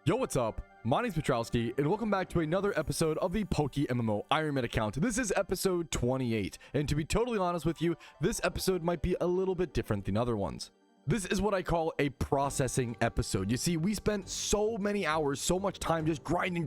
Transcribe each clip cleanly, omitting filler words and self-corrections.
Yo, what's up? My name's Patrouski, and welcome back to another episode of the PokeMMO Ironman account. This is episode 28, and to be totally honest with you, this episode might be a little bit different than other ones. This is what I call a processing episode. You see, we spent so many hours, so much time just grinding,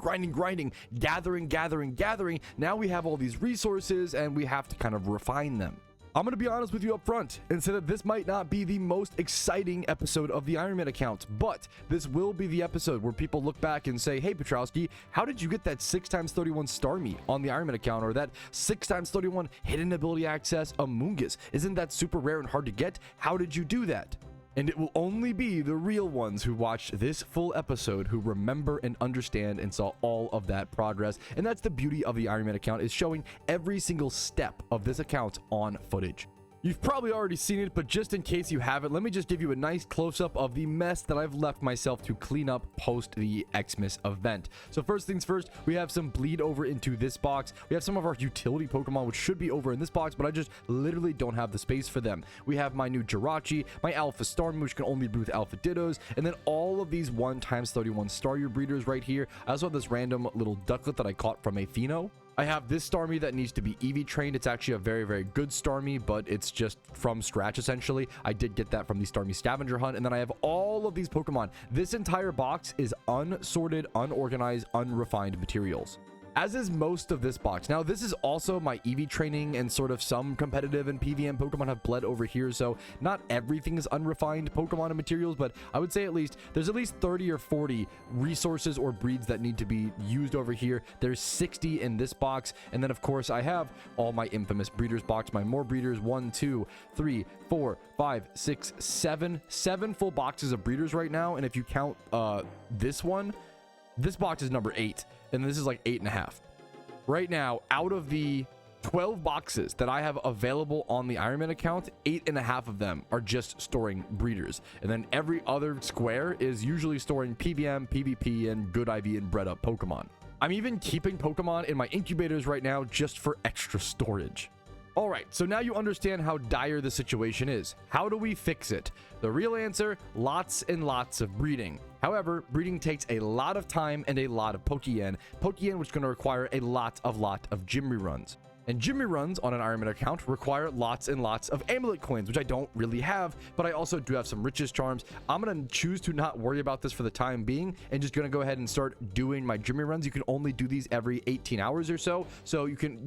gathering. Now we have all these resources, and we have to kind of refine them. I'm going to be honest with you up front and say that this might not be the most exciting episode of the Ironman account, but this will be the episode where people look back and say, hey, Patrouski, how did you get that 6x31 star meat on the Ironman account, or that 6x31 hidden ability access Amoongus? Isn't that super rare and hard to get? How did you do that? And it will only be the real ones who watched this full episode who remember and understand and saw all of that progress. And that's the beauty of the Ironman account, is showing every single step of this account on footage. You've probably already seen it, but just in case you haven't, let me just give you a nice close-up of the mess that I've left myself to clean up post the Xmas event. So first things first, we have some bleed over into this box. We have some of our utility Pokemon, which should be over in this box, but I just literally don't have the space for them. We have my new Jirachi, my Alpha Starmie, which can only breed with Alpha Dittos, and then all of these 1x31 Staryu breeders right here. I also have this random little ducklet that I caught from a Pheno. I have this Starmie that needs to be EV trained. It's actually a very, very good Starmie, but it's just from scratch, essentially. I did get that from the Starmie scavenger hunt. And then I have all of these Pokemon. This entire box is unsorted, unorganized, unrefined materials, as is most of this box. Now, this is also my EV training, and sort of some competitive and PVM Pokemon have bled over here, so not everything is unrefined Pokemon and materials, but I would say there's at least 30 or 40 resources or breeds that need to be used over here. There's 60 in this box, and then of course I have all my infamous breeders box, my more breeders, 1, 2, 3, 4, 5, 6, 7 full boxes of breeders right now. And if you count this one, this box is number 8, and this is like 8.5 right now. Out of the 12 boxes that I have available on the Ironman account, 8.5 of them are just storing breeders, and then every other square is usually storing PVM, PvP, and good IV and bred up Pokemon. I'm even keeping Pokemon in my incubators right now just for extra storage. All right, so now you understand how dire the situation is. How do we fix it? The real answer: lots and lots of breeding. However, breeding takes a lot of time and a lot of Pokeyen, which is going to require a lot of gym reruns. And gym reruns on an Ironman account require lots and lots of Amulet coins, which I don't really have, but I also do have some Riches Charms. I'm going to choose to not worry about this for the time being, and just going to go ahead and start doing my gym reruns. You can only do these every 18 hours or so, so you can,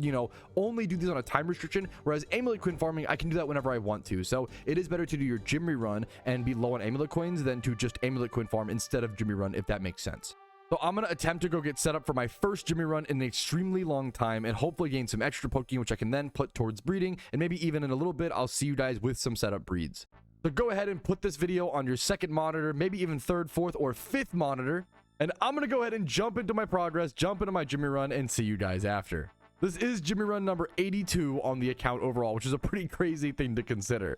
only do these on a time restriction, whereas Amulet coin farming, I can do that whenever I want to. So it is better to do your gym rerun and be low on Amulet coins than to just Amulet coin farm instead of gym rerun, if that makes sense. So I'm going to attempt to go get set up for my first Jimmy run in an extremely long time, and hopefully gain some extra Pokemon, which I can then put towards breeding. And maybe even in a little bit, I'll see you guys with some setup breeds. So go ahead and put this video on your second monitor, maybe even third, fourth, or fifth monitor. And I'm going to go ahead and jump into my progress, jump into my Jimmy run, and see you guys after. This is Jimmy run number 82 on the account overall, which is a pretty crazy thing to consider.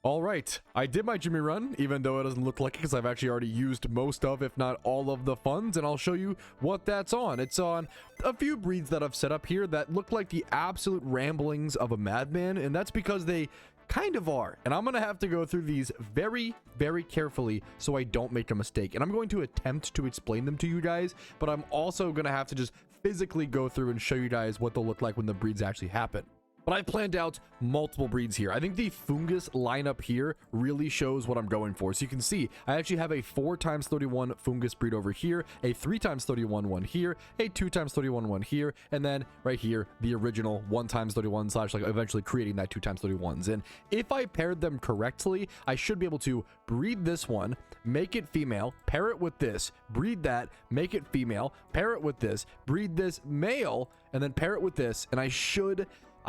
All right, I did my Jimmy run, even though it doesn't look like it because I've actually already used most of, if not all of the funds, and I'll show you what that's on. It's on a few breeds that I've set up here that look like the absolute ramblings of a madman, and that's because they kind of are. And I'm going to have to go through these very, very carefully so I don't make a mistake. And I'm going to attempt to explain them to you guys, but I'm also going to have to just physically go through and show you guys what they'll look like when the breeds actually happen. But I've planned out multiple breeds here. I think the Fungus lineup here really shows what I'm going for. So you can see I actually have a 4x31 Fungus breed over here, a 3x31 one here, a 2x31 one here, and then right here, the original 1x31 / like eventually creating that 2x31s. And if I paired them correctly, I should be able to breed this one, make it female, pair it with this, breed that, make it female, pair it with this, breed this male, and then pair it with this, and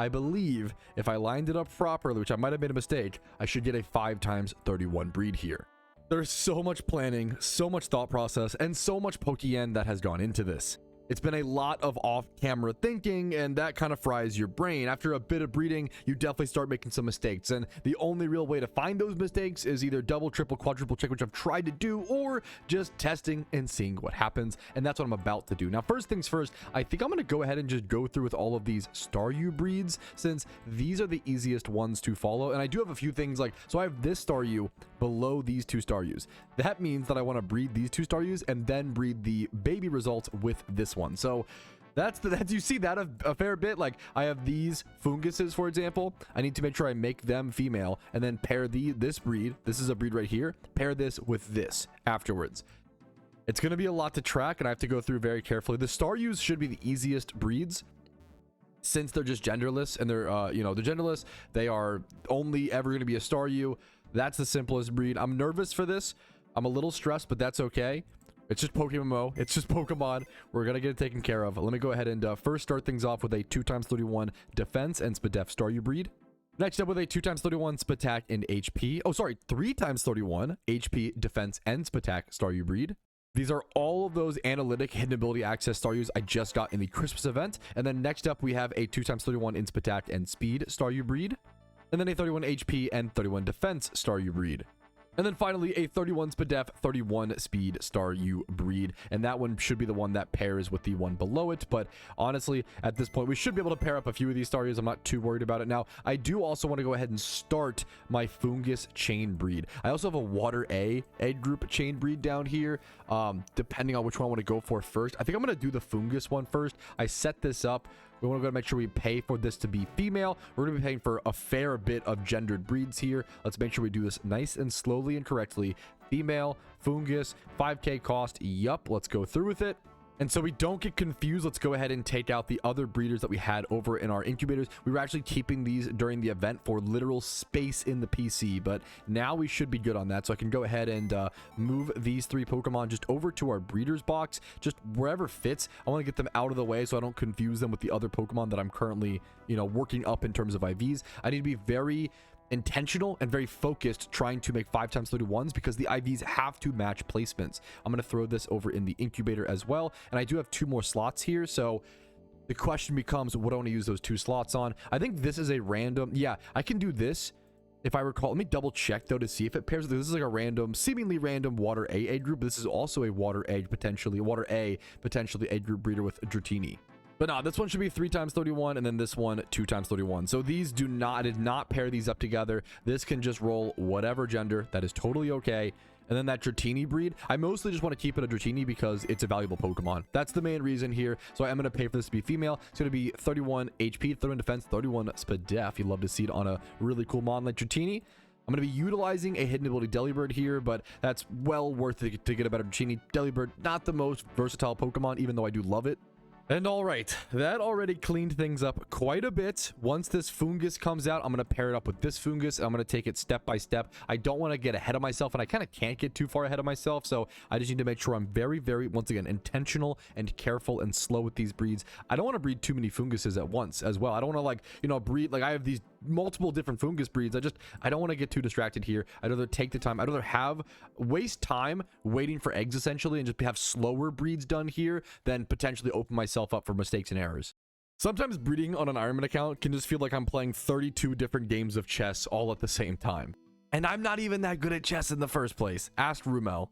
I believe if I lined it up properly, which I might have made a mistake, I should get a 5x31 breed here. There's so much planning, so much thought process, and so much Pokeyen that has gone into this. It's been a lot of off-camera thinking, and that kind of fries your brain. After a bit of breeding, you definitely start making some mistakes, and the only real way to find those mistakes is either double, triple, quadruple check, which I've tried to do, or just testing and seeing what happens, and that's what I'm about to do. Now, first things first, I think I'm going to go ahead and just go through with all of these Staryu breeds, since these are the easiest ones to follow, and I do have a few things like, so I have this Staryu below these two Staryus. That means that I want to breed these two Staryus and then breed the baby results with this one. So that's you see that a fair bit. Like, I have these funguses, for example. I need to make sure I make them female and then pair this breed. This is a breed right here. Pair this with this afterwards. It's going to be a lot to track, and I have to go through very carefully. The Staryus should be the easiest breeds, since they're just genderless, and they're they're genderless. They are only ever going to be a Staryu. That's the simplest breed. I'm nervous for this. I'm a little stressed, but that's okay. It's just PokeMMO. It's just Pokemon. We're going to get it taken care of. Let me go ahead and first start things off with a 2x31 defense and Spadef Staryu breed. Next up with a 2x31 Spatak and HP. Oh, sorry, 3x31 HP, defense, and Spatak Staryu breed. These are all of those analytic hidden ability access Staryus I just got in the Christmas event. And then next up, we have a 2x31 in Spatak and Speed Staryu breed. And then a 31 HP and 31 defense Staryu breed. And then finally, a 31 Spadef, 31 Speed Staryu breed. And that one should be the one that pairs with the one below it. But honestly, at this point, we should be able to pair up a few of these Staryus. I'm not too worried about it. Now, I do also want to go ahead and start my Fungus chain breed. I also have a Water A egg group chain breed down here, depending on which one I want to go for first. I think I'm going to do the Fungus one first. I set this up. We want to go make sure we pay for this to be female. We're going to be paying for a fair bit of gendered breeds here. Let's make sure we do this nice and slowly and correctly. Female, Fungus, 5k cost. Yup, let's go through with it. And so we don't get confused, let's go ahead and take out the other breeders that we had over in our incubators. We were actually keeping these during the event for literal space in the PC, but now we should be good on that. So I can go ahead and move these three Pokemon just over to our breeders box, just wherever fits. I want to get them out of the way so I don't confuse them with the other Pokemon that I'm currently, working up in terms of IVs. I need to be very intentional and very focused trying to make 5x31s because the IVs have to match placements. I'm going to throw this over in the incubator as well, and I do have 2 more slots here, so the question becomes, what do I want to use those 2 slots on? I think this is a random, yeah, I can do this if I recall. Let me double check though to see if it pairs. This is like a random, seemingly random Water A egg group. This is also a Water A potentially egg group breeder with Dratini. But no, this one should be 3x31, and then this one 2x31. So these I did not pair these up together. This can just roll whatever gender. That is totally okay. And then that Dratini breed, I mostly just want to keep it a Dratini because it's a valuable Pokemon. That's the main reason here. So I am going to pay for this to be female. It's going to be 31 HP, 31 defense, 31 Spadef. You'd love to see it on a really cool mon like Dratini. I'm going to be utilizing a hidden ability Delibird here, but that's well worth it to get a better Dratini. Delibird, not the most versatile Pokemon, even though I do love it. And all right, that already cleaned things up quite a bit. Once this Fungus comes out, I'm going to pair it up with this Fungus. I'm going to take it step by step. I don't want to get ahead of myself, and I kind of can't get too far ahead of myself. So I just need to make sure I'm very, very, once again, intentional and careful and slow with these breeds. I don't want to breed too many Funguses at once as well. I don't want to breed, I have these multiple different Fungus breeds. I don't want to get too distracted here. I'd rather take the time. I'd rather waste time waiting for eggs essentially and just have slower breeds done here than potentially open myself up for mistakes and errors. Sometimes breeding on an Ironman account can just feel like I'm playing 32 different games of chess all at the same time. And I'm not even that good at chess in the first place. Ask Rumel.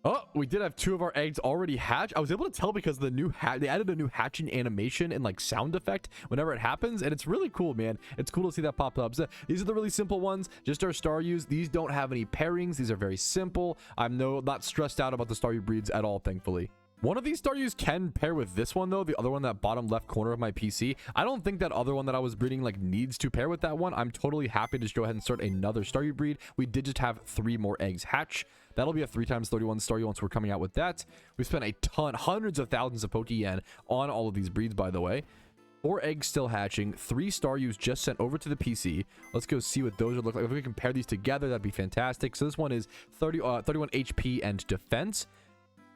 Oh, we did have 2 of our eggs already hatch. I was able to tell because the new they added a new hatching animation and like sound effect whenever it happens, and it's really cool, man. It's cool to see that pop up. So these are the really simple ones, just our Staryus. These don't have any pairings. These are very simple. I'm not stressed out about the Staryu breeds at all, thankfully. One of these Staryus can pair with this one though, the other one, that bottom left corner of my PC. I don't think that other one that I was breeding needs to pair with that one. I'm totally happy to just go ahead and start another Staryu breed. We did just have 3 more eggs hatch. That'll be a 3x31 Staryu once we're coming out with that. We spent a ton, hundreds of thousands of Pokeyen on all of ththese breeds, by the way. 4 eggs still hatching, 3 Staryus just sent over to the PC. Let's go see what those would look like. If we can pair these together, that'd be fantastic. So this one is 31 HP and defense.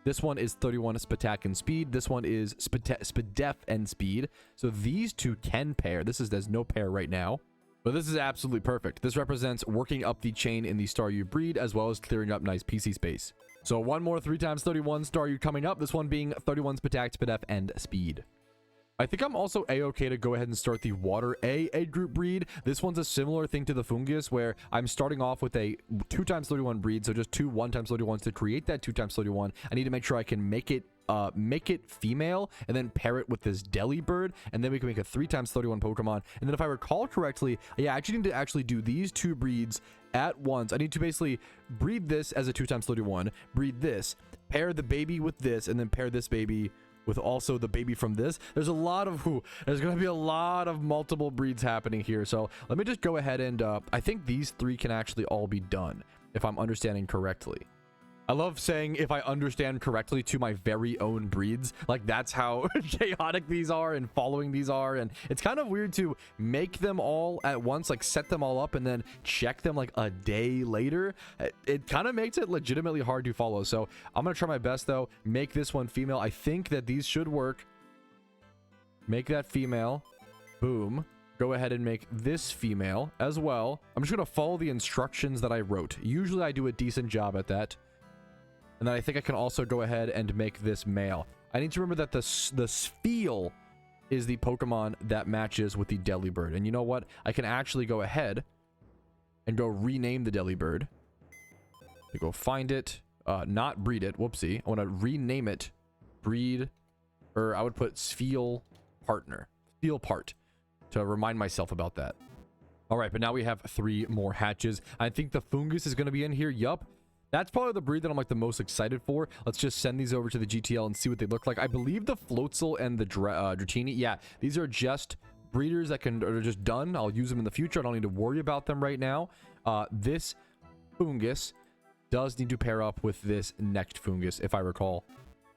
This one is 31 Spatak and speed. This one is Spadef and speed. So these 2 can pair. There's no pair right now. But this is absolutely perfect. This represents working up the chain in the Staryu breed as well as clearing up nice PC space. So one more 3x31 Staryu coming up. This one being 31 Spatak, Spadef, and Speed. I think I'm also a-okay to go ahead and start the Water A egg group breed. This one's a similar thing to the Fungus, where I'm starting off with a 2x31 breed, so just two 1x31s. To create that 2x31, I need to make sure I can make it female and then pair it with this Delibird, and then we can make a 3x31 Pokemon. And then if I recall correctly, yeah, I actually need to actually do these two breeds at once. I need to basically breed this as a 2x31, breed this, pair the baby with this, and then pair this baby with also the baby from this. There's going to be a lot of multiple breeds happening here. So let me just go ahead and I think these three can actually all be done, if I'm understanding correctly. I love saying if I understand correctly to my very own breeds. Like, that's how chaotic these are and following these are. And it's kind of weird to make them all at once, like set them all up and then check them like a day later. It kind of makes it legitimately hard to follow. So I'm going to try my best though. Make this one female. I think that these should work. Make that female. Boom. Go ahead and make this female as well. I'm just going to follow the instructions that I wrote. Usually I do a decent job at that. And then I think I can also go ahead and make this male. I need to remember that the Spheal is the Pokemon that matches with the Delibird. And you know what? I can actually go ahead and go rename the Delibird. Go find it. Not breed it. Whoopsie. I want to rename it. Breed. Or I would put Spheal Partner. Spheal Part. To remind myself about that. All right, but now we have 3 more hatches. I think the Fungus is going to be in here. Yup. That's probably the breed that I'm like the most excited for. Let's just send these over to the GTL and see what they look like. I believe the Floatzel and the Dratini, yeah, these are just breeders that are just done. I'll use them in the future. I don't need to worry about them right now. This Fungus does need to pair up with this next Fungus, if I recall.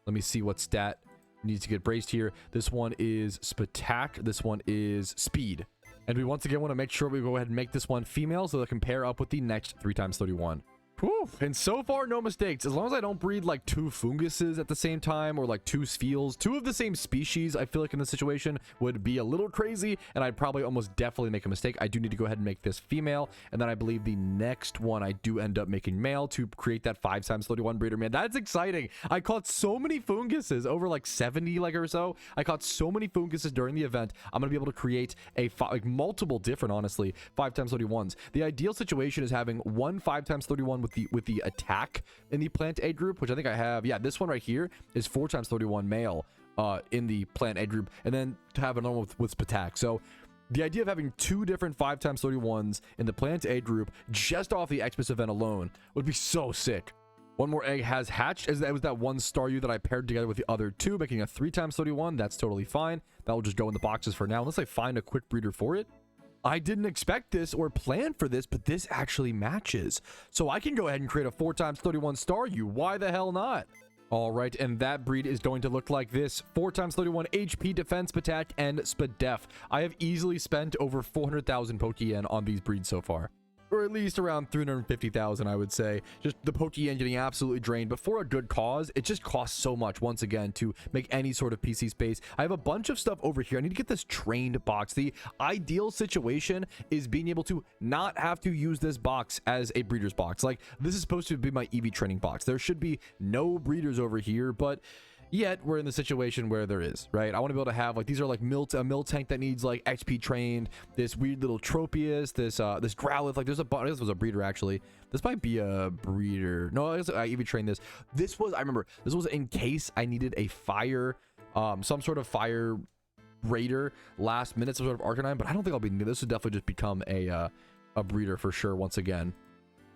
Let me see what stat needs to get braced here. This one is Spatak. This one is Speed. And we once again want to make sure we go ahead and make this one female so that it can pair up with the next 3x31. Whew. And so far, no mistakes. As long as I don't breed like 2 Funguses at the same time, or like 2 Spheals, 2 of the same species, I feel like in this situation would be a little crazy, and I'd probably almost definitely make a mistake. I do need to go ahead and make this female, and then I believe the next one I do end up making male to create that 5x31 breeder. Man, that's exciting. I caught so many Funguses, over like 70 like or so. I caught so many Funguses during the event. I'm gonna be able to create a multiple different, honestly, 5x31s. The ideal situation is having one 5x31 with the attack in the plant A group, which I think I have. Yeah, this one right here is 4x31 male in the plant A group, and then to have another one with Spatak. So the idea of having 2 different 5x31s in the plant A group just off the Xmas event alone would be so sick. One more egg has hatched. It was that one Staryu that I paired together with the other 2, making a 3x31. That's totally fine. That will just go in the boxes for now, unless I find a quick breeder for it. I didn't expect this or plan for this, but this actually matches. So I can go ahead and create a 4x31 Staryu. Why the hell not? All right, and that breed is going to look like this. 4x31 HP, Defense, Spatak, and Spadef. I have easily spent over 400,000 Pokeyen on these breeds so far. Or at least around 350,000, I would say. Just the Pokeyen getting absolutely drained, but for a good cause. It just costs so much, once again, to make any sort of PC space. I have a bunch of stuff over here. I need to get this trained box. The ideal situation is being able to not have to use this box as a breeder's box. Like, this is supposed to be my EV training box. There should be no breeders over here, but yet we're in the situation where there is, right? I want to be able to have, like, these are like a Miltank that needs like XP trained, this weird little Tropius, this Growlithe. Like, this was a breeder, actually. This might be a breeder. No, I even trained this. I remember this was in case I needed a fire, some sort of fire raider last minute, some sort of Arcanine, but I don't think I'll be, this would definitely just become a breeder for sure once again.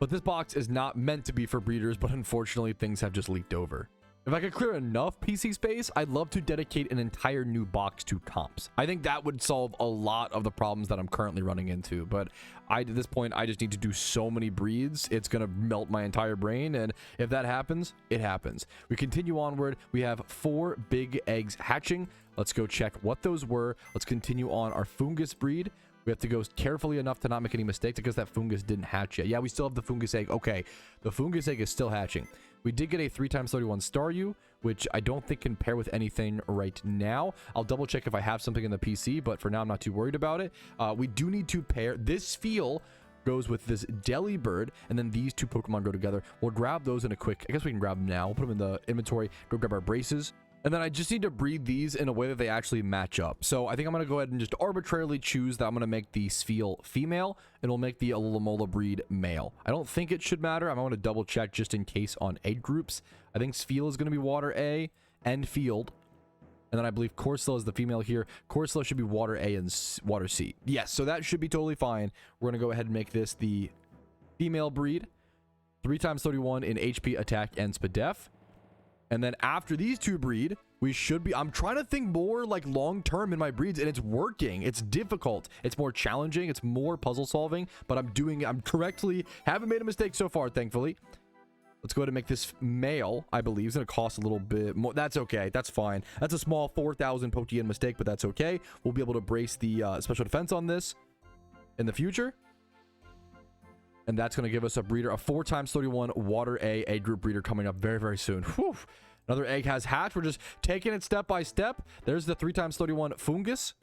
But this box is not meant to be for breeders, but unfortunately things have just leaked over. If I could clear enough PC space, I'd love to dedicate an entire new box to comps. I think that would solve a lot of the problems that I'm currently running into. But at this point, I just need to do so many breeds. It's going to melt my entire brain. And if that happens, it happens. We continue onward. We have 4 big eggs hatching. Let's go check what those were. Let's continue on our Fungus breed. We have to go carefully enough to not make any mistakes because that Fungus didn't hatch yet. Yeah, we still have the Fungus egg. Okay, the Fungus egg is still hatching. We did get a 3x31 Staryu, which I don't think can pair with anything right now. I'll double check if I have something in the PC, but for now I'm not too worried about it. We do need to pair this Spheal goes with this Delibird, and then these two Pokemon go together. We'll grab those in a quick, I guess we can grab them now. We'll put them in the inventory, go grab our braces. And then I just need to breed these in a way that they actually match up. So I think I'm going to go ahead and just arbitrarily choose that I'm going to make the Spheal female, and we'll make the Alomola breed male. I don't think it should matter. I'm going to double check just in case on egg groups. I think Spheal is going to be water A and field. And then I believe Corsola is the female here. Corsola should be water A and water C. Yes, so that should be totally fine. We're going to go ahead and make this the female breed. 3 times 31 in HP, attack, and SPDEF. And then after these two breed, we should be... I'm trying to think more like long-term in my breeds, and it's working. It's difficult. It's more challenging. It's more puzzle solving, but I'm correctly... Haven't made a mistake so far, thankfully. Let's go ahead and make this male, I believe. It's going to cost a little bit more. That's okay. That's fine. That's a small 4,000 Pokeyen mistake, but that's okay. We'll be able to brace the special defense on this in the future. And that's going to give us a breeder, a 4 times 31 water A egg group breeder coming up very, very soon. Whew. Another egg has hatched. We're just taking it step by step. There's the 3 times 31 fungus.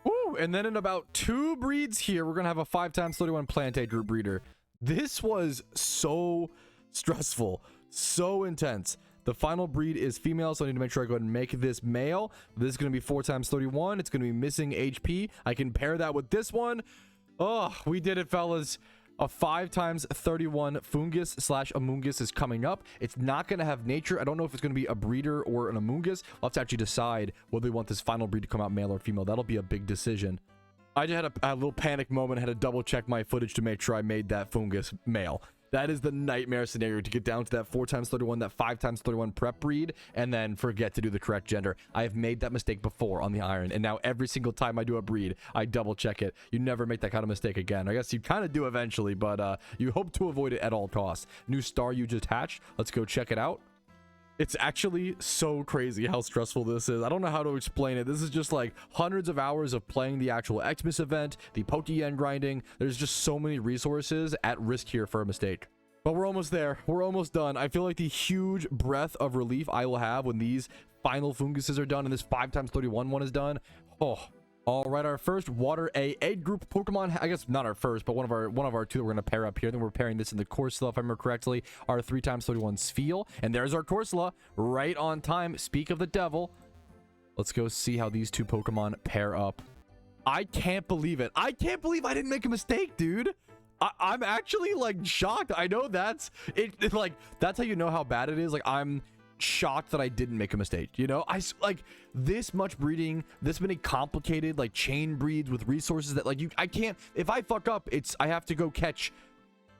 Woo. And then in about 2 breeds here, we're going to have a 5 times 31 plant egg group breeder. This was so stressful, so intense. The final breed is female, so I need to make sure I go ahead and make this male. This is going to be 4 times 31. It's going to be missing HP. I can pair that with this one. Oh, we did it, fellas. A 5 times 31 fungus / Amoongus is coming up. It's not going to have nature. I don't know if it's going to be a breeder or an Amoongus. We'll have to actually decide whether we want this final breed to come out male or female. That'll be a big decision. I just had a little panic moment. I had to double check my footage to make sure I made that fungus male. That is the nightmare scenario, to get down to that 4 times 31, that 5 times 31 prep breed, and then forget to do the correct gender. I have made that mistake before on the Iron, and now every single time I do a breed, I double check it. You never make that kind of mistake again. I guess you kind of do eventually, but you hope to avoid it at all costs. New star you just hatched. Let's go check it out. It's actually so crazy how stressful this is. I don't know how to explain it. This is just like hundreds of hours of playing the actual Xmas event, the Pokeyen grinding. There's just so many resources at risk here for a mistake. But we're almost there. We're almost done. I feel like the huge breath of relief I will have when these final funguses are done and this 5 times 31 one is done. Oh, all right. Our first water A egg group Pokemon. I guess not our first, but one of our 2 that we're going to pair up here. Then we're pairing this in the Corsola, if I remember correctly. Our 3 times 31 Spheal. And there's our Corsola right on time. Speak of the devil. Let's go see how these 2 Pokemon pair up. I can't believe it. I can't believe I didn't make a mistake, dude. I'm actually like shocked. I know that's it. Like, that's how you know how bad it is. Like, I'm shocked that I didn't make a mistake. You know, I like this much breeding, this many complicated like chain breeds with resources that like I can't. If I fuck up, I have to go catch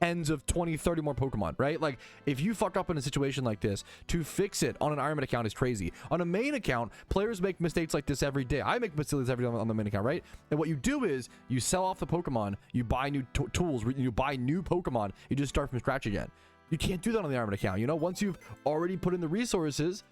tens of 20, 30 more Pokemon, right? Like, if you fuck up in a situation like this, to fix it on an Ironman account is crazy. On a main account, players make mistakes like this every day. I make mistakes every day on the main account, right? And what you do is you sell off the Pokemon, you buy new tools, you buy new Pokemon, you just start from scratch again. You can't do that on the Ironman account. You know, once you've already put in the resources,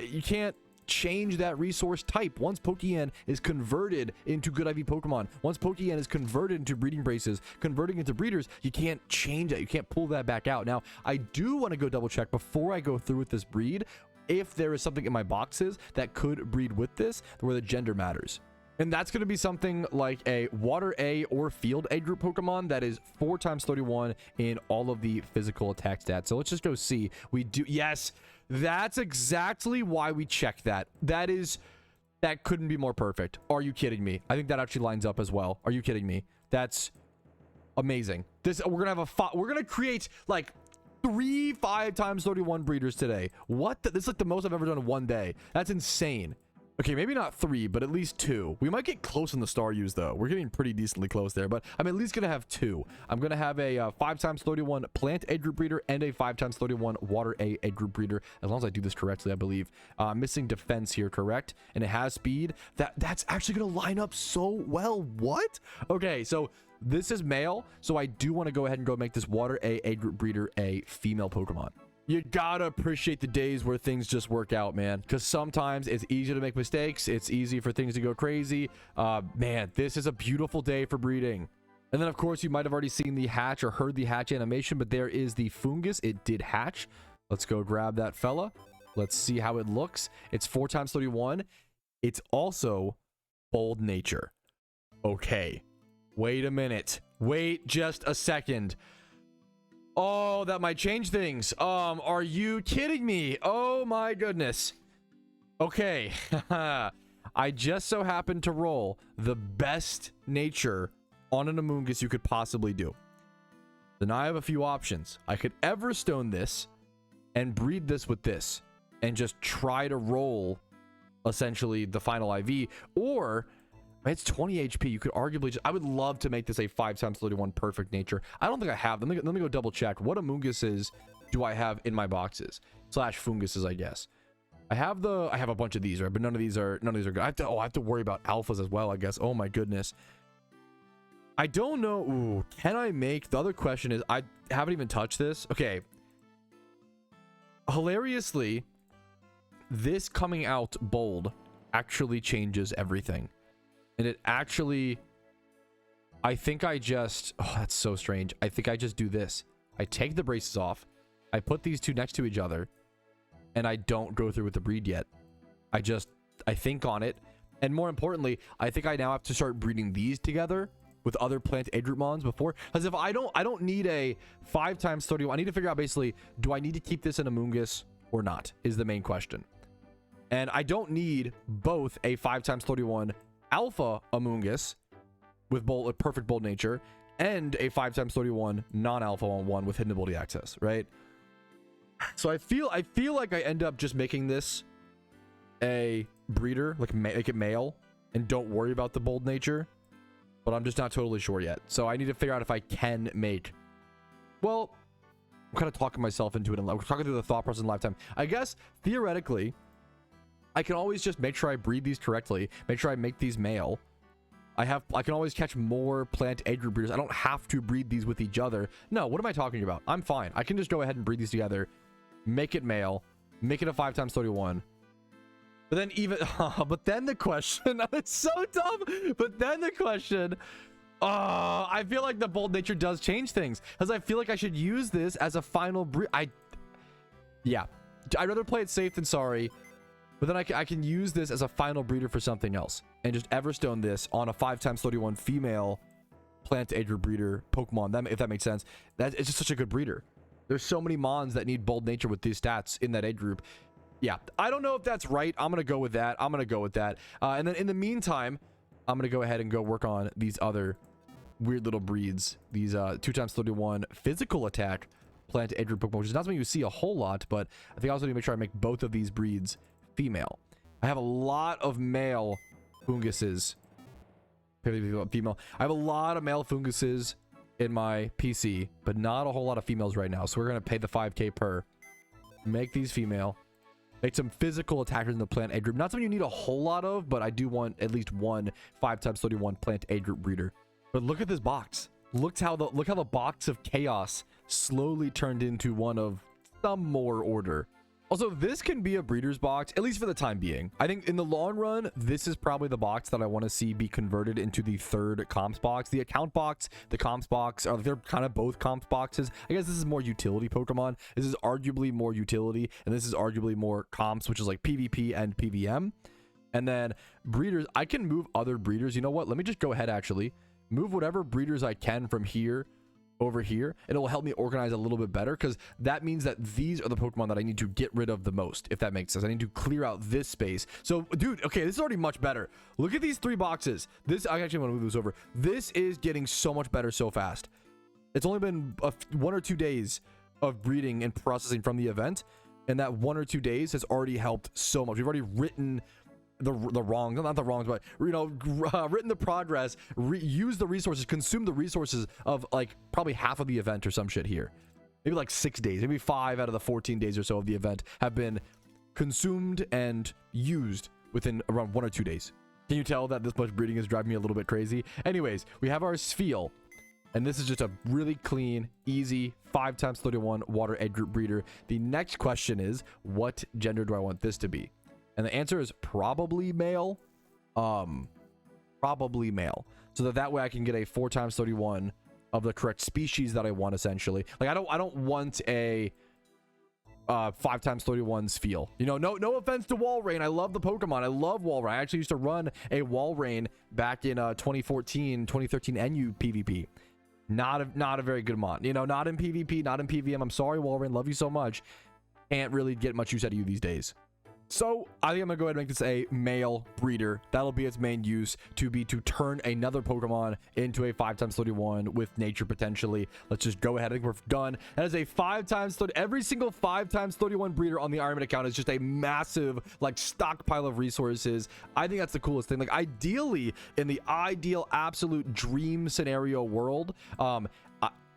you can't change that resource type. Once Pokeyen is converted into good IV Pokemon, once Pokeyen is converted into breeding braces, converting into breeders, you can't change that. You can't pull that back out. Now, I do want to go double check before I go through with this breed if there is something in my boxes that could breed with this where the gender matters. And that's going to be something like a water A or field A group Pokemon that is 4 times 31 in all of the physical attack stats. So let's just go see. We do. Yes, that's exactly why we check that. That couldn't be more perfect. Are you kidding me? I think that actually lines up as well. Are you kidding me? That's amazing. We're going to have we're going to create like 3 5 times 31 breeders today. What? This is like the most I've ever done in one day. That's insane. Okay, maybe not 3, but at least 2. We might get close in the star use, though. We're getting pretty decently close there, but I'm at least going to have 2. I'm going to have a 5 times 31 plant egg group breeder and a 5 times 31 water A egg group breeder, as long as I do this correctly, I believe. Missing defense here, correct? And it has speed. That's actually going to line up so well. What? Okay, so this is male, so I do want to go ahead and go make this water A egg group breeder a female Pokemon. You gotta appreciate the days where things just work out, man, because sometimes it's easy to make mistakes. It's easy for things to go crazy. Man, this is a beautiful day for breeding. And then, of course, you might have already seen the hatch or heard the hatch animation, but there is the fungus. It did hatch. Let's go grab that fella. Let's see how it looks. It's 4 times 31. It's also bold nature. Okay. Wait a minute. Wait just a second. Oh, that might change things. Are you kidding me? Oh my goodness. Okay. I just so happened to roll the best nature on an Amoongus you could possibly do. Then I have a few options. I could Everstone this and breed this with this and just try to roll essentially the final IV, or it's 20 HP. You could arguably just, I would love to make this a 5x31 perfect nature. I don't think I have them. Let me go double check. What Amoonguses do I have in my boxes? Slash funguses, I guess. I have a bunch of these, right? But none of these are good. I have to worry about alphas as well, I guess. Oh my goodness. I don't know. Ooh, can I make, the other question is, I haven't even touched this. Okay. Hilariously, this coming out bold actually changes everything. And it actually, I think I just, oh, that's so strange. I think I just do this. I take the braces off. I put these two next to each other. And I don't go through with the breed yet. I think on it. And more importantly, I think I now have to start breeding these together with other plant age group mons before. Because if I don't need a 5x31. I need to figure out basically, do I need to keep this in Amoongus or not? Is the main question. And I don't need both a 5x31 alpha Amoongus with perfect bold nature and a 5x31 non-alpha one with hidden ability access, right? So I feel like I end up just making this a breeder, like make it male, and don't worry about the bold nature. But I'm just not totally sure yet. So I need to figure out if I can make. Well, I'm kind of talking myself into it. We're talking through the thought process in lifetime. I guess theoretically, I can always just make sure I breed these correctly. Make sure I make these male. I can always catch more plant age group breeders. I don't have to breed these with each other. No, what am I talking about? I'm fine. I can just go ahead and breed these together. Make it male, make it a 5x31. But then but then the question, it's so dumb. But then the question, I feel like the bold nature does change things, because I feel like I should use this as a final breed. Yeah, I'd rather play it safe than sorry. But then I can use this as a final breeder for something else and just Everstone this on a 5x31 female plant age group breeder Pokemon. If that makes sense. It's just such a good breeder. There's so many mons that need bold nature with these stats in that age group. Yeah, I don't know if that's right. I'm going to go with that. And then in the meantime, I'm going to go ahead and go work on these other weird little breeds. These 2x31 physical attack plant age group Pokemon, which is not something you see a whole lot, but I think I also need to make sure I make both of these breeds female. I have a lot of male funguses. Female. I have a lot of male funguses in my PC, but not a whole lot of females right now. So we're going to pay the 5k per. Make these female. Make some physical attackers in the plant age group. Not something you need a whole lot of, but I do want at least one 5x31 plant age group breeder. But look at this box. Look how the box of chaos slowly turned into one of some more order. Also, this can be a breeder's box, at least for the time being. I think in the long run, this is probably the box that I want to see be converted into the third comps box. The account box, the comps box, they're kind of both comps boxes. I guess this is more utility Pokemon. This is arguably more utility, and this is arguably more comps, which is like PvP and PVM. And then breeders, I can move other breeders. You know what? Let me just go ahead, actually. Move whatever breeders I can from here over here, and it will help me organize a little bit better, because that means that these are the Pokemon that I need to get rid of the most, if that makes sense. I need to clear out this space. So, dude, okay, this is already much better. Look at these 3 boxes. I actually want to move this over. This is getting so much better so fast. It's only been 1 or 2 days of breeding and processing from the event, and that 1 or 2 days has already helped so much. We've already written the wrongs, not the wrongs, but written the progress, use the resources, consume the resources of like probably half of the event or some shit here. Maybe like 6 days, maybe 5 out of the 14 days or so of the event have been consumed and used within around 1 or 2 days. Can you tell that this much breeding is driving me a little bit crazy? Anyways, we have our Spheal, and this is just a really clean, easy 5x31 water age group breeder. The next question is, what gender do I want this to be? And the answer is probably male. Probably male. So that way I can get a 4x31 of the correct species that I want, essentially. Like I don't want a 5x31's feel. You know, no offense to Walrein. I love the Pokemon. I love Walrein. I actually used to run a Walrein back in 2013 NU PvP. Not a very good mon. You know, not in PvP, not in PVM. I'm sorry, Walrein. Love you so much. Can't really get much use out of you these days. So I think I'm gonna go ahead and make this a male breeder. That'll be its main use, to turn another Pokemon into a 5x31 with nature potentially. Let's just go ahead. I think we're done. That is a 5x30. Every single 5x31 breeder on the Ironman account is just a massive like stockpile of resources. I think that's the coolest thing. Like ideally, in the ideal absolute dream scenario world,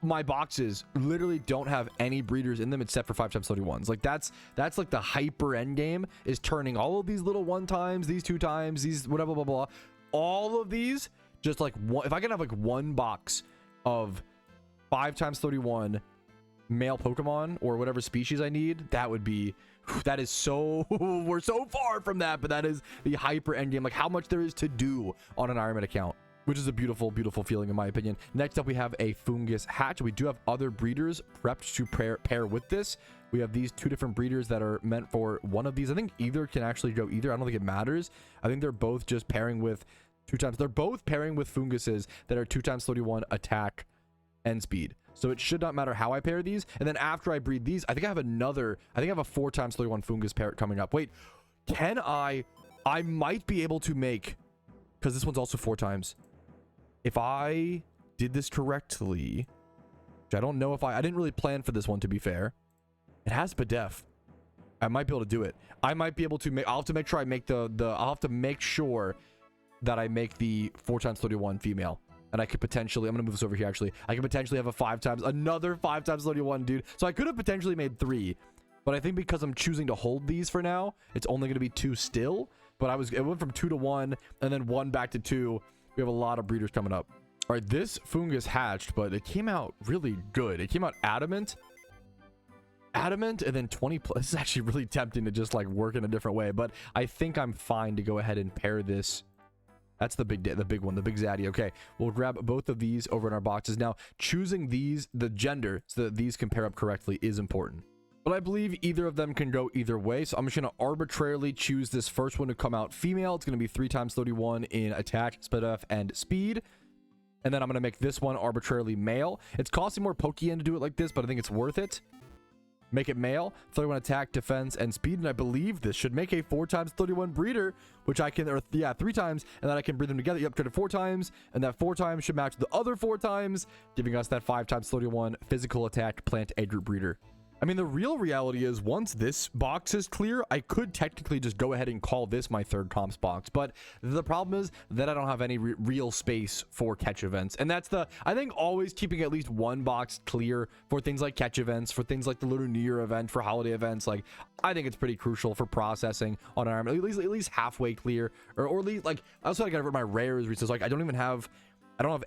my boxes literally don't have any breeders in them except for 5x31s. Like that's like the hyper end game, is turning all of these little 1 times, these 2 times, these whatever, blah, blah, blah. All of these just like one. If I can have like 1 box of 5x31 male Pokemon or whatever species I need, that would be, that is so, we're so far from that, but that is the hyper end game. Like how much there is to do on an Ironman account, which is a beautiful, beautiful feeling in my opinion. Next up, we have a Fungus hatch. We do have other breeders prepped to pair with this. We have these 2 different breeders that are meant for one of these. I think either can actually go either. I don't think it matters. I think they're both just pairing with 2 times. They're both pairing with Funguses that are 2x31 attack and speed. So it should not matter how I pair these. And then after I breed these, I think I have a 4x31 Fungus pair coming up. Wait, can I might be able to make, because this one's also 4 times. If I did this correctly, which I don't know if I didn't really plan for this one, to be fair. It has Bedef. I might be able to do it. I might be able to make, I'll have to make sure I make I'll have to make sure that I make the 4x31 female. And I could potentially, I'm going to move this over here actually. I could potentially have another 5x31 dude. So I could have potentially made 3. But I think because I'm choosing to hold these for now, it's only going to be 2 still. But it went from 2 to 1 and then 1 back to 2. We have a lot of breeders coming up. All right, this Fungus hatched, but it came out really good. It came out adamant, and then 20 plus. This is actually really tempting to just like work in a different way, but I think I'm fine to go ahead and pair this. That's the big one, the big zaddy. Okay, we'll grab both of these over in our boxes. Now, choosing these, the gender, so that these can pair up correctly is important. But I believe either of them can go either way. So I'm just going to arbitrarily choose this first one to come out female. It's going to be 3x31 in attack, SPDF, and speed. And then I'm going to make this one arbitrarily male. It's costing more Pokeyen to do it like this, but I think it's worth it. Make it male, 31 attack, defense, and speed. And I believe this should make a 4x31 breeder, which I can, 3 times, and then I can breed them together. You upgrade it 4 times, and that 4 times should match the other 4 times, giving us that 5x31 physical attack plant egg group breeder. I mean, the real reality is once this box is clear, I could technically just go ahead and call this my 3rd comps box. But the problem is that I don't have any real space for catch events. And that's I think always keeping at least 1 box clear for things like catch events, for things like the Lunar New Year event, for holiday events. Like, I think it's pretty crucial for processing on an arm. At least halfway clear. Or at least, like, I also got to get my rares resources. Like, I don't have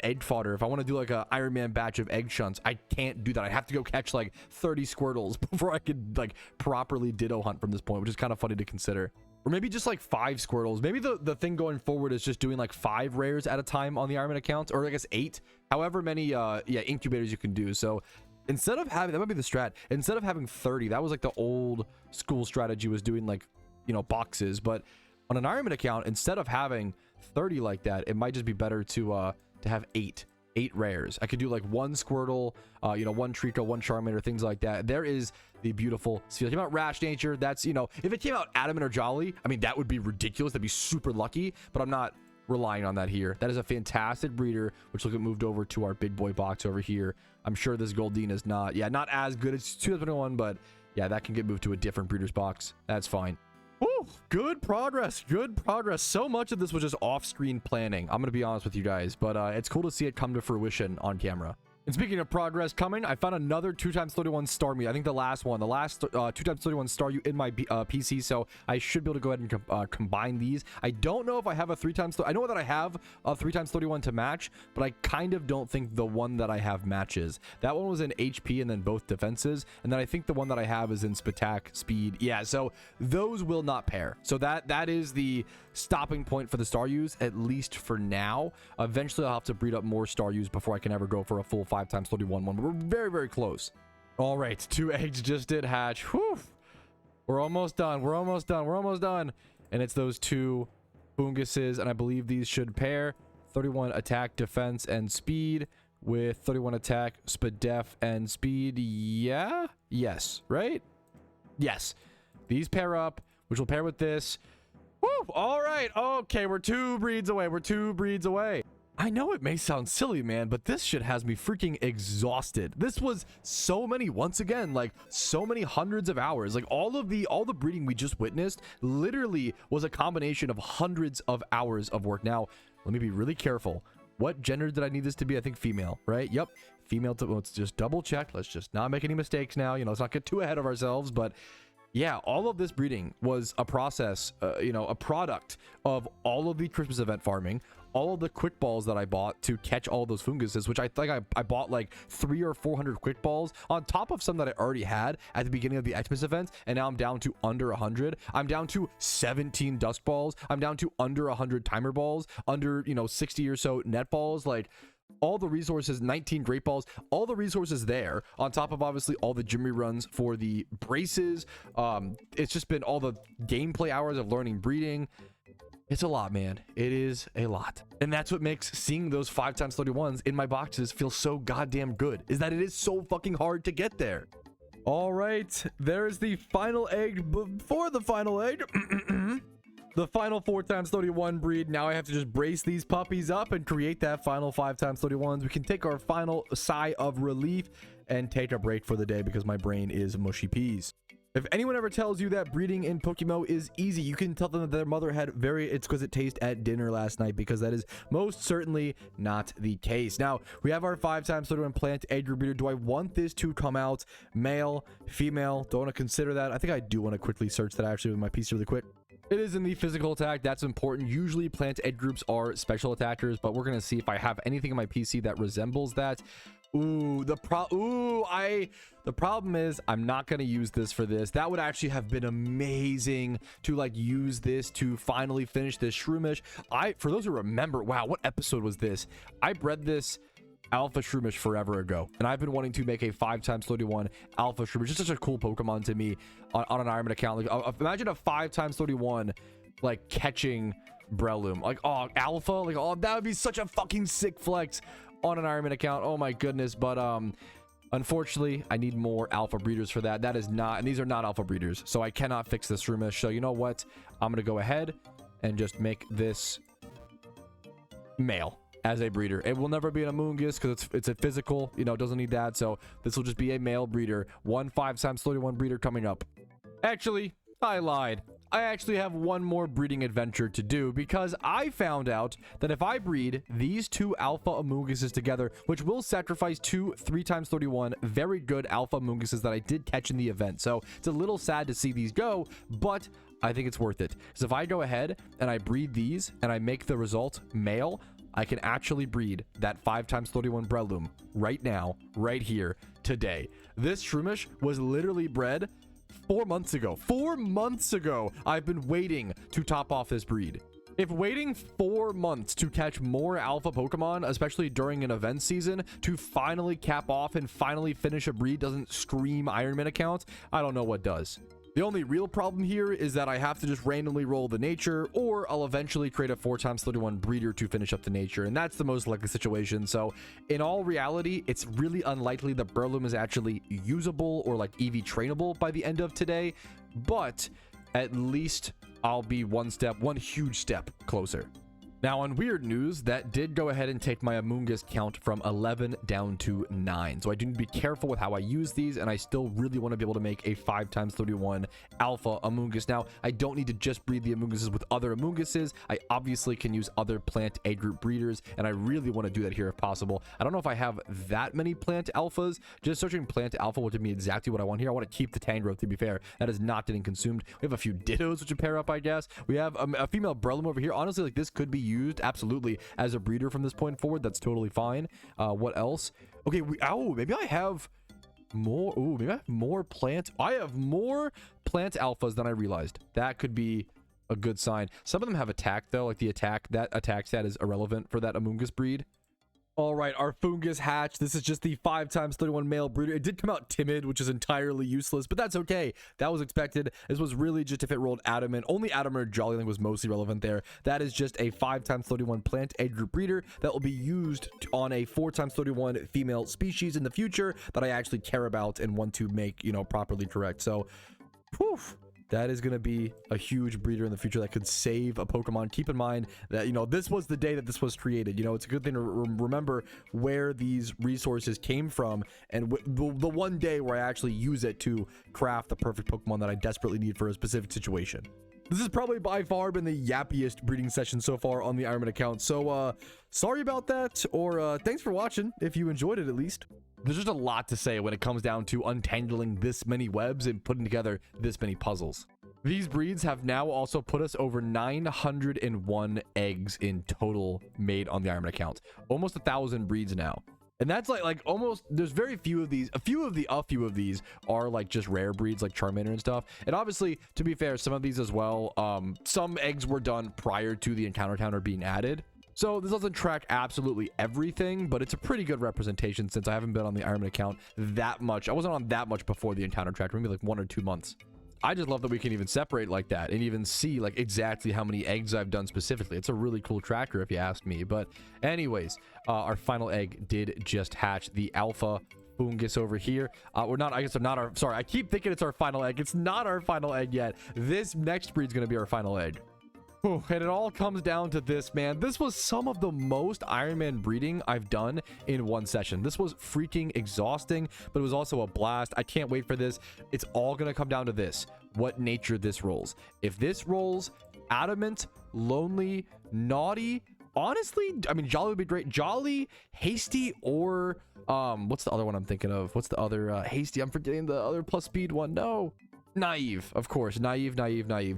egg fodder. If I want to do like a Iron Man batch of egg shunts, I can't do that. I have to go catch like 30 Squirtles before I could like properly ditto hunt from this point, which is kind of funny to consider. Or maybe just like 5 Squirtles. Maybe the thing going forward is just doing like 5 rares at a time on the Iron Man account, or I guess 8, however many incubators you can do. So instead of having, that might be the strat, instead of having 30, that was like the old school strategy, was doing like, boxes. But on an Iron Man account, instead of having 30 like that, it might just be better to have 8 rares. I could do like 1 Squirtle, 1 Trico, 1 Charmander, things like that. There is the beautiful Sphere. It came out Rash Nature. That's, if it came out Adamant or Jolly, I mean, that would be ridiculous. That'd be super lucky, but I'm not relying on that here. That is a fantastic breeder, which will get moved over to our big boy box over here. I'm sure this Goldeen is not as good as 2021, but yeah, that can get moved to a different breeder's box. That's fine. Woo, good progress. So much of this was just off-screen planning, I'm gonna be honest with you guys, but it's cool to see it come to fruition on camera. And speaking of progress coming, I found another 2x31 Starmie. I think the last 2x31 Staryu in my PC, so I should be able to go ahead and combine these. I don't know if I have a 3x, I know that I have a 3x31 to match, but I kind of don't think the one that I have matches. That one was in HP and then both defenses, and then I think the one that I have is in Spatak, speed. Yeah, so those will not pair. So that is the stopping point for the Staryus, at least for now. Eventually, I'll have to breed up more Staryus before I can ever go for a full 5x31 one, but we're very, very close. All right, 2 eggs just did hatch. Whew. We're almost done. We're almost done. We're almost done. And it's those two Amoonguses, and I believe these should pair 31 attack, defense, and speed with 31 attack, def, and speed. Yeah? Yes. Right? Yes. These pair up, which will pair with this. Woo! All right. Okay, we're 2 breeds away. We're 2 breeds away. I know it may sound silly, man, but this shit has me freaking exhausted. This was so many, once again, like so many hundreds of hours. Like all the breeding we just witnessed literally was a combination of hundreds of hours of work. Now, let me be really careful. What gender did I need this to be? I think female, right? Yep. Female. Let's just double check. Let's just not make any mistakes now. You know, let's not get too ahead of ourselves, but yeah, all of this breeding was a process, you know, a product of all of the Christmas event farming, all of the quick balls that I bought to catch all those funguses, which I think I bought like 300 or 400 quick balls on top of some that I already had at the beginning of the Xmas event. And now I'm down to under 100. I'm down to 17 dusk balls. I'm down to under 100 timer balls, under, you know, 60 or so net balls. Like all the resources, 19 great balls, all the resources there on top of obviously all the gym reruns for the braces. It's just been all the gameplay hours of learning breeding. It's a lot, man. It is a lot. And that's what makes seeing those 5x31s in my boxes feel so goddamn good, is that it is so fucking hard to get there. All right, there's the final egg. Before the final egg, the final 4x31 breed. Now I have to just brace these puppies up and create that final 5x31s. We can take our final sigh of relief and take a break for the day because my brain is mushy peas. If anyone ever tells you that breeding in PokeMMO is easy, you can tell them that their mother had very exquisite taste at dinner last night, because that is most certainly not the case. Now, we have our 5x31 plant egg breeder. Do I want this to come out male, female? Don't want to consider that. I think I do want to quickly search that actually with my PC really quick. It is in the physical attack. That's important. Usually plant egg groups are special attackers, but we're going to see if I have anything in my PC that resembles that. Ooh, the problem is I'm not going to use this for this. That would actually have been amazing to like use this to finally finish this Shroomish. For those who remember, wow, what episode was this? I bred this Alpha Shroomish forever ago, and I've been wanting to make a 5x31 Alpha Shroomish. It's such a cool Pokemon to me on an Ironman account. Like, imagine a 5x31 like catching Breloom, like, oh, Alpha, like, oh, that would be such a fucking sick flex on an Ironman account. Oh my goodness. But unfortunately I need more alpha breeders for that. That is not, and these are not alpha breeders, so I cannot fix this Shroomish. So you know what, I'm gonna go ahead and just make this male as a breeder. It will never be an Amoongus because it's a physical, you know, it doesn't need that. So this will just be a male breeder. 5x31 breeder coming up. Actually, I lied. I actually have one more breeding adventure to do, because I found out that if I breed these two alpha Amoonguses together, which will sacrifice 2 3x31 very good alpha Amoonguses that I did catch in the event. So it's a little sad to see these go, but I think it's worth it. Because if I go ahead and I breed these and I make the result male, I can actually breed that 5x31 Breloom right now, right here, today. This Shroomish was literally bred 4 months ago. 4 months ago, I've been waiting to top off this breed. If waiting 4 months to catch more alpha Pokemon, especially during an event season, to finally cap off and finally finish a breed doesn't scream Ironman account, I don't know what does. The only real problem here is that I have to just randomly roll the nature, or I'll eventually create a 4x31 breeder to finish up the nature, and that's the most likely situation. So in all reality, it's really unlikely that Breloom is actually usable or like EV trainable by the end of today, but at least I'll be one huge step closer. Now, on weird news, that did go ahead and take my Amoongus count from 11 down to 9. So I do need to be careful with how I use these, and I still really want to be able to make a 5x31 alpha Amoongus. Now, I don't need to just breed the Amoonguses with other Amoonguses. I obviously can use other plant A group breeders, and I really want to do that here if possible. I don't know if I have that many plant alphas. Just searching plant alpha will give me exactly what I want here. I want to keep the Tangrowth, to be fair. That is not getting consumed. We have a few Dittos, which would pair up, I guess. We have a female Breloom over here. Honestly, like, this could be used absolutely as a breeder from this point forward. That's totally fine. What else? Okay, maybe I have more. Maybe I have more plant. I have more plant alphas than I realized. That could be a good sign. Some of them have attack though, like that attack stat is irrelevant for that Amoongus breed. All right, our Amoongus hatch. This is just the 5x31 male breeder. It did come out timid, which is entirely useless, but that's okay. That was expected. This was really just if it rolled adamant. Only adamant or jolly was mostly relevant there. That is just a 5x31 plant egg group breeder that will be used on a 4x31 female species in the future that I actually care about and want to make, you know, properly correct. So, whew. That is going to be a huge breeder in the future that could save a Pokemon. Keep in mind that, you know, this was the day that this was created. You know, it's a good thing to remember where these resources came from and the one day where I actually use it to craft the perfect Pokemon that I desperately need for a specific situation. This has probably by far been the yappiest breeding session so far on the Ironman account. So, sorry about that, or thanks for watching if you enjoyed it at least. There's just a lot to say when it comes down to untangling this many webs and putting together this many puzzles. These breeds have now also put us over 901 eggs in total made on the Ironman account. Almost 1,000 breeds now. And that's like almost, there's very few of these. A few of these are like just rare breeds like Charmander and stuff. And obviously, to be fair, some of these as well, some eggs were done prior to the encounter counter being added. So this doesn't track absolutely everything, but it's a pretty good representation since I haven't been on the Ironman account that much. I wasn't on that much before the encounter tracker, maybe like 1 or 2 months. I just love that we can even separate like that and even see like exactly how many eggs I've done specifically. It's a really cool tracker if you ask me. But anyways, our final egg did just hatch, the Alpha Amoongus over here. We're not, I guess I'm not our, sorry, I keep thinking it's our final egg. It's not our final egg yet. This next breed's gonna be our final egg. And it all comes down to this, man. This was some of the most Iron Man breeding I've done in one session. This was freaking exhausting, but it was also a blast. I can't wait for this. It's all gonna come down to this, what nature this rolls. If this rolls adamant, lonely, naughty, honestly, I mean, jolly would be great. Jolly, hasty, or what's the other one I'm thinking of? What's the other hasty? I'm forgetting the other plus speed one. No. Naive, of course. Naive,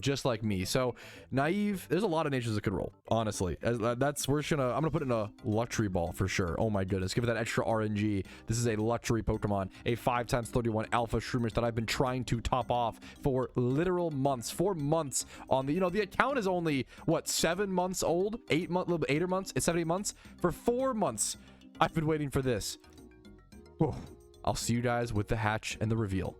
just like me. So naive, there's a lot of natures that could roll, honestly. That's, I'm gonna put it in a luxury ball for sure. Oh my goodness, give it that extra RNG. This is a luxury Pokemon, a 5x31 alpha Shroomish that I've been trying to top off for literal months, 4 months on the, you know, the account is only what, 7 months old, 8 months, little bit 8 months, it's 7 8 months. For 4 months I've been waiting for this. Whew. I'll see you guys with the hatch and the reveal.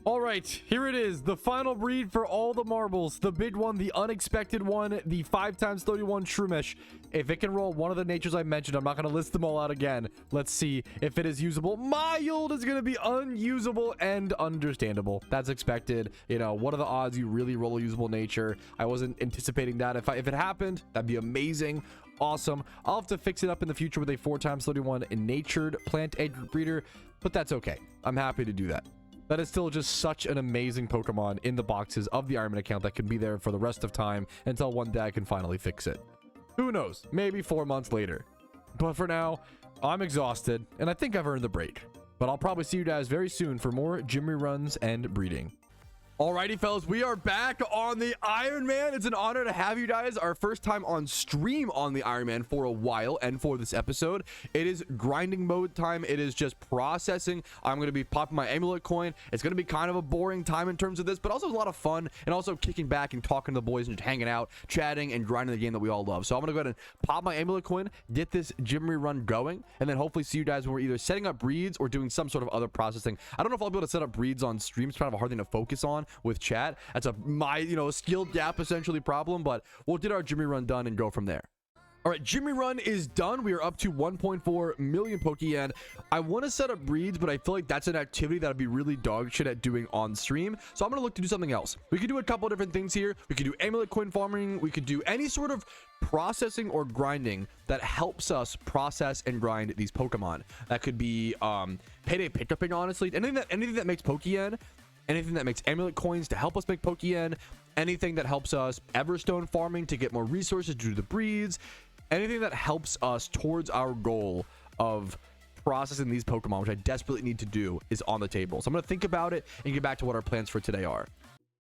All right, here it is, the final breed for all the marbles, the big one, the unexpected one, the 5x31 Shroomish. If it can roll one of the natures I mentioned, I'm not going to list them all out again. Let's see if it is usable. Mild is going to be unusable and understandable. That's expected. You know, what are the odds you really roll a usable nature? I wasn't anticipating that. If it happened, that'd be amazing. Awesome. I'll have to fix it up in the future with a 4x31 natured plant egg breeder, but that's okay. I'm happy to do that. That is still just such an amazing Pokemon in the boxes of the Ironman account that can be there for the rest of time until one day I can finally fix it. Who knows? Maybe 4 months later. But for now, I'm exhausted, and I think I've earned the break. But I'll probably see you guys very soon for more gym reruns and breeding. Alrighty, fellas, we are back on the Iron Man. It's an honor to have you guys. Our first time on stream on the Iron Man for a while, and for this episode, it is grinding mode time. It is just processing. I'm going to be popping my Amulet coin. It's going to be kind of a boring time in terms of this, but also a lot of fun, and also kicking back and talking to the boys and just hanging out, chatting, and grinding the game that we all love. So I'm going to go ahead and pop my Amulet coin, get this gym rerun going, and then hopefully see you guys when we're either setting up breeds or doing some sort of other processing. I don't know if I'll be able to set up breeds on stream. It's kind of a hard thing to focus on with chat. That's a skill gap essentially problem, but we'll get our Jimmy run done and go from there. All right, Jimmy run is done. We are up to 1.4 million Pokeyen. I want to set up breeds, but I feel like that's an activity that I'd be really dog shit at doing on stream. So I'm going to look to do something else. We could do a couple of different things here. We could do Amulet coin farming. We could do any sort of processing or grinding that helps us process and grind these Pokemon. That could be payday pickuping, honestly. Anything that makes Pokeyen. Anything that makes Amulet coins to help us make Pokeyen, anything that helps us Everstone farming to get more resources to do the breeds, anything that helps us towards our goal of processing these Pokemon, which I desperately need to do, is on the table. So I'm going to think about it and get back to what our plans for today are.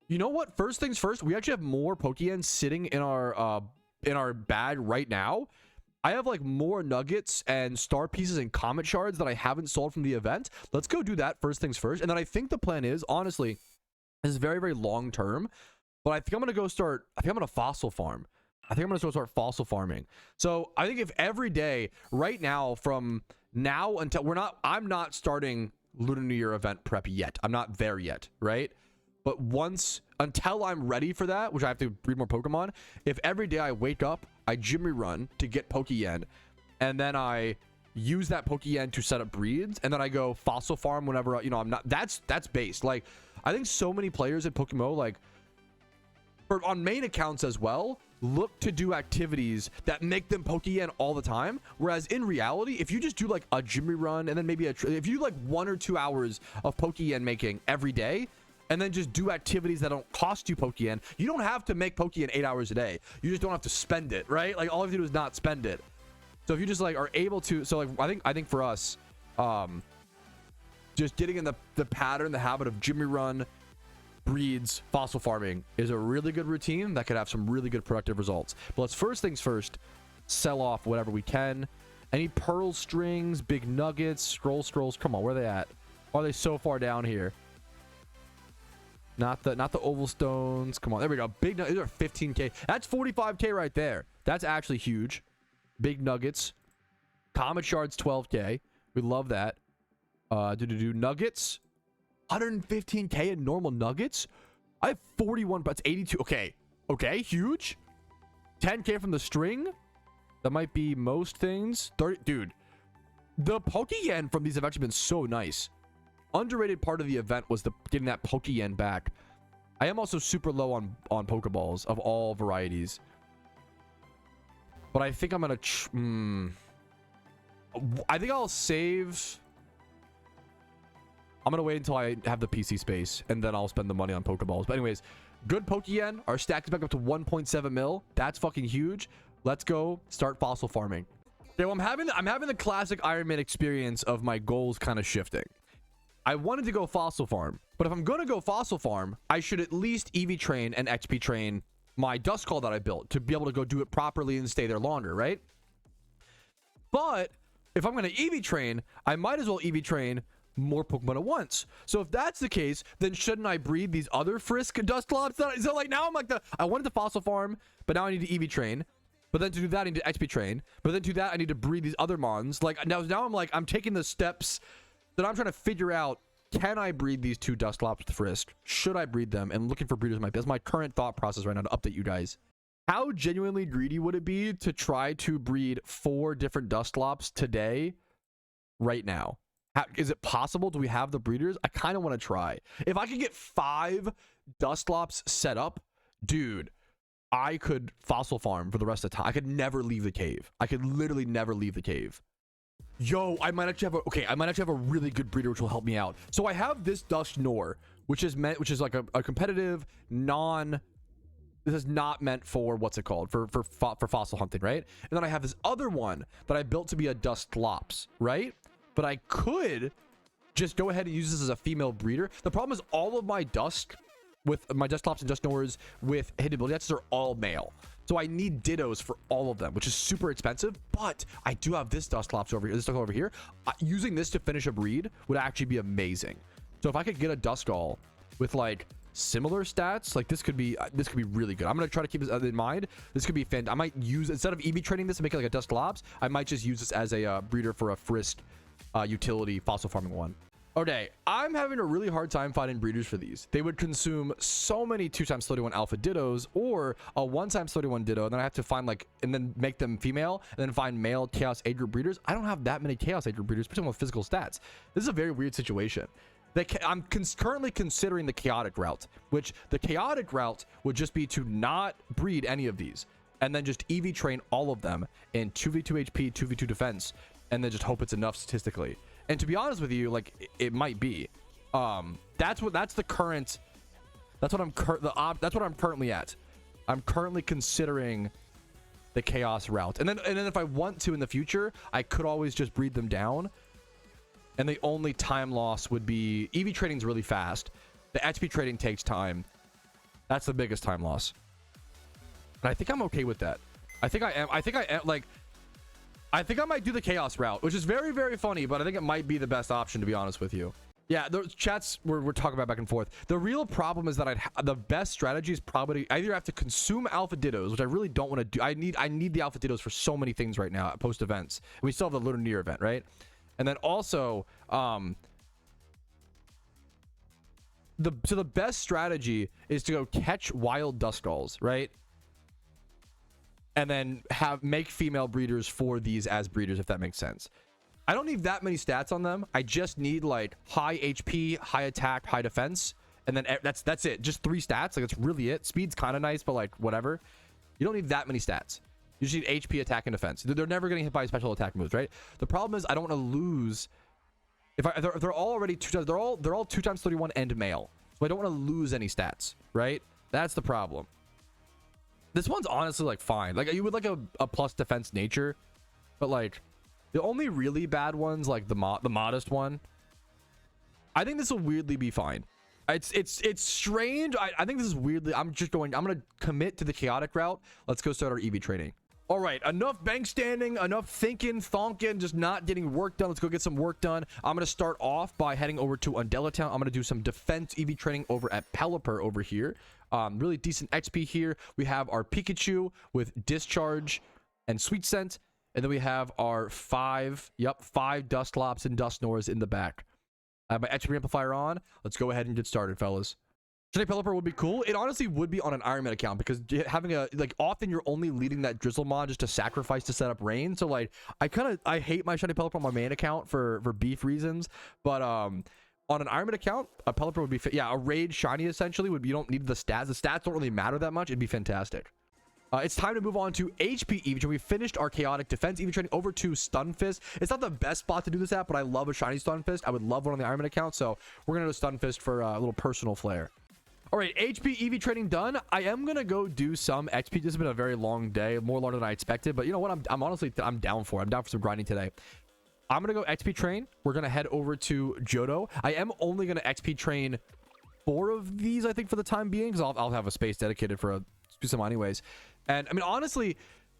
You know what? First things first, we actually have more Pokeyen sitting in our bag right now. I have like more nuggets and star pieces and comet shards that I haven't sold from the event. Let's go do that first things first. And then I think the plan is, honestly, this is very, very long term, but I think I'm going to go start, I think I'm going to fossil farm. I think I'm gonna start fossil farming. So I think if every day right now, from now until I'm not starting Lunar New Year event prep yet. I'm not there yet, right? But until I'm ready for that, which I have to breed more Pokemon, if every day I wake up, I Jimmy run to get Pokeyen, and then I use that Pokeyen to set up breeds, and then I go fossil farm whenever, you know, I'm not, that's based. Like, I think so many players at PokeMMO, like, on main accounts as well, look to do activities that make them Pokeyen all the time, whereas in reality, if you just do like a Jimmy run and then maybe if you do like 1 or 2 hours of Pokeyen making every day, and then just do activities that don't cost you Pokeyen, you don't have to make Pokeyen 8 hours a day. You just don't have to spend it, right? Like, all you have to do is not spend it. So if you just like are able to, so like I think for us, just getting in the pattern, the habit of Jimmy run, breeds, fossil farming is a really good routine that could have some really good productive results. But let's first things first, sell off whatever we can. Any pearl strings, big nuggets, scrolls. Come on, where are they at? Why are they so far down here? Not the oval stones. Come on, there we go. Big nuggets. These are 15k. That's 45k right there. That's actually huge. Big nuggets. Comet shards 12k. We love that. Nuggets. 115k in normal nuggets. I have 41, but it's 82. Okay, huge. 10k from the string. That might be most things. 30. Dude, the Pokeyen from these have actually been so nice. Underrated part of the event was getting that Pokeyen back. I am also super low on Pokeballs of all varieties, but I think I'm gonna I think I'll save. I'm gonna wait until I have the PC space, and then I'll spend the money on Pokeballs. But anyways, good Pokeyen. Our stack is back up to 1.7 mil. That's fucking huge. Let's go start fossil farming. Okay, well, I'm having the classic Iron Man experience of my goals kind of shifting. I wanted to go fossil farm, but if I'm gonna go fossil farm, I should at least EV train and XP train my Dusclops that I built to be able to go do it properly and stay there longer, right? But if I'm gonna EV train, I might as well EV train more Pokemon at once. So if that's the case, then shouldn't I breed these other Frisk Dusclops? So like now I'm like I wanted to fossil farm, but now I need to EV train. But then to do that, I need to XP train. But then to do that, I need to breed these other Mons. Like now I'm like, I'm taking the steps that I'm trying to figure out. Can I breed these 2 Dusclops with Frisk? Should I breed them? And looking for breeders might be. That's my current thought process right now to update you guys. How genuinely greedy would it be to try to breed 4 different Dusclops today, right now? Is it possible? Do we have the breeders? I kind of want to try. If I could get 5 Dusclops set up, dude, I could fossil farm for the rest of the time. I could never leave the cave. I could literally never leave the cave. Yo, I might actually have a really good breeder which will help me out. So I have this Dusknoir, which is like a competitive this is not meant for what's it called for fossil hunting, right? And then I have this other one that I built to be a Dusclops, right? But I could just go ahead and use this as a female breeder. The problem is all of my Dusclops and Dusknoirs with hidden ability are all male. So I need dittos for all of them, which is super expensive. But I do have this Dusclops over here. This Dusclops over here. Using this to finish a breed would actually be amazing. So if I could get a Duskull with like similar stats, like this could be really good. I'm gonna try to keep this in mind. This could be fantastic. I might use, instead of EV training this and make it like a Dusclops, I might just use this as a breeder for a Frisk utility fossil farming one. Okay, I'm having a really hard time finding breeders for these. They would consume so many 2x31 alpha dittos or a 1x31 ditto, and then I have to find and then make them female, and then find male chaos age group breeders. I don't have that many chaos age group breeders, especially with physical stats. This is a very weird situation. I'm currently considering the chaotic route, which the chaotic route would just be to not breed any of these, and then just EV train all of them in 2v2 HP, 2v2 defense, and then just hope it's enough statistically. And to be honest with you, like it might be. That's what I'm currently at. I'm currently considering the chaos route. And then if I want to in the future, I could always just breed them down. And the only time loss would be EV trading is really fast. The XP trading takes time. That's the biggest time loss. And I think I'm okay with that. I think I might do the chaos route, which is very, very funny, but I think it might be the best option, to be honest with you. Yeah, those chats we're talking about back and forth. The real problem is that the best strategy is probably I either have to consume Alpha Dittos, which I really don't want to do. I need the Alpha Dittos for so many things right now at post events. We still have the Lunar Near event, right? And then also, the best strategy is to go catch wild Dusclops, right? And then make female breeders for these as breeders, if that makes sense. I don't need that many stats on them. I just need like high HP, high attack, high defense, and then that's it. Just 3 stats. Like that's really it. Speed's kind of nice, but like whatever. You don't need that many stats. You just need HP, attack, and defense. They're never getting hit by special attack moves, right? The problem is I don't want to lose. If they're all already they're all 2 times 31 and male, so I don't want to lose any stats, right? That's the problem. This one's honestly like fine. Like you would like a plus defense nature, but like. The only really bad ones, like the modest one, I think this will weirdly be fine. It's strange. I think this is weirdly. I'm gonna commit to the chaotic route. Let's go start our EV training. All right, enough bank standing, enough thinking, thonking, just not getting work done. Let's go get some work done. I'm gonna start off by heading over to Undella Town. I'm gonna do some defense EV training over at Pelipper over here. Really decent XP here. We have our Pikachu with Discharge and Sweet Scent. And then we have our 5 Dusclops and Dusknors in the back. I have my XP amplifier on. Let's go ahead and get started, fellas. Shunting Pelipper would be cool. It honestly would be on an Ironman account because having often you're only leading that Drizzlemon just to sacrifice to set up rain. So like I hate my Shunting Pelipper on my main account for beef reasons, but on an Ironman account, a Pelipper would be a raid shiny essentially would be. You don't need the stats. The stats don't really matter that much. It'd be fantastic. It's time to move on to HP EV. We finished our chaotic defense EV training over to Stunfist. It's not the best spot to do this at, but I love a shiny Stunfist. I would love one on the Ironman account, so we're gonna do Stunfist for a little personal flair. All right, HP EV training done. I am gonna go do some XP. This has been a very long day, more longer than I expected, but you know what? I'm honestly down for. I'm down for some grinding today. I'm gonna go XP train. We're gonna head over to Johto. I am only gonna XP train 4 of these, I think, for the time being, because I'll have a space dedicated for some anyways. And I mean, honestly,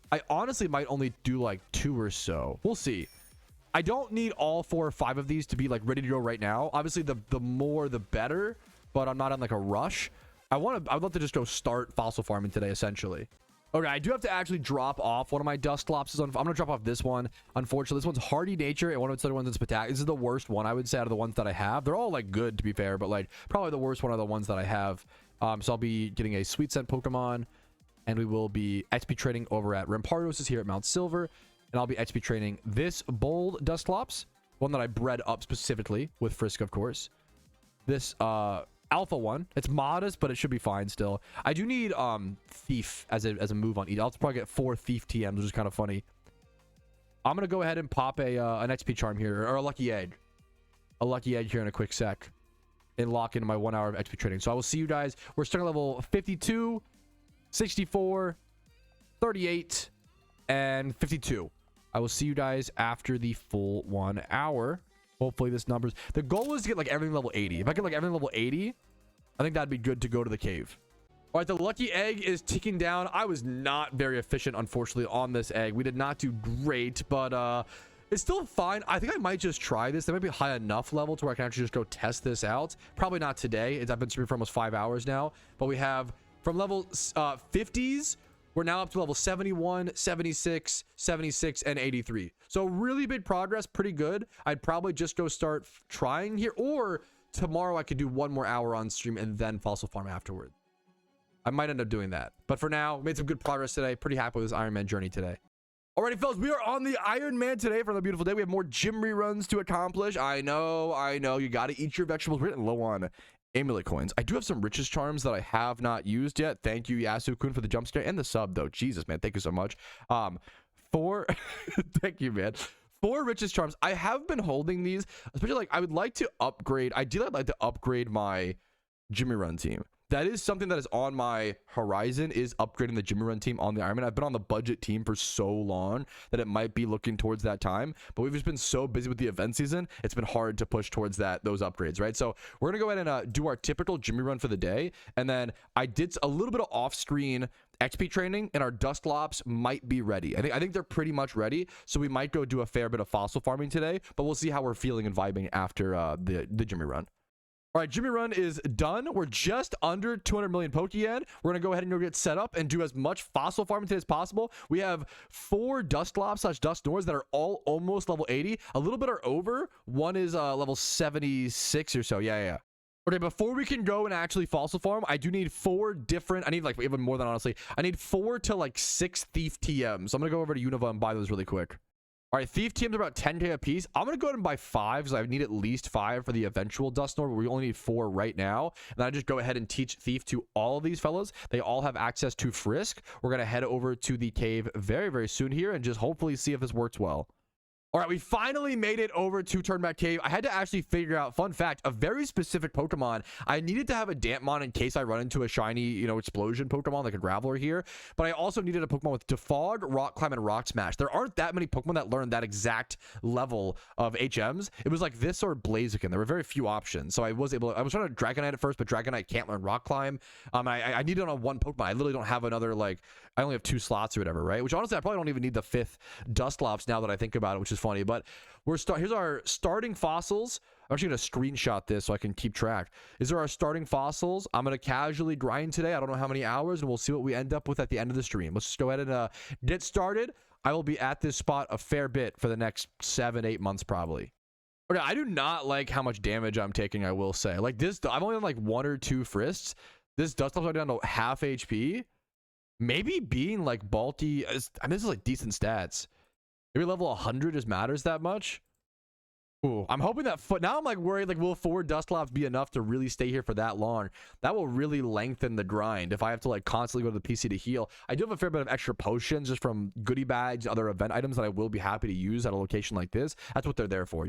I might only do like 2 or so. We'll see. I don't need all 4 or 5 of these to be like ready to go right now. Obviously, the more the better, but I'm not on like a rush. I'd love to just go start fossil farming today, essentially. Okay, I do have to actually drop off one of my Dusclops. I'm gonna drop off this one. Unfortunately, this one's hardy nature, and one of its other ones is spectacular. This is the worst one, I would say, out of the ones that I have. They're all like good, to be fair, but like probably the worst one of the ones that I have. So I'll be getting a Sweet Scent Pokemon. And we will be XP training over at Rampardos is here at Mount Silver. And I'll be XP training this bold Dusclops, one that I bred up specifically with Frisk, of course. This alpha one. It's modest, but it should be fine still. I do need Thief as a move on each. I'll probably get 4 Thief TMs, which is kind of funny. I'm going to go ahead and pop an XP charm here, or a lucky egg. A lucky egg here in a quick sec. And lock into my 1 hour of XP training. So I will see you guys. We're starting level 52. 64, 38, and 52. I will see you guys after the full 1 hour. Hopefully this numbers. The goal is to get like everything level 80. If I get like everything level 80, I think that'd be good to go to the cave. All right, the lucky egg is ticking down. I was not very efficient, unfortunately, on this egg. We did not do great, but it's still fine. I think I might just try this. There might be a high enough level to where I can actually just go test this out. Probably not today. I've been streaming for almost 5 hours now, but we have from level 50s, we're now up to level 71, 76, 76, and 83. So really big progress, pretty good. I'd probably just go start trying here, or tomorrow I could do 1 more hour on stream and then fossil farm afterward. I might end up doing that. But for now, made some good progress today. Pretty happy with this Iron Man journey today. Alrighty, fellas, we are on the Iron Man today for the beautiful day. We have more gym reruns to accomplish. I know. You got to eat your vegetables. We're getting low on Amulet coins. I do have some riches charms that I have not used yet. Thank you, Yasu-kun, for the jump scare and the sub, though. Jesus, man, thank you so much. 4 thank you, man. 4 riches charms. I have been holding these, especially like I would like to upgrade. Ideally, I'd like to upgrade my Jimmy Run team. that is something that is on my horizon, is upgrading the Jimmy Run team on the Ironman. I've been on the budget team for so long that it might be looking towards that time, but we've just been so busy with the event season, it's been hard to push towards those upgrades, right? So we're gonna go ahead and do our typical Jimmy Run for the day, and then I did a little bit of off-screen XP training, and our Dusclops might be ready. I think they're pretty much ready, so we might go do a fair bit of fossil farming today, but we'll see how we're feeling and vibing after the Jimmy Run. All right, Jimmy Run is done. We're just under 200 million Pokeyen. We're going to go ahead and go get set up and do as much fossil farming today as possible. We have 4 Dusclops / Dusknors that are all almost level 80. A little bit are over. One is level 76 or so. Yeah. Okay, before we can go and actually fossil farm, I do need 4 different, I need like even more than honestly, I need 4 to like 6 Thief TMs. So I'm going to go over to Unova and buy those really quick. All right, Thief TMs are about 10k a piece. I'm going to go ahead and buy 5 because I need at least 5 for the eventual Dusknor, but we only need 4 right now. And then I just go ahead and teach Thief to all of these fellas. They all have access to Frisk. We're going to head over to the cave very, very soon here and just hopefully see if this works well. All right, we finally made it over to Turnback Cave. I had to actually figure out, fun fact, a very specific Pokemon. I needed to have a Dampmon in case I run into a shiny, explosion Pokemon like a Graveler here. But I also needed a Pokemon with Defog, Rock Climb, and Rock Smash. There aren't that many Pokemon that learn that exact level of HMs. It was like this or Blaziken. There were very few options. So I was trying to Dragonite at first, but Dragonite can't learn Rock Climb. I needed it on one Pokemon. I literally don't have another, I only have 2 slots or whatever, right? Which honestly, I probably don't even need the 5th Dusclops now that I think about it, which is funny. But here's our starting fossils. I'm actually going to screenshot this so I can keep track. These are our starting fossils. I'm going to casually grind today. I don't know how many hours, and we'll see what we end up with at the end of the stream. Let's just go ahead and get started. I will be at this spot a fair bit for the next 7-8 months probably. Okay, I do not like how much damage I'm taking, I will say. Like this, I'm only on like 1 or 2 Frisks. This Dusclops are down to half HP. Maybe being like Balti, this is like decent stats. Maybe level 100 just matters that much. Ooh, I'm hoping that now I'm like worried, like, will 4 Dusclops be enough to really stay here for that long? That will really lengthen the grind if I have to like constantly go to the PC to heal. I do have a fair bit of extra potions just from goodie bags, other event items that I will be happy to use at a location like this. That's what they're there for,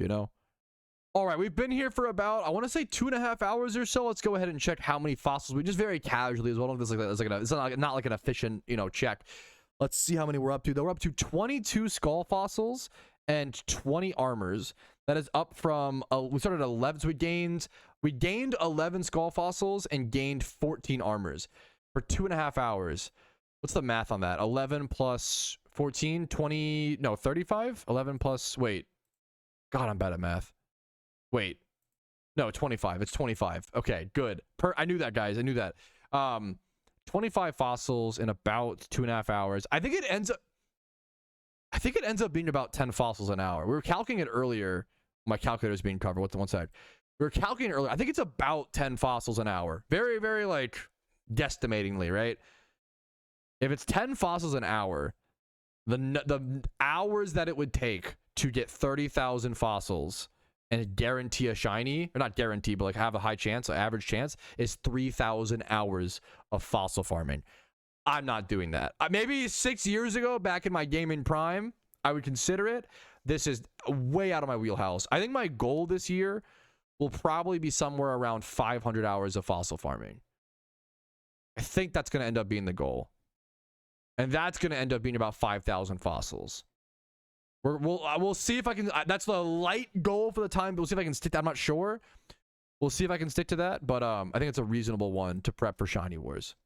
All right, we've been here for about, I want to say 2.5 hours or so. Let's go ahead and check how many fossils we just very casually as well. It's not like an efficient, check. Let's see how many we're up to. We're up to 22 skull fossils and 20 armors. That is up from we started at 11, so we gained 11 skull fossils and gained 14 armors for 2.5 hours. What's the math on that? 11 plus 14, 20, no, 35? 11 plus, wait. God, I'm bad at math. Wait. No, 25. It's 25. Okay, good. I knew that, guys. I knew that. 25 fossils in about 2.5 hours. I think it ends up being about 10 fossils an hour. We were calculating it earlier. My calculator's being covered. What's the one side? We were calculating earlier. I think it's about 10 fossils an hour. Very, very like guesstimatingly, right? If it's 10 fossils an hour, the hours that it would take to get 30,000 fossils and guarantee a shiny, or not guarantee, but like have a high chance, an average chance, is 3,000 hours of fossil farming. I'm not doing that. Maybe 6 years ago, back in my gaming prime, I would consider it. This is way out of my wheelhouse. I think my goal this year will probably be somewhere around 500 hours of fossil farming. I think that's going to end up being the goal. And that's going to end up being about 5,000 fossils. We'll see if I can. That's the light goal for the time. But we'll see if I can stick to that. I'm not sure. We'll see if I can stick to that. But I think it's a reasonable one to prep for Shiny Wars.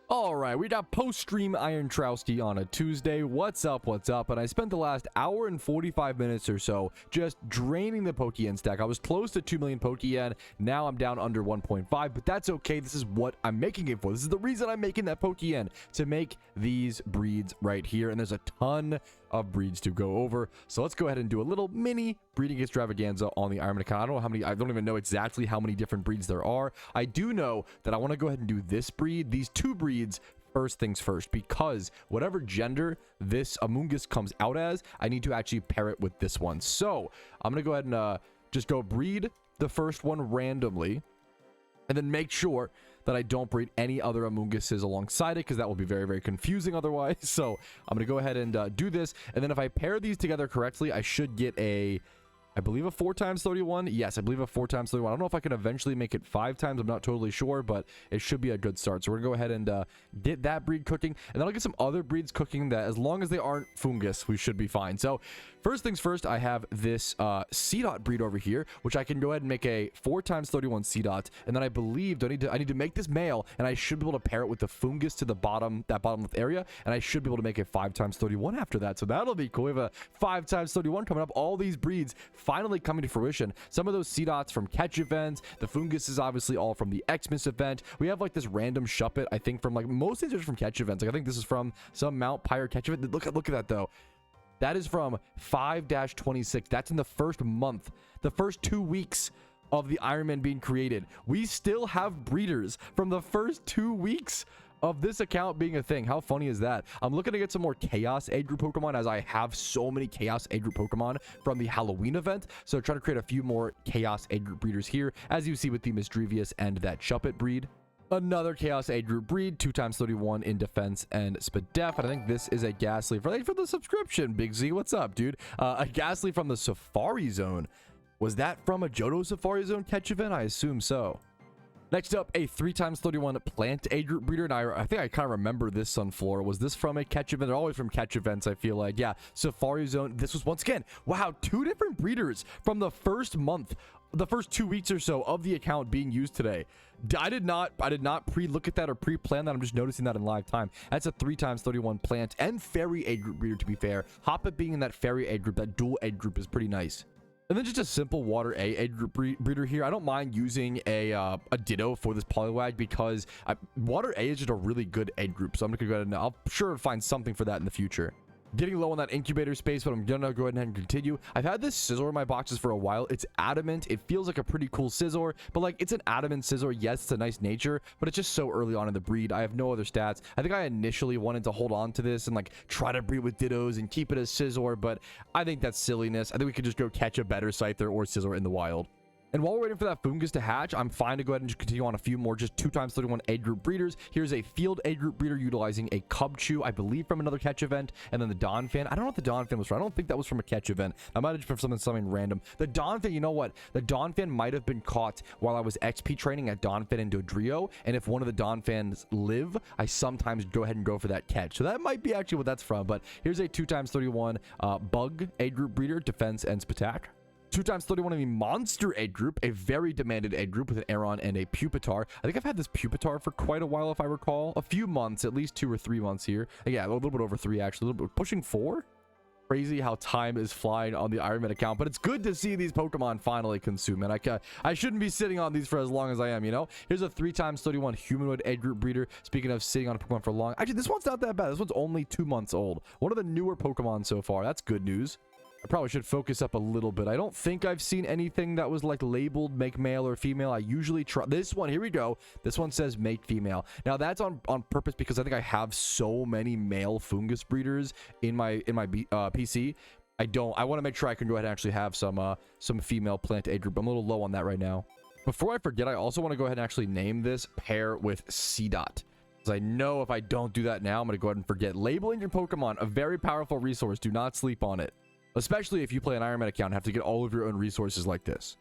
All right, we got post-stream Iron Trowski on a Tuesday. What's up? And I spent the last hour and 45 minutes or so just draining the Pokeyen stack. I was close to 2 million Pokeyen. Now I'm down under 1.5, but that's okay. This is what I'm making it for. This is the reason I'm making that Pokeyen, to make these breeds right here. And there's a ton of breeds to go over. So let's go ahead and do a little mini breeding extravaganza on the Ironman account. I don't know how many, I don't even know exactly how many different breeds there are. I do know that I want to go ahead and do this breed, these 2 breeds, first things first, because whatever gender this Amoongus comes out as, I need to actually pair it with this one. So I'm going to go ahead and just go breed the first one randomly, and then make sure that I don't breed any other Amoonguses alongside it, because that will be very, very confusing otherwise. So I'm going to go ahead and do this, and then if I pair these together correctly, I should get a I believe a 4 times 31. Yes, I believe a 4 times 31. I don't know if I can eventually make it 5 times. I'm not totally sure, but it should be a good start. So we're gonna go ahead and get that breed cooking, and then I'll get some other breeds cooking that, as long as they aren't fungus, we should be fine. So first things first, I have this C-Dot breed over here, which I can go ahead and make a 4 times 31 C-Dot, and then I believe I need to make this male, and I should be able to pair it with the fungus to the bottom, that bottom left area, and I should be able to make a 5 times 31 after that. So that'll be cool. We have a 5 times 31 coming up. All these breeds finally coming to fruition. Some of those C-Dots from catch events. The fungus is obviously all from the Xmas event. We have like this random Shuppet, I think, from like most things are from catch events. Like I think this is from some Mount Pyre catch event. Look at that though. That is from 5-26. That's in the first month, the first 2 weeks of the Iron Man being created. We still have breeders from the first 2 weeks of this account being a thing. How funny is that? I'm looking to get some more Chaos Age Group Pokemon, as I have so many Chaos Age Group Pokemon from the Halloween event. So trying to create a few more Chaos Age Group breeders here, as you see with the Misdrevious and that Shuppet breed. Another Chaos Age Group breed, 2 times 31 in defense and Spadef. And I think this is a Ghastly. Thanks for the subscription, Big Z. What's up, dude? A Ghastly from the Safari Zone. Was that from a Johto Safari Zone catch event? I assume so. Next up, a 3 times 31 Plant Age Group breeder. And I think I kind of remember this Sunflora. Was this from a catch event? They're always from catch events, I feel like. Yeah, Safari Zone. This was, once again, wow, 2 different breeders from the first month, the first 2 weeks or so of the account being used today. I did not pre-look at that or pre-plan that. I'm just noticing that in live time. That's a 3 times 31 Plant and Fairy Age Group breeder, to be fair. Hoppet being in that Fairy Age Group, that dual Age Group, is pretty nice. And then just a simple Water A Age Group breeder here. I don't mind using a Ditto for this Poliwag, because Water A is just a really good Age Group. So I'm gonna go ahead and I'll sure find something for that in the future. Getting low on that incubator space, but I'm gonna go ahead and continue. I've had this Scizor in my boxes for a while. It's adamant. It feels like a pretty cool Scizor, but like, it's an adamant Scizor. Yes, it's a nice nature, but it's just so early on in the breed. I have no other stats. I think I initially wanted to hold on to this and like try to breed with Dittos and keep it as Scizor, but I think that's silliness. I think we could just go catch a better Scyther or Scizor in the wild. And while we're waiting for that fungus to hatch, I'm fine to go ahead and just continue on a few more, just 2 times 31 Age Group breeders. Here's a Field Age Group breeder utilizing a Cubchoo, I believe from another catch event, and then the Donphan. I don't know what the Donphan was from. I don't think that was from a catch event. I might have just been something random. The Donphan, you know what? The Donphan might have been caught while I was XP training at Donphan and Dodrio, and if one of the Donphans live, I sometimes go ahead and go for that catch. So that might be actually what that's from, but here's a 2 times 31 Bug Age Group breeder, defense and Spatak. 2 times 31 in the Monster Age Group, a very demanded Age Group with an Aeron and a Pupitar. I think I've had this Pupitar for quite a while, if I recall. A few months, at least 2 or 3 months here. Yeah, a little bit over 3, actually. A little bit, pushing 4. Crazy how time is flying on the Iron Man account, but it's good to see these Pokemon finally consume, and I shouldn't be sitting on these for as long as I am, you know? Here's a 3 times 31 Humanoid Age Group breeder. Speaking of sitting on a Pokemon for long, actually, this one's not that bad. This one's only 2 months old. One of the newer Pokemon so far. That's good news. I probably should focus up a little bit. I don't think I've seen anything that was like labeled make male or female. I usually try this one. Here we go. This one says make female. Now that's on purpose, because I think I have so many male fungus breeders in my PC. I want to make sure I can go ahead and actually have some female plant Age Group. I'm a little low on that right now. Before I forget, I also want to go ahead and actually name this pair with C-Dot. I know if I don't do that now, I'm going to go ahead and forget. Labeling your Pokemon, a very powerful resource. Do not sleep on it. Especially if you play an Iron Man account and have to get all of your own resources like this.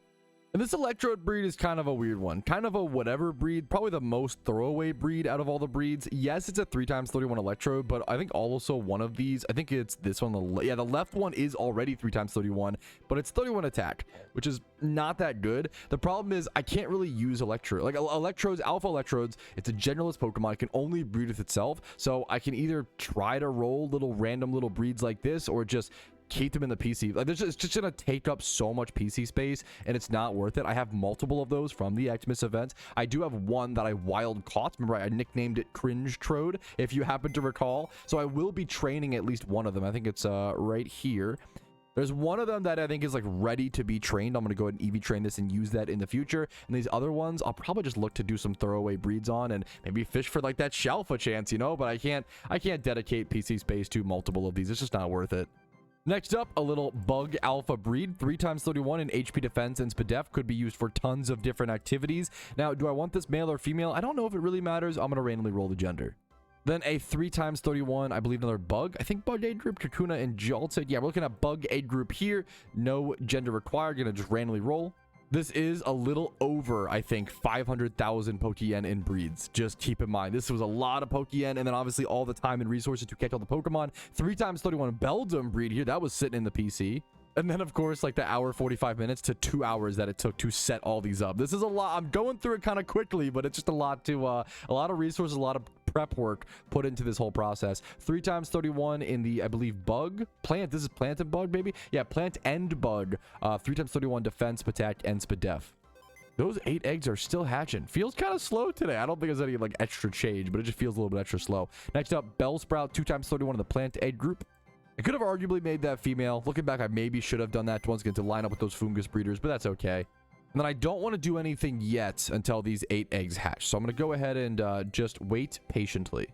And this Electrode breed is kind of a weird one. Kind of a whatever breed. Probably the most throwaway breed out of all the breeds. Yes, it's a 3 times 31 Electrode, but I think also one of these, I think it's this one. Yeah, the left one is already 3 times 31, but it's 31 attack, which is not that good. The problem is I can't really use Electrode. Like Electrodes, Alpha Electrodes, it's a generalist Pokemon. It can only breed with itself. So I can either try to roll random little breeds like this, or just keep them in the PC. Like, it's just gonna take up so much PC space, and it's not worth it. I have multiple of those from the Xmas event. I do have one that I wild caught. Remember, I nicknamed it Cringe Trode, if you happen to recall. So I will be training at least one of them. I think it's right here. There's one of them that I think is like ready to be trained. I'm going to go ahead and EV train this and use that in the future. And these other ones, I'll probably just look to do some throwaway breeds on and maybe fish for like that Shalfa chance, you know, but I can't dedicate PC space to multiple of these. It's just not worth it. Next up, a little Bug Alpha breed, 3 times 31 in HP defense and Spadef, could be used for tons of different activities. Now, do I want this male or female? I don't know if it really matters. I'm going to randomly roll the gender. Then a 3x31, I believe another bug. I think bug age group, Kakuna and Jolted. Yeah, we're looking at bug age group here. No gender required. Gonna just randomly roll. This is a little over, I think, 500,000 Pokeyen in breeds. Just keep in mind, this was a lot of Pokeyen, and then obviously all the time and resources to catch all the Pokemon. 3x31 Beldum breed here. That was sitting in the PC. And then, of course, like the hour 45 minutes to 2 hours that it took to set all these up. This is a lot. I'm going through it kind of quickly, but it's just a lot to a lot of resources, a lot of prep work put into this whole process. 3x31 in the, I believe, bug plant. This is plant and bug, maybe. Yeah, plant and bug. 3x31 defense, attack, and spadef. Those 8 eggs are still hatching. Feels kind of slow today. I don't think there's any like extra change, but it just feels a little bit extra slow. Next up, Bellsprout, 2x31 in the plant egg group. I could have arguably made that female. Looking back, I maybe should have done that once again to line up with those fungus breeders, but that's okay. And then I don't want to do anything yet until these 8 eggs hatch. So I'm going to go ahead and just wait patiently.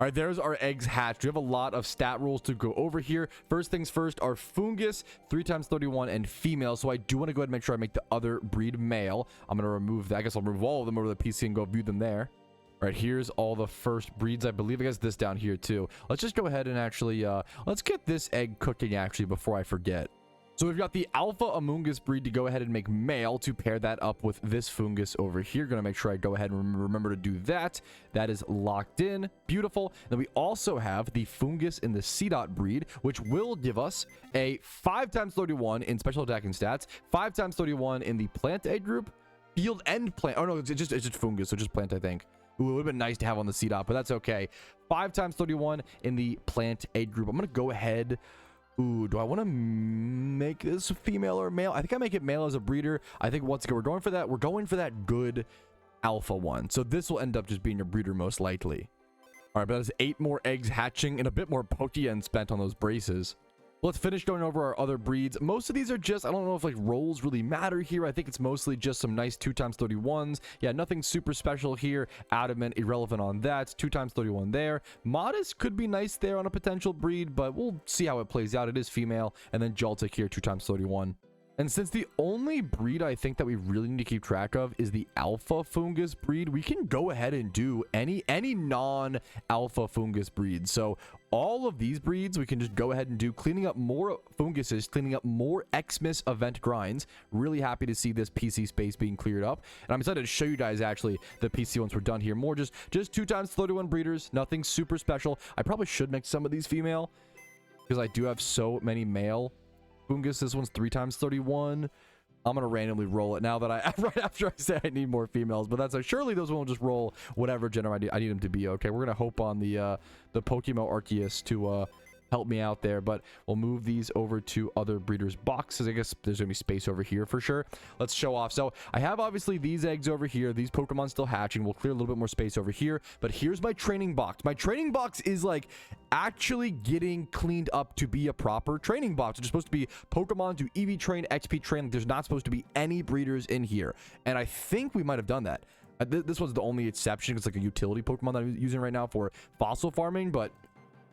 All right, there's our eggs hatched. We have a lot of stat rules to go over here. First things first, our fungus, 3x31 and female. So I do want to go ahead and make sure I make the other breed male. I'm going to remove that. I guess I'll remove all of them over the PC and go view them there. All right, here's all the first breeds. I believe I guess this down here too. Let's just go ahead and actually, let's get this egg cooking actually before I forget. So we've got the alpha Amoongus breed to go ahead and make male to pair that up with this fungus over here. Gonna make sure I go ahead and remember to do that. That is locked in. Beautiful. Then we also have the fungus in the C-Dot breed, which will give us a 5x31 in special attacking stats, 5x31 in the plant egg group, field and plant. Oh no, it's just fungus, so just plant, I think. Ooh, it would have been nice to have on the C-Dot, but that's okay. 5x31 in the plant egg group. I'm going to go ahead. Ooh, do I want to make this female or male? I think I make it male as a breeder. I think once again, we're going for that. We're going for that good alpha one. So this will end up just being your breeder most likely. All right, but that's 8 more eggs hatching and a bit more Pokeyen spent on those braces. Let's finish going over our other breeds. Most of these are just, I don't know if like rolls really matter here. I think it's mostly just some nice 2x31s. Yeah, nothing super special here. Adamant, irrelevant on that. 2x31 there. Modest could be nice there on a potential breed, but we'll see how it plays out. It is female. And then Joltik here, 2x31. And since the only breed I think that we really need to keep track of is the alpha fungus breed, we can go ahead and do any non-alpha fungus breed. So all of these breeds we can just go ahead and do, cleaning up more funguses, cleaning up more Xmas event grinds. Really happy to see this PC space being cleared up. And I'm excited to show you guys actually the PC once we're done here. More just 2x31 breeders, nothing super special. I probably should make some of these female because I do have so many male fungus. This one's 3x31. I'm gonna randomly roll it now that I right after I say I need more females, but that's surely those won't just roll whatever gender I need them to be. Okay, we're gonna hope on the PokeMMO Arceus to help me out there, but we'll move these over to other breeders boxes. I guess there's gonna be space over here for sure. Let's show off. So I have obviously these eggs over here, these Pokemon still hatching. We'll clear a little bit more space over here, but here's my training box. My training box is like actually getting cleaned up to be a proper training box. It's supposed to be Pokemon to EV train, XP train. There's not supposed to be any breeders in here, and I think we might have done that. This was the only exception. It's like a utility Pokemon that I'm using right now for fossil farming, but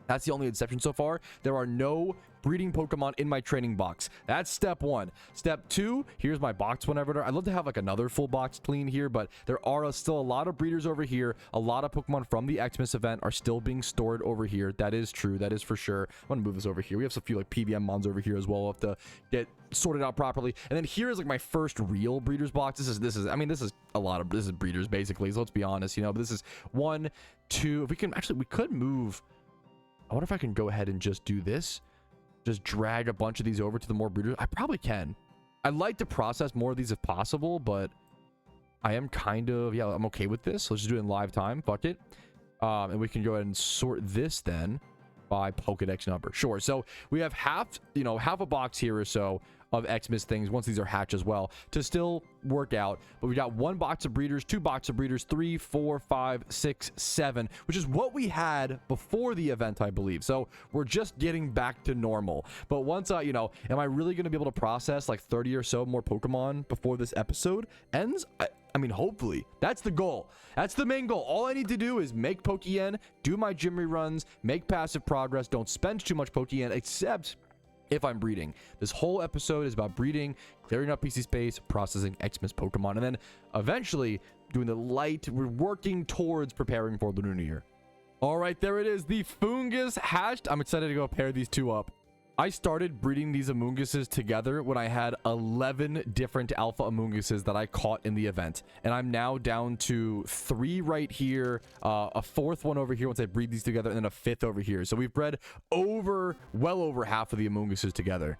that's the only exception so far. There are no breeding Pokemon in my training box. That's step 1. Step 2, here's my box whenever. I'd love to have like another full box clean here, but there are still a lot of breeders over here. A lot of Pokemon from the Xmas event are still being stored over here. That is true. That is for sure. I'm going to move this over here. We have a few like PVM mons over here as well. We'll have to get sorted out properly. And then here is like my first real breeders box. This is I mean, this is a lot of, this is breeders basically. So let's be honest, you know, but this is 1, 2, if we can actually, we could move. I wonder if I can go ahead and just do this. Just drag a bunch of these over to the more breeders. I probably can. I'd like to process more of these if possible, but I am kind of, yeah, I'm okay with this. Let's just do it in live time. Fuck it. And we can go ahead and sort this then by Pokedex number. Sure. So we have half a box here or so of Xmas things once these are hatched as well to still work out. But we got 1 box of breeders, 2 box of breeders, 3, 4, 5, 6, 7, which is what we had before the event, I believe. So we're just getting back to normal. But once am I really going to be able to process like 30 or so more Pokemon before this episode ends? I mean, hopefully. That's the goal. That's the main goal. All I need to do is make Pokeyen, do my gym reruns, make passive progress, don't spend too much Pokeyen, except if I'm breeding. This whole episode is about breeding, clearing up PC space, processing Xmas Pokemon, and then eventually doing the light. We're working towards preparing for the new year. All right, there it is. The Fungus hatched. I'm excited to go pair these two up. I started breeding these Amoonguses together when I had 11 different alpha Amoonguses that I caught in the event. And I'm now down to 3 right here, a 4th one over here once I breed these together, and then a 5th over here. So we've bred well over half of the Amoonguses together.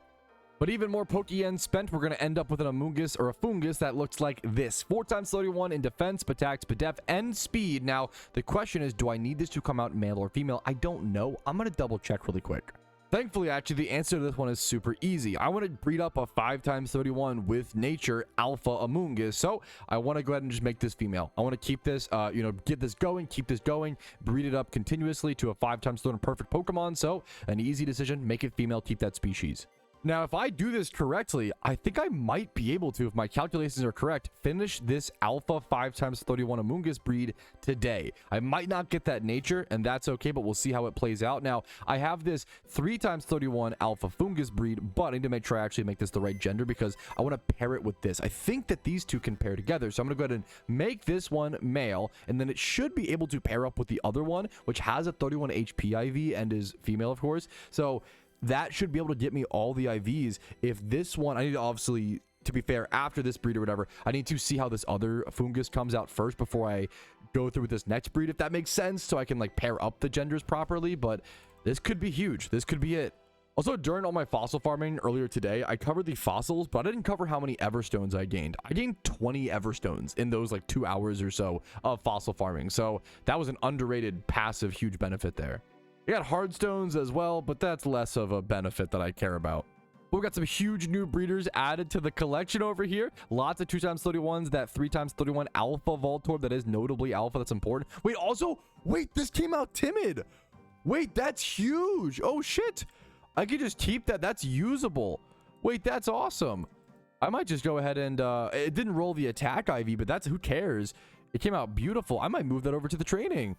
But even more Pokeyen spent, we're going to end up with an Amoongus or a Fungus that looks like this. 4x31 in defense, attacks, depth, and speed. Now, the question is, do I need this to come out male or female? I don't know. I'm going to double check really quick. Thankfully, actually, the answer to this one is super easy. I want to breed up a 5x31 with nature alpha Amoongus. So I want to go ahead and just make this female. I want to keep this, get this going, keep this going, breed it up continuously to a 5x31 perfect Pokemon. So an easy decision, make it female, keep that species. Now, if I do this correctly, I think I might be able to, if my calculations are correct, finish this alpha 5x31 Amoongus breed today. I might not get that nature, and that's okay, but we'll see how it plays out. Now, I have this 3x31 alpha Fungus breed, but I need to make sure I actually make this the right gender because I want to pair it with this. I think that these two can pair together, so I'm going to go ahead and make this one male, and then it should be able to pair up with the other one, which has a 31 HP IV and is female, of course. So that should be able to get me all the IVs. If this one, I need to obviously, to be fair, after this breed or whatever, I need to see how this other Fungus comes out first before I go through with this next breed, if that makes sense, so I can like pair up the genders properly. But this could be huge. This could be it. Also, during all my fossil farming earlier today, I covered the fossils, but I didn't cover how many Everstones I gained. I gained 20 Everstones in those like 2 hours or so of fossil farming. So that was an underrated passive huge benefit there. We got hardstones as well, but that's less of a benefit that I care about. We've got some huge new breeders added to the collection over here. Lots of 2x31s, that 3x31 alpha Voltorb that is notably alpha. That's important. Wait, this came out timid. Wait, that's huge. Oh, shit. I could just keep that. That's usable. Wait, that's awesome. I might just go ahead and... it didn't roll the attack IV, but that's... who cares? It came out beautiful. I might move that over to the training.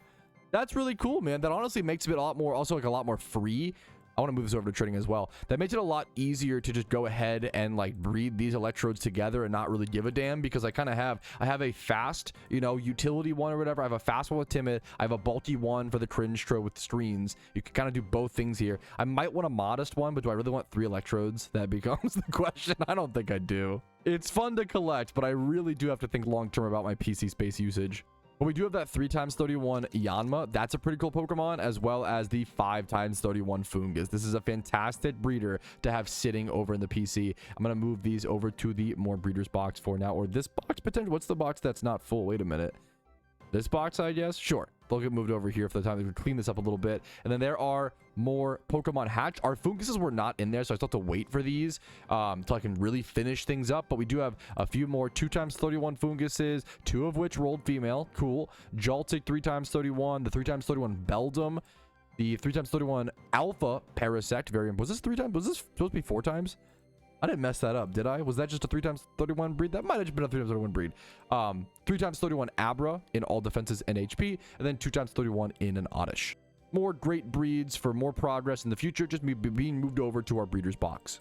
That's really cool, man. That honestly makes it a lot more, also like a lot more free. I want to move this over to trading as well. That makes it a lot easier to just go ahead and like breed these electrodes together and not really give a damn, because I have a fast, utility one or whatever. I have a fast one with timid. I have a bulky one for the cringe with screens. You can kind of do both things here. I might want a modest one, but do I really want 3 electrodes? That becomes the question. I don't think I do. It's fun to collect, but I really do have to think long term about my PC space usage. But we do have that 3x31 Yanma. That's a pretty cool Pokemon, as well as the 5x31 Fungus. This is a fantastic breeder to have sitting over in the PC. I'm going to move these over to the more breeders box for now, or this box potentially. What's the box that's not full? Wait a minute. This box, I guess? Sure. They'll get moved over here for the time. They can clean this up a little bit. And then there are more Pokemon hatched. Our Funguses were not in there, so I still have to wait for these until I can really finish things up. But we do have a few more 2x31 Funguses, 2 of which rolled female. Cool. Joltik 3x31, the 3x31 Beldum, the 3x31 Alpha Parasect. Very important. Was this 3 times? Was this supposed to be 4 times? I didn't mess that up, did I? Was that just a 3x31 breed? That might have just been a 3x31 breed. 3x31 Abra in all defenses and HP, and then 2x31 in an Oddish. More great breeds for more progress in the future, just being moved over to our breeders box.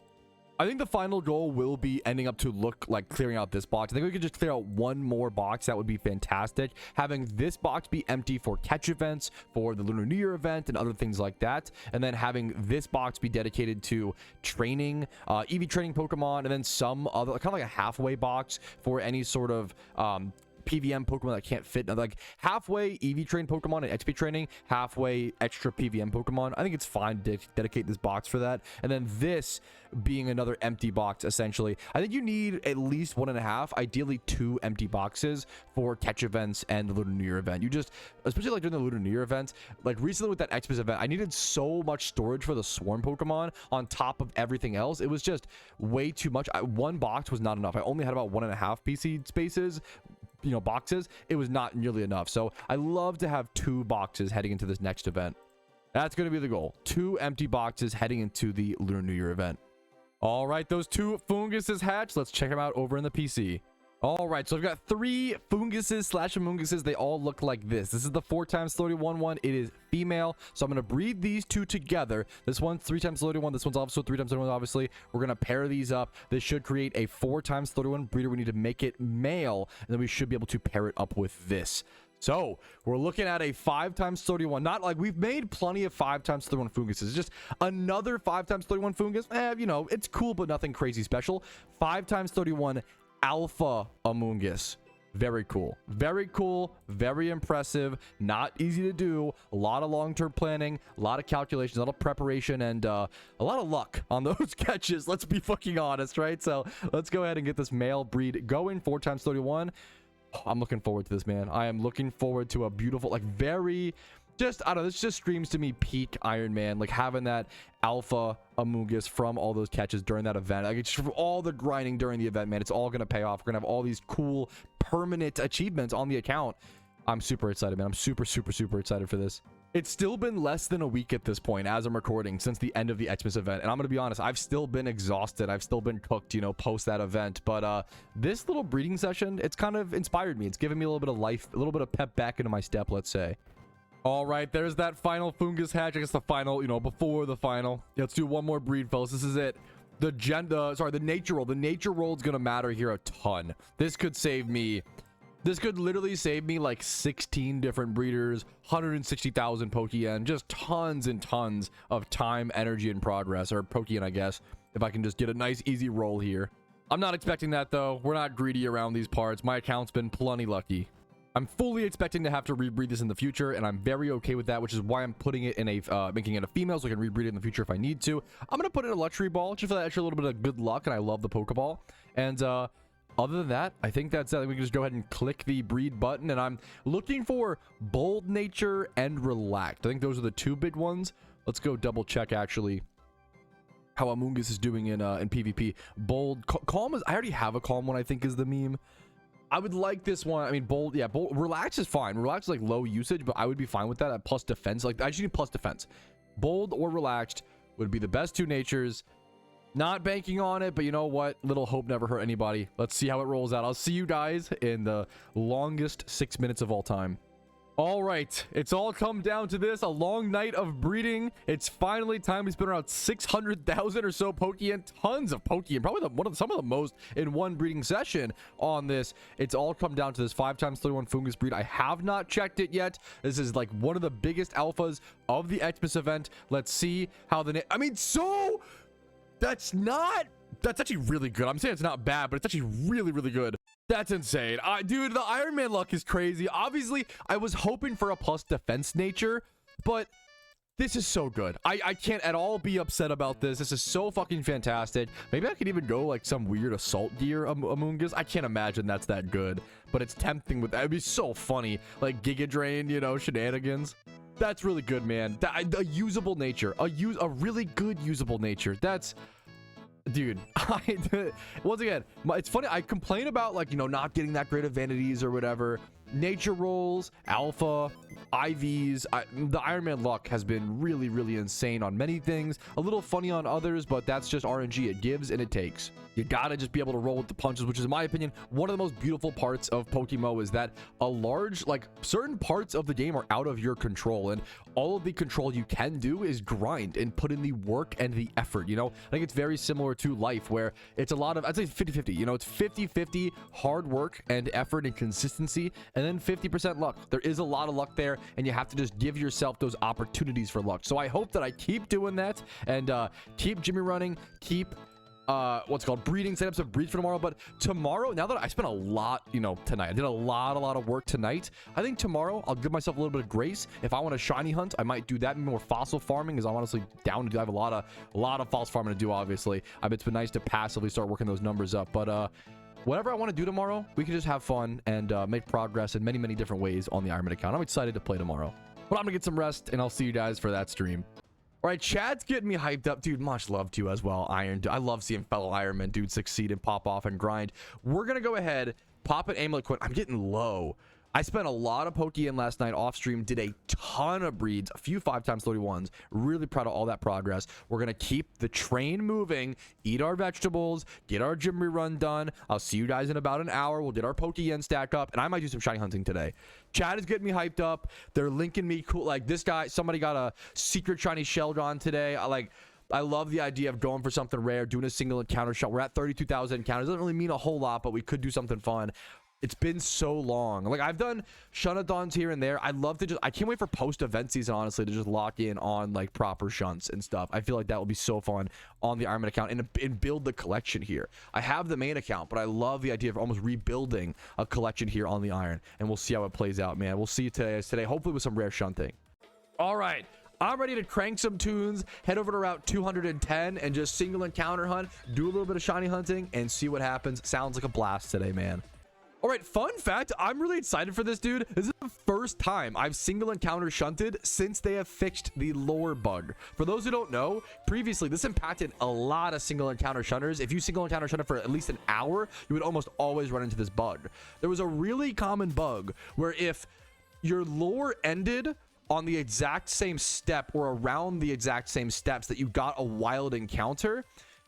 I think the final goal will be ending up to look like clearing out this box. I think we could just clear out one more box. That would be fantastic. Having this box be empty for catch events, for the Lunar New Year event, and other things like that. And then having this box be dedicated to training, EV training Pokemon, and then some other, kind of like a halfway box for any sort of PVM Pokemon that can't fit, like halfway EV train Pokemon and XP training, halfway extra PVM Pokemon. I think it's fine to dedicate this box for that. And then this being another empty box, essentially. I think you need at least 1.5, ideally 2 empty boxes for catch events and the Lunar New Year event. You just, especially like during the Lunar New Year event, like recently with that Xmas event, I needed so much storage for the Swarm Pokemon on top of everything else. It was just way too much. One box was not enough. I only had about 1.5 PC spaces, boxes. It was not nearly enough. So I love to have 2 boxes heading into this next event. That's going to be the goal. 2 empty boxes heading into the Lunar New Year event. All right, those 2 Funguses hatched. Let's check them out over in the PC. All right, so I've got 3 Funguses / Amoonguses. They all look like this. This is the 4x31 one. It is female, so I'm going to breed these 2 together. This one's 3x31. This one's also 3x31, obviously. We're going to pair these up. This should create a 4x31 breeder. We need to make it male, and then we should be able to pair it up with this. So we're looking at a 5x31. Not like we've made plenty of 5x31 funguses. It's just another 5x31 fungus. You know, it's cool, but nothing crazy special. 5x31 alpha Amoongus. Very cool. Very cool. Very impressive. Not easy to do. A lot of long-term planning, a lot of calculations, a lot of preparation, and a lot of luck on those catches. Let's be fucking honest, right? So let's go ahead and get this male breed going. 4x31. I'm looking forward to this, man. I am looking forward to a beautiful, like, very, just, I don't know, this just screams to me peak Iron Man, like having that alpha Amoongus from all those catches during that event. Like, it's just from all the grinding during the event, man. It's all gonna pay off. We're gonna have all these cool permanent achievements on the account. I'm super excited, man. I'm super excited for this. It's still been less than a week at this point as I'm recording since the end of the Xmas event, and I'm gonna be honest, I've still been exhausted. I've still been cooked, you know, post that event. But this little breeding session, it's kind of inspired me. It's given me a little bit of life, a little bit of pep back into my step, let's say. All right, there's that final fungus hatch. I guess the final, you know, before the final. Let's do one more breed, fellas. This is it. The nature roll. The nature roll is gonna matter here a ton. This could save me. This could literally save me like 16 different breeders, 160,000 Pokeyen, just tons and tons of time, energy, and progress, or Pokeyen, I guess, if I can just get a nice, easy roll here. I'm not expecting that, though. We're not greedy around these parts. My account's been plenty lucky. I'm fully expecting to have to rebreed this in the future, and I'm very okay with that, which is why I'm putting it in a, making it a female, so I can rebreed it in the future if I need to. I'm going to put in a luxury ball, just for that extra little bit of good luck, and I love the Pokeball. And, other than that, I think that's it. We can just go ahead and click the breed button, and I'm looking for bold nature and relaxed. I think those are the two big ones. Let's go double check actually how Amoongus is doing in PvP. Bold, calm is, I already have a calm one, I think is the meme. I would like this one. I mean, bold, yeah, bold. Relax is fine. Relax is like low usage, but I would be fine with that at plus defense. Like, I just need plus defense. Bold or relaxed would be the best two natures. Not banking on it, but you know what? Little hope never hurt anybody. Let's see how it rolls out. I'll see you guys in the longest 6 minutes of all time. All right, it's all come down to this. A long night of breeding. It's finally time. We spent around 600,000 or so Pokeyen. Tons of Pokeyen. Probably some of the most in one breeding session on this. It's all come down to this 5x31 fungus breed. I have not checked it yet. This is like one of the biggest alphas of the Xmas event. Let's see how the... I mean, so... That's actually really good. I'm saying it's not bad, but it's actually really good. That's insane. Dude, the Iron Man luck is crazy. Obviously, I was hoping for a plus defense nature, but this is so good. I can't at all be upset about this. This is so fucking fantastic. Maybe I could even go like some weird assault gear Amoongus. I can't imagine that's that good, but it's tempting with that. It'd be so funny. Like Giga Drain, you know, shenanigans. That's really good, man. A usable nature, a really good usable nature. That's, dude. Once again, it's funny. I complain about, like, you know, not getting that great of vanities or whatever. Nature rolls, alpha, IVs. The Iron Man luck has been really insane on many things. A little funny on others, but that's just RNG. It gives and it takes. You gotta just be able to roll with the punches, which is, in my opinion, one of the most beautiful parts of PokeMMO is that certain parts of the game are out of your control, and all of the control you can do is grind and put in the work and the effort, you know? I think it's very similar to life, where it's a lot of, I'd say 50-50, you know? It's 50-50 hard work and effort and consistency, and then 50% luck. There is a lot of luck there, and you have to just give yourself those opportunities for luck. So I hope that I keep doing that, and keep Jimmy running, keep breeding, set up some breeds for tomorrow. But tomorrow, now that I spent a lot, you know, tonight, I did a lot of work tonight. I think tomorrow I'll give myself a little bit of grace. If I want to shiny hunt, I might do that. More fossil farming, because I'm honestly down to do. I have a lot of fossil farming to do, obviously. It's been nice to passively start working those numbers up. But whatever I want to do tomorrow, we can just have fun and make progress in many different ways on the Iron Man account. I'm excited to play tomorrow. But I'm gonna get some rest, and I'll see you guys for that stream. All right, Chad's getting me hyped up. Dude, much love to you as well, Iron. I love seeing fellow Ironman dudes succeed and pop off and grind. We're going to go ahead, pop an Amulet Quinn. I'm getting low. I spent a lot of Pokeyen last night off stream, did a ton of breeds, a few 5x31s. Really proud of all that progress. We're going to keep the train moving, eat our vegetables, get our gym rerun done. I'll see you guys in about an hour. We'll get our Pokeyen stack up, and I might do some shiny hunting today. Chad is getting me hyped up. They're linking me cool. Like this guy, somebody got a secret shiny Sheldon today. I love the idea of going for something rare, doing a single encounter shot. We're at 32,000 encounters. Doesn't really mean a whole lot, but we could do something fun. It's been so long. Like, I've done shunathons here and there. I'd love to I can't wait for post-event season, honestly, to just lock in on, like, proper shunts and stuff. I feel like that will be so fun on the Ironman account and build the collection here. I have the main account, but I love the idea of almost rebuilding a collection here on the Iron, and we'll see how it plays out, man. We'll see you today, hopefully with some rare shunting. All right. I'm ready to crank some tunes, head over to Route 210, and just single encounter hunt, do a little bit of shiny hunting, and see what happens. Sounds like a blast today, man. All right, fun fact, I'm really excited for this, dude. This is the first time I've single encounter shunted since they have fixed the lore bug. For those who don't know, previously this impacted a lot of single encounter shunters. If you single encounter shunted for at least an hour, you would almost always run into this bug. There was a really common bug where if your lore ended on the exact same step or around the exact same steps that you got a wild encounter,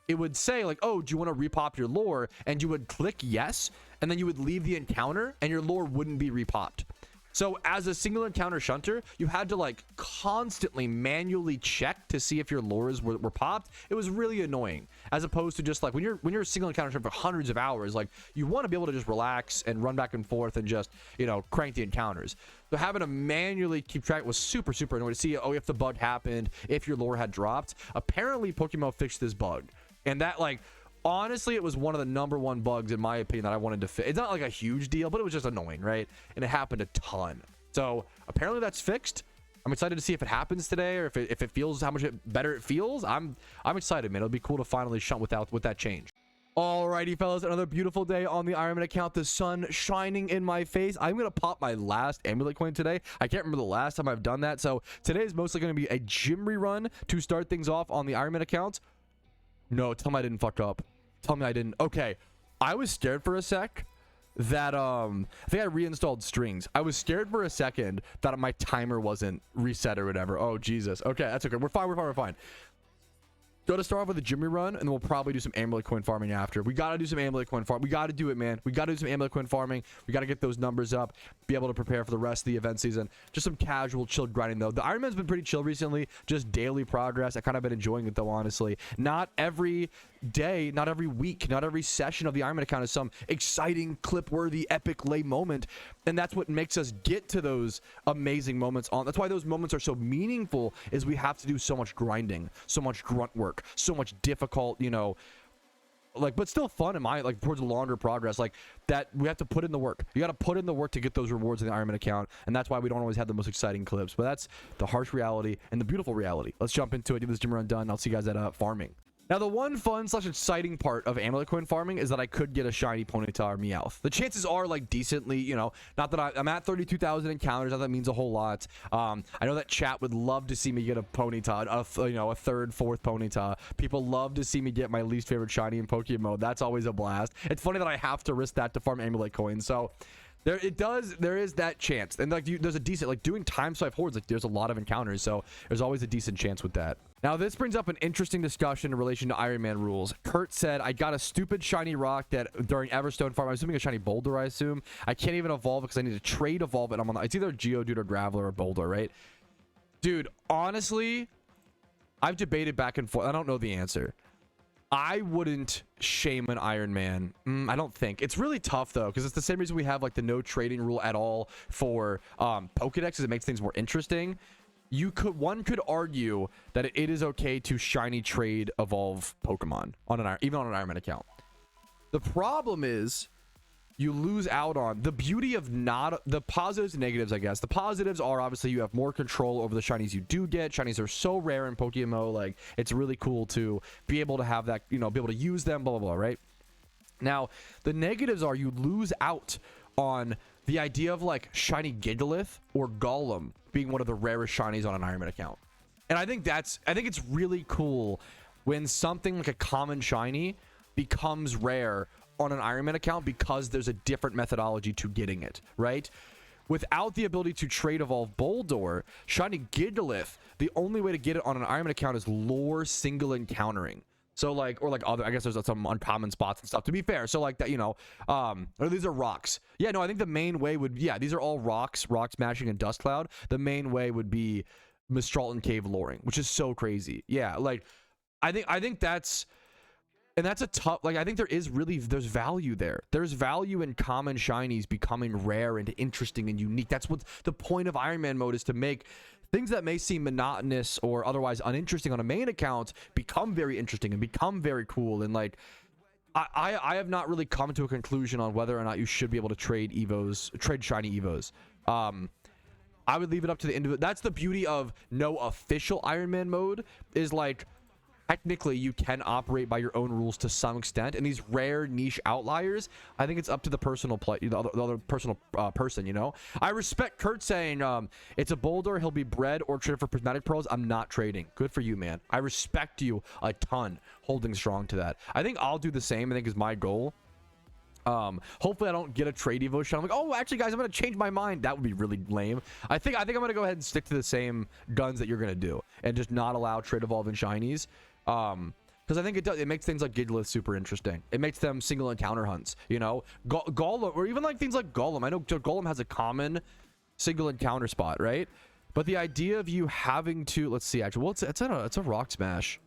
it would say like, oh, do you want to repop your lore? And you would click yes, and then you would leave the encounter and your lore wouldn't be repopped. So as a single encounter shunter, you had to like constantly manually check to see if your lures were popped. It was really annoying, as opposed to just like when you're a single encounter shunter for hundreds of hours, like you want to be able to just relax and run back and forth and just, you know, crank the encounters. So having to manually keep track was super annoying to see, oh, if the bug happened, if your lore had dropped. Apparently PokeMMO fixed this bug, and that, like, honestly, it was one of the #1 bugs in my opinion that I wanted to fix. It's not like a huge deal, but it was just annoying, right? And it happened a ton. So apparently that's fixed. I'm excited to see if it happens today, or if it feels how much better it feels. I'm excited, man. It'll be cool to finally shunt with that change. Alrighty, fellas, another beautiful day on the Ironman account. The sun shining in my face. I'm gonna pop my last amulet coin today. I can't remember the last time I've done that, so today is mostly gonna be a gym rerun to start things off on the Ironman account. No, tell me I didn't fuck up. Tell me I didn't. Okay, I was scared for a sec that I think I reinstalled strings. I was scared for a second that my timer wasn't reset or whatever. Oh Jesus. Okay, that's okay. We're fine. Go to start off with a Jimmy run, and then we'll probably do some amulet coin farming after. We got to do some amulet coin farm. We got to do it, man. We got to do some amulet coin farming. We got to get those numbers up, be able to prepare for the rest of the event season. Just some casual, chilled grinding, though. The Ironman's been pretty chill recently, just daily progress. I kind of been enjoying it, though, honestly. Not every day, not every week, not every session of the Ironman account is some exciting, clip-worthy, epic lay moment, and that's what makes us get to those amazing moments on. That's why those moments are so meaningful, is we have to do so much grinding, so much grunt work, so much difficult, you know, like, but still fun in my, like, towards a longer progress, like that. We have to put in the work. You got to put in the work to get those rewards in the Ironman account, and that's why we don't always have the most exciting clips. But that's the harsh reality and the beautiful reality. Let's jump into it, get this gym run done. I'll see you guys at farming. Now, the one fun / exciting part of amulet coin farming is that I could get a shiny Ponyta or Meowth. The chances are, like, decently, you know, not that I'm at 32,000 encounters. Not that means a whole lot. I know that chat would love to see me get a Ponyta, you know, a third, fourth Ponyta. People love to see me get my least favorite shiny in Pokemon. That's always a blast. It's funny that I have to risk that to farm amulet coins. So there is that chance. And like there's a decent, like, doing time swipe hordes, like there's a lot of encounters, so there's always a decent chance with that. Now this brings up an interesting discussion in relation to Iron Man rules. Kurt said, I got a stupid shiny rock that during Everstone farm, I'm assuming a shiny Boulder, I assume. I can't even evolve because I need to trade evolve it. It's either Geodude or Graveler or Boulder, right? Dude, honestly, I've debated back and forth. I don't know the answer. I wouldn't shame an Iron Man. I don't think. It's really tough, though, because it's the same reason we have, like, the no trading rule at all for Pokedex, is it makes things more interesting. One could argue that it is okay to shiny trade evolve Pokemon on even on an Iron Man account. The problem is you lose out on the beauty of not the positives and negatives, I guess. The positives are obviously you have more control over the shinies you do get. Shinies are so rare in PokeMMO, like, it's really cool to be able to have that, you know, be able to use them, blah, blah, blah, right? Now, the negatives are you lose out on the idea of, like, shiny Gigalith or Golem being one of the rarest shinies on an Iron Man account. And I think it's really cool when something like a common shiny becomes rare on an Iron Man account because there's a different methodology to getting it, right? Without the ability to trade evolve Boulder, shiny Gigalith, the only way to get it on an Iron Man account is lore single encountering. So, like, or like other, I guess there's some uncommon spots and stuff, to be fair. So like that, you know, or these are rocks. Yeah, no, I think the main way would, yeah, these are all rocks, rock smashing and dust cloud. The main way would be Mistral and Cave loring, which is so crazy. Yeah, like, I think that's, And that's a tough, like, I think there's value there. There's value in common shinies becoming rare and interesting and unique. That's what the point of Iron Man mode is, to make things that may seem monotonous or otherwise uninteresting on a main account become very interesting and become very cool. And like, I have not really come to a conclusion on whether or not you should be able to trade shiny Evos. I would leave it up to the individual. That's the beauty of no official Iron Man mode, is like, technically you can operate by your own rules to some extent, and these rare niche outliers, I think it's up to the personal play, the other personal person, you know. I respect Kurt saying it's a boulder, he'll be bred or traded for prismatic pearls. I'm not trading. Good for you, man. I respect you a ton, holding strong to that. I think I'll do the same. I think is my goal. Hopefully I don't get a trade evo shot. I'm like, oh, actually guys, I'm gonna change my mind. That would be really lame. I think I'm gonna go ahead and stick to the same guns that you're gonna do and just not allow trade evolve and shinies. Because I think it makes things like Gigalith super interesting. It makes them single encounter hunts, you know. Golem, or even like things like Golem. I know Golem has a common single encounter spot, right? But the idea of you having to, let's see, actually, well, it's a rock smash.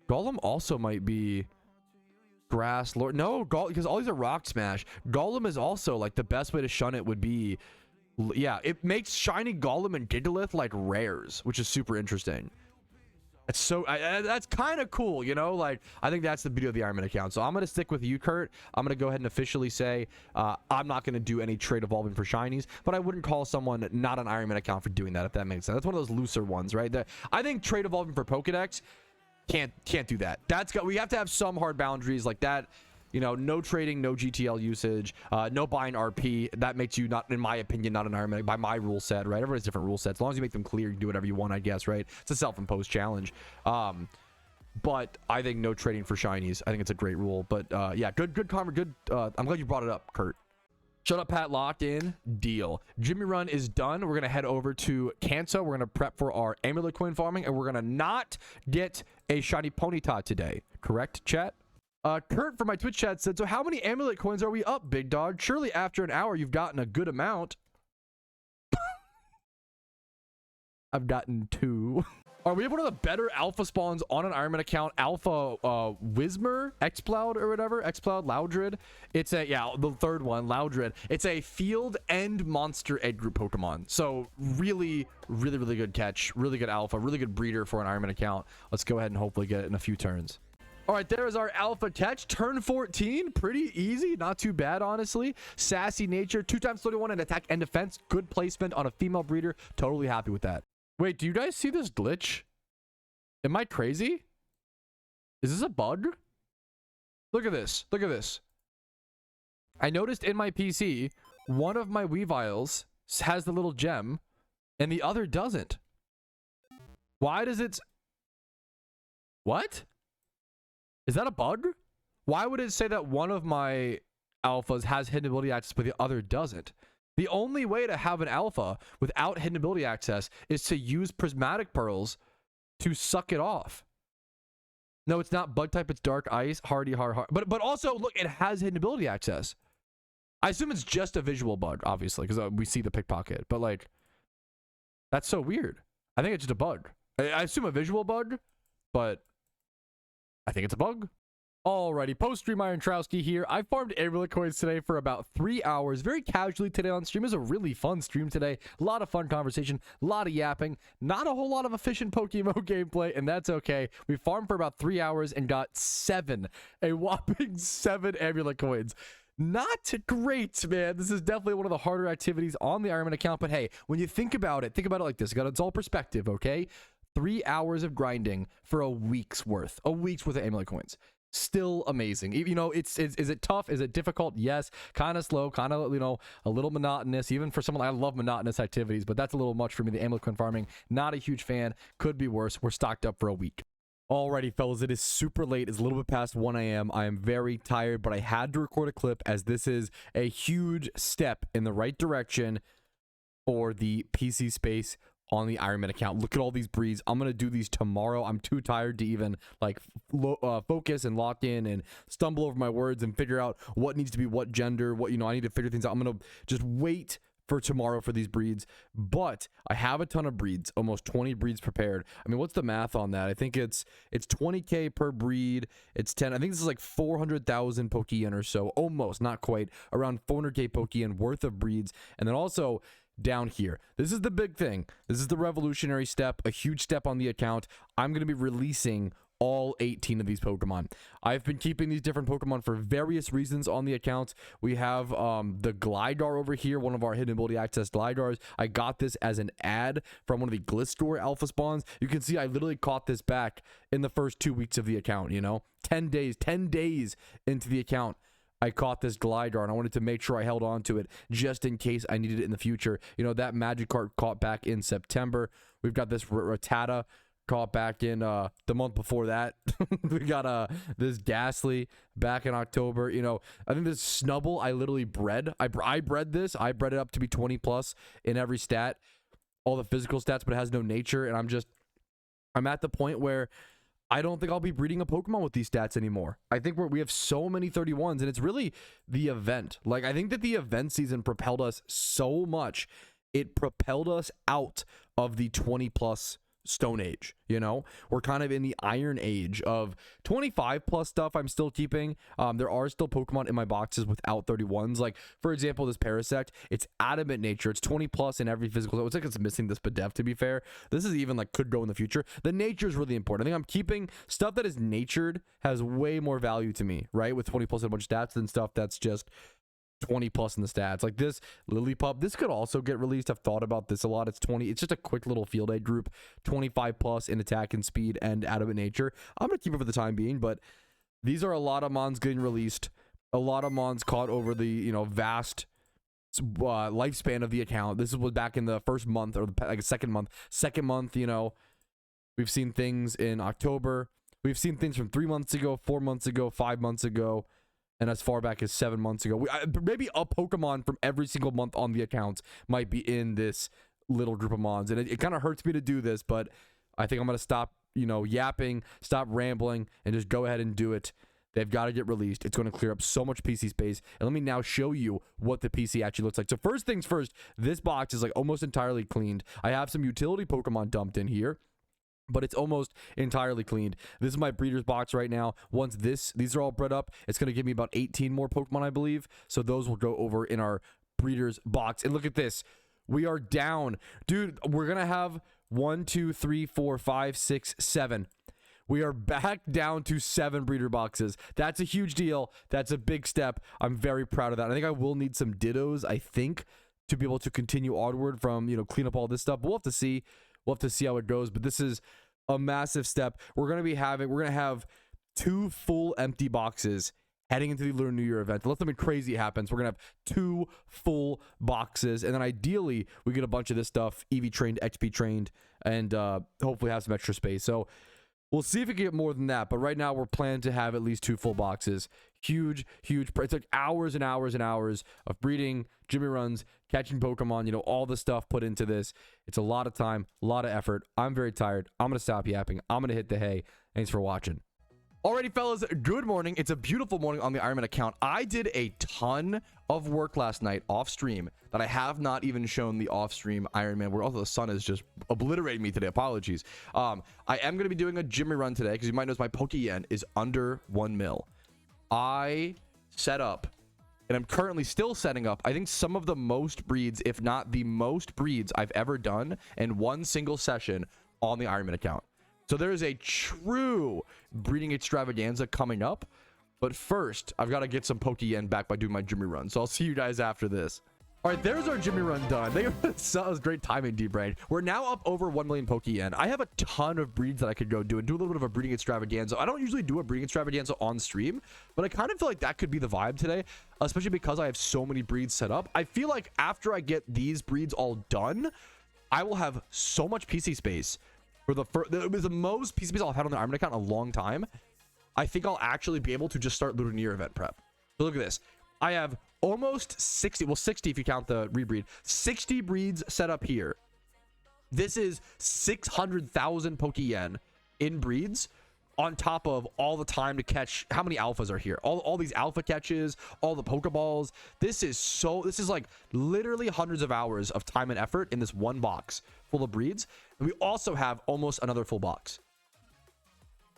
Golem also might be grass lord. No, because all these are rock smash. Golem is also like, the best way to shun it would be, yeah, it makes shiny Golem and Gigalith like rares, which is super interesting. It's so that's kind of cool, you know. Like, I think that's the beauty of the Iron Man account. So I'm gonna stick with you, Kurt. I'm gonna go ahead and officially say I'm not gonna do any trade evolving for shinies, but I wouldn't call someone not an Iron Man account for doing that, if that makes sense. That's one of those looser ones, right? I think trade evolving for Pokedex can't do that. We have to have some hard boundaries like that. You know, no trading, no GTL usage, no buying RP. That makes you not, in my opinion, not an Iron Man by my rule set, right? Everyone has different rule sets. As long as you make them clear, you can do whatever you want, I guess, right? It's a self-imposed challenge. But I think no trading for shinies. I think it's a great rule. But yeah, good comment. Good. I'm glad you brought it up, Kurt. Shut up, Pat. Locked in. Deal. Jimmy Run is done. We're gonna head over to Kanto. We're gonna prep for our Amulet coin farming, and we're gonna not get a shiny Ponyta today. Correct, chat? Kurt from my Twitch chat said, so how many Amulet coins are we up, big dog? Surely after an hour you've gotten a good amount. I've gotten 2. Are we able to have better alpha spawns on an Iron Man account? Alpha Whismer, Xploud or whatever, Xploud, Loudred. It's a, yeah, the third one, Loudred. It's a field and monster egg group Pokemon. So really good catch, really good alpha, really good breeder for an Iron Man account. Let's go ahead and hopefully get it in a few turns. All right, there is our alpha catch. Turn 14, pretty easy, not too bad, honestly. Sassy nature, 2x31 in attack and defense. Good placement on a female breeder. Totally happy with that. Wait, do you guys see this glitch? Am I crazy? Is this a bug? Look at this. Look at this. I noticed in my PC, one of my Weaviles has the little gem and the other doesn't. Why does it... What? Is that a bug? Why would it say that one of my alphas has hidden ability access but the other doesn't? The only way to have an alpha without hidden ability access is to use prismatic pearls to suck it off. No, it's not bug type, it's dark ice, hardy, hard. But also, look, it has hidden ability access. I assume it's just a visual bug, obviously, because we see the pickpocket. But like, that's so weird. I think it's just a bug. I assume a visual bug, but I think it's a bug. Alrighty, post-stream Iron Trowski here. I farmed Amulet coins today for about 3 hours, very casually today on stream. It was a really fun stream today. A lot of fun conversation, a lot of yapping, not a whole lot of efficient PokeMMO gameplay, and that's okay. We farmed for about 3 hours and got a whopping 7 Amulet coins. Not great, man. This is definitely one of the harder activities on the Iron Man account, but hey, when you think about it like this. It's all perspective, okay? 3 hours of grinding for a week's worth of Amulet coins. Still amazing. You know, is it tough? Is it difficult? Yes. Kind of slow, kind of, you know, a little monotonous. Even for someone, I love monotonous activities, but that's a little much for me. The Amulet coin farming, not a huge fan. Could be worse. We're stocked up for a week. Alrighty, fellas, it is super late. It's a little bit past 1 a.m. I am very tired, but I had to record a clip as this is a huge step in the right direction for the PC space on the Iron Man account. Look at all these breeds. I'm gonna do these tomorrow. I'm too tired to even like focus and lock in and stumble over my words and figure out what needs to be what gender, what, you know, I need to figure things out. I'm gonna just wait for tomorrow for these breeds, but I have a ton of breeds, almost 20 breeds prepared. I mean, what's the math on that? I think it's 20k per breed. It's 10. I think this is like 400,000 Pokeyen or so, almost, not quite, around 400k Pokeyen worth of breeds. And then also down here, this is the big thing. This is the revolutionary step, a huge step on the account. I'm going to be releasing all 18 of these Pokemon. I've been keeping these different Pokemon for various reasons on the account. We have the Glidar over here, one of our hidden ability access Glidars. I got this as an ad from one of the Glistor alpha spawns. You can see I literally caught this back in the first 2 weeks of the account, you know, 10 days into the account. I caught this Glidar and I wanted to make sure I held on to it just in case I needed it in the future. You know, that Magikarp caught back in September. We've got this Rattata caught back in the month before that. We got this Ghastly back in October. You know, I think this Snubble I literally bred. I bred this. I bred it up to be 20 plus in every stat, all the physical stats, but it has no nature. And I'm at the point where I don't think I'll be breeding a Pokemon with these stats anymore. I think we have so many 31s, and it's really the event. Like, I think that the event season propelled us so much. It propelled us out of the 20 plus Stone Age. You know, we're kind of in the Iron Age of 25 plus stuff I'm still keeping. There are still Pokemon in my boxes without 31s. Like, for example, this Parasect, it's adamant nature. It's 20 plus in every physical. It's like it's missing this Bidef, to be fair. This is even like could go in the future. The nature is really important. I think I'm keeping stuff that is natured has way more value to me, right? With 20 plus and a bunch of stats than stuff that's just 20 plus in the stats. Like this Lillipup, this could also get released. I've thought about this a lot. It's 20. It's just a quick little field aid group, 25 plus in attack and speed and adamant nature. I'm gonna keep it for the time being, but these are a lot of mons getting released, a lot of mons caught over the, you know, vast lifespan of the account. This was back in the first month, or like second month. You know, we've seen things in October. We've seen things from 3 months ago, 4 months ago, 5 months ago, and as far back as 7 months ago. Maybe a Pokemon from every single month on the account might be in this little group of mons. And it kind of hurts me to do this, but I think I'm going to stop, you know, yapping, stop rambling, and just go ahead and do it. They've got to get released. It's going to clear up so much PC space. And let me now show you what the PC actually looks like. So first things first, this box is like almost entirely cleaned. I have some utility Pokemon dumped in here, but it's almost entirely cleaned. This is my breeder's box right now. Once these are all bred up, it's going to give me about 18 more Pokemon, I believe. So those will go over in our breeder's box. And look at this. We are down. Dude, we're going to have 1, 2, 3, 4, 5, 6, 7. We are back down to 7 breeder boxes. That's a huge deal. That's a big step. I'm very proud of that. I think I will need some Dittos, I think, to be able to continue onward from, you know, clean up all this stuff. But we'll have to see. We'll have to see how it goes, but this is a massive step. We're going to have 2 full empty boxes heading into the Lunar New Year event. Unless something crazy happens, we're going to have 2 full boxes, and then ideally we get a bunch of this stuff EV trained, XP trained, and hopefully have some extra space. So we'll see if we can get more than that, but right now we're planning to have at least 2 full boxes. Huge. It's like hours and hours and hours of breeding, Jimmy runs, catching Pokemon, you know, all the stuff put into this. It's a lot of time, a lot of effort. I'm very tired. I'm going to stop yapping. I'm going to hit the hay. Thanks for watching. Alrighty, fellas, good morning. It's a beautiful morning on the Ironman account. I did a ton of work last night off stream that I have not even shown the off stream Ironman, where also the sun is just obliterating me today. Apologies. I am going to be doing a Jimmy run today because you might notice my Pokeyen is under 1 mil. I set up, and I'm currently still setting up, I think some of the most breeds, if not the most breeds I've ever done in one single session on the Ironman account. So there is a true breeding extravaganza coming up. But first, I've got to get some Pokeyen back by doing my Jimmy run. So I'll see you guys after this. All right, there's our Jimmy run done. That was great timing, D-Brain. We're now up over 1 million Pokeyen. I have a ton of breeds that I could go do and do a little bit of a breeding extravaganza. I don't usually do a breeding extravaganza on stream, but I kind of feel like that could be the vibe today, especially because I have so many breeds set up. I feel like after I get these breeds all done, I will have so much PC space. It was the most PC space I'll have had on the Ironman account in a long time. I think I'll actually be able to just start Lunar New Year event prep. So look at this. I have almost 60, well 60 if you count the rebreed, 60 breeds set up here. This is 600,000 Pokeyen in breeds on top of all the time to catch. How many alphas are here? All these alpha catches, all the Pokeballs. This is like literally hundreds of hours of time and effort in this one box full of breeds. And we also have almost another full box.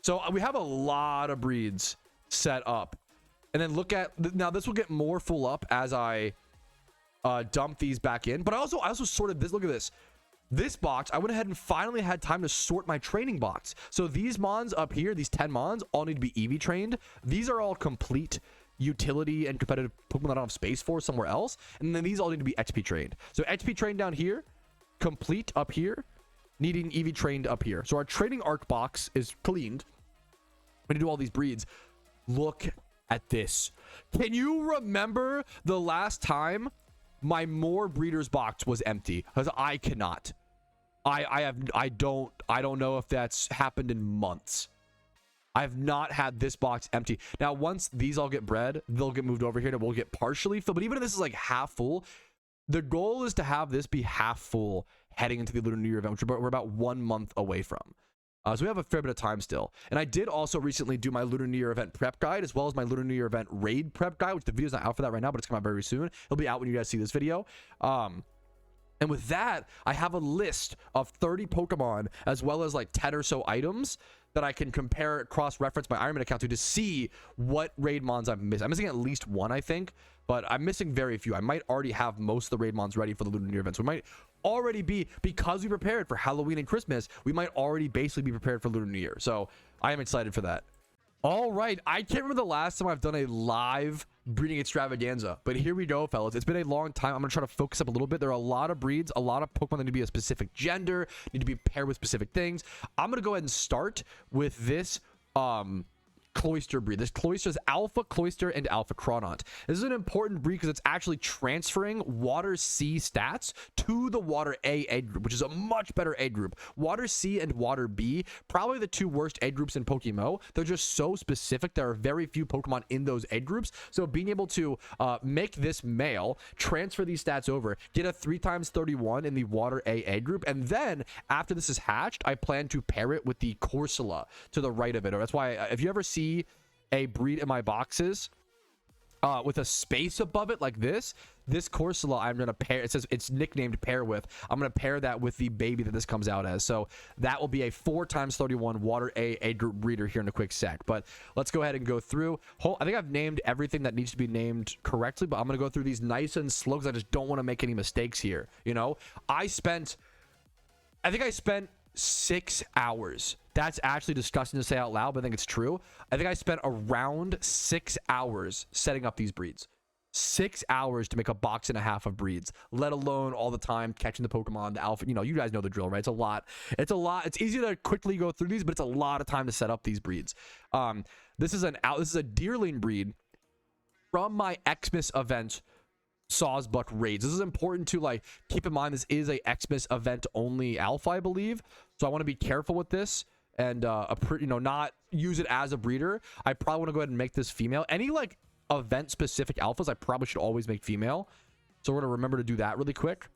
So we have a lot of breeds set up. And then look at, now this will get more full up as I dump these back in. But I also sorted this. Look at this. This box, I went ahead and finally had time to sort my training box. So these mons up here, these 10 mons, all need to be EV trained. These are all complete utility and competitive Pokemon that I don't have space for somewhere else. And then these all need to be XP trained. So XP trained down here, complete up here, needing EV trained up here. So our training arc box is cleaned. We need to do all these breeds. Look at this. Can you remember the last time my more breeders box was empty? Because I cannot. I don't know if that's happened in months. I've not had this box empty. Now, once these all get bred, they'll get moved over here and we'll get partially filled. But even if this is like half full, the goal is to have this be half full heading into the Lunar New Year event, which we're about 1 month away from. So we have a fair bit of time still. And I did also recently do my Lunar New Year event prep guide, as well as my Lunar New Year event raid prep guide, which the video's not out for that right now, but it's coming out very soon. It'll be out when you guys see this video. And with that, I have a list of 30 Pokemon, as well as like 10 or so items that I can compare, cross-reference my Ironman account to see what raid mons I'm missing. I'm missing at least one, I think, but I'm missing very few. I might already have most of the raid mons ready for the Lunar New Year event. So we might already be, because we prepared for Halloween and Christmas, we might already basically be prepared for Lunar New Year. So I am excited for that. All right, I can't remember the last time I've done a live breeding extravaganza, but here we go, fellas. It's been a long time. I'm gonna try to focus up a little bit. There are a lot of breeds, a lot of Pokemon that need to be a specific gender, need to be paired with specific things. I'm gonna go ahead and start with this Cloyster breed. This Cloyster is Alpha Cloyster and Alpha Cronont. This is an important breed because it's actually transferring Water C stats to the Water A egg group, which is a much better egg group. Water C and Water B, probably the two worst egg groups in PokeMMO. They're just so specific. There are very few Pokemon in those egg groups. So being able to make this male, transfer these stats over, get a 3x31 in the Water A egg group, and then after this is hatched, I plan to pair it with the Corsola to the right of it. That's why if you ever see a breed in my boxes with a space above it like this Corsola, I'm gonna pair, it says it's nicknamed pair with, I'm gonna pair that with the baby that this comes out as. So that will be a 4x31 Water A group breeder here in a quick sec. But let's go ahead and go through. I think I've named everything that needs to be named correctly, but I'm gonna go through these nice and slow because I just don't want to make any mistakes here. You know, I think I spent 6 hours. That's actually disgusting to say out loud, but I think it's true. I think I spent around 6 hours setting up these breeds. 6 hours to make a box and a half of breeds, let alone all the time catching the Pokemon, the alpha. You know, you guys know the drill, right? It's a lot. It's easy to quickly go through these, but it's a lot of time to set up these breeds. This is a Deerling breed from my Xmas event Sawsbuck raids. This is important to like keep in mind. This is a Xmas event only alpha, I believe, so I want to be careful with this and not use it as a breeder. I probably want to go ahead and make this female. Any like event specific alphas I probably should always make female, so we're gonna remember to do that really quick.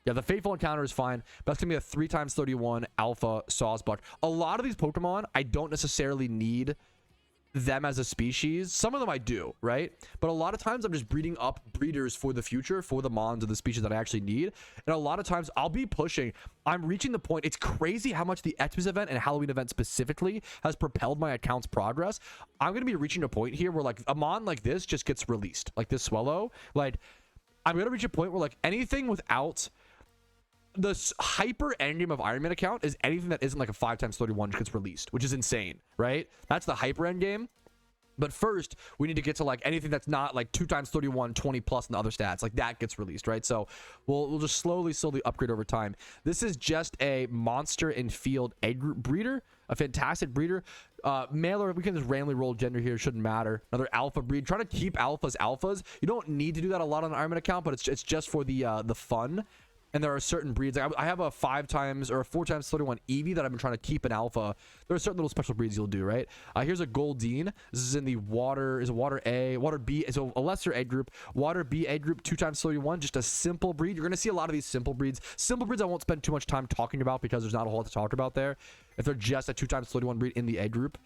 Yeah, the Fateful Encounter is fine, but that's gonna be a 3x31 alpha Sawsbuck. A lot of these Pokemon I don't necessarily need them as a species. Some of them I do, right? But a lot of times I'm just breeding up breeders for the future, for the mons of the species that I actually need. And a lot of times I'll be pushing. I'm reaching the point. It's crazy how much the Xmas event and Halloween event specifically has propelled my account's progress. I'm going to be reaching a point here where like a mon like this just gets released. Like this Swellow. Like I'm going to reach a point where like anything without the hyper endgame of Iron Man account is anything that isn't like a 5x31 gets released, which is insane, right? That's the hyper endgame. But first, we need to get to like anything that's not like 2x31, 20 plus, and the other stats. Like that gets released, right? So we'll just slowly upgrade over time. This is just a monster in field egg group breeder, a fantastic breeder. Male, we can just randomly roll gender here. Shouldn't matter. Another alpha breed. Trying to keep alphas. You don't need to do that a lot on the Iron Man account, but it's just for the fun. And there are certain breeds. Like I have a 5 times or a 4 times 31 Eevee that I've been trying to keep in alpha. There are certain little special breeds you'll do, right? Here's a Goldeen. This is in the water, is a water A, water B, so a lesser egg group. Water B egg group, 2 times 31, just a simple breed. You're going to see a lot of these simple breeds. Simple breeds I won't spend too much time talking about because there's not a whole lot to talk about there. If they're just a 2 times 31 breed in the egg group.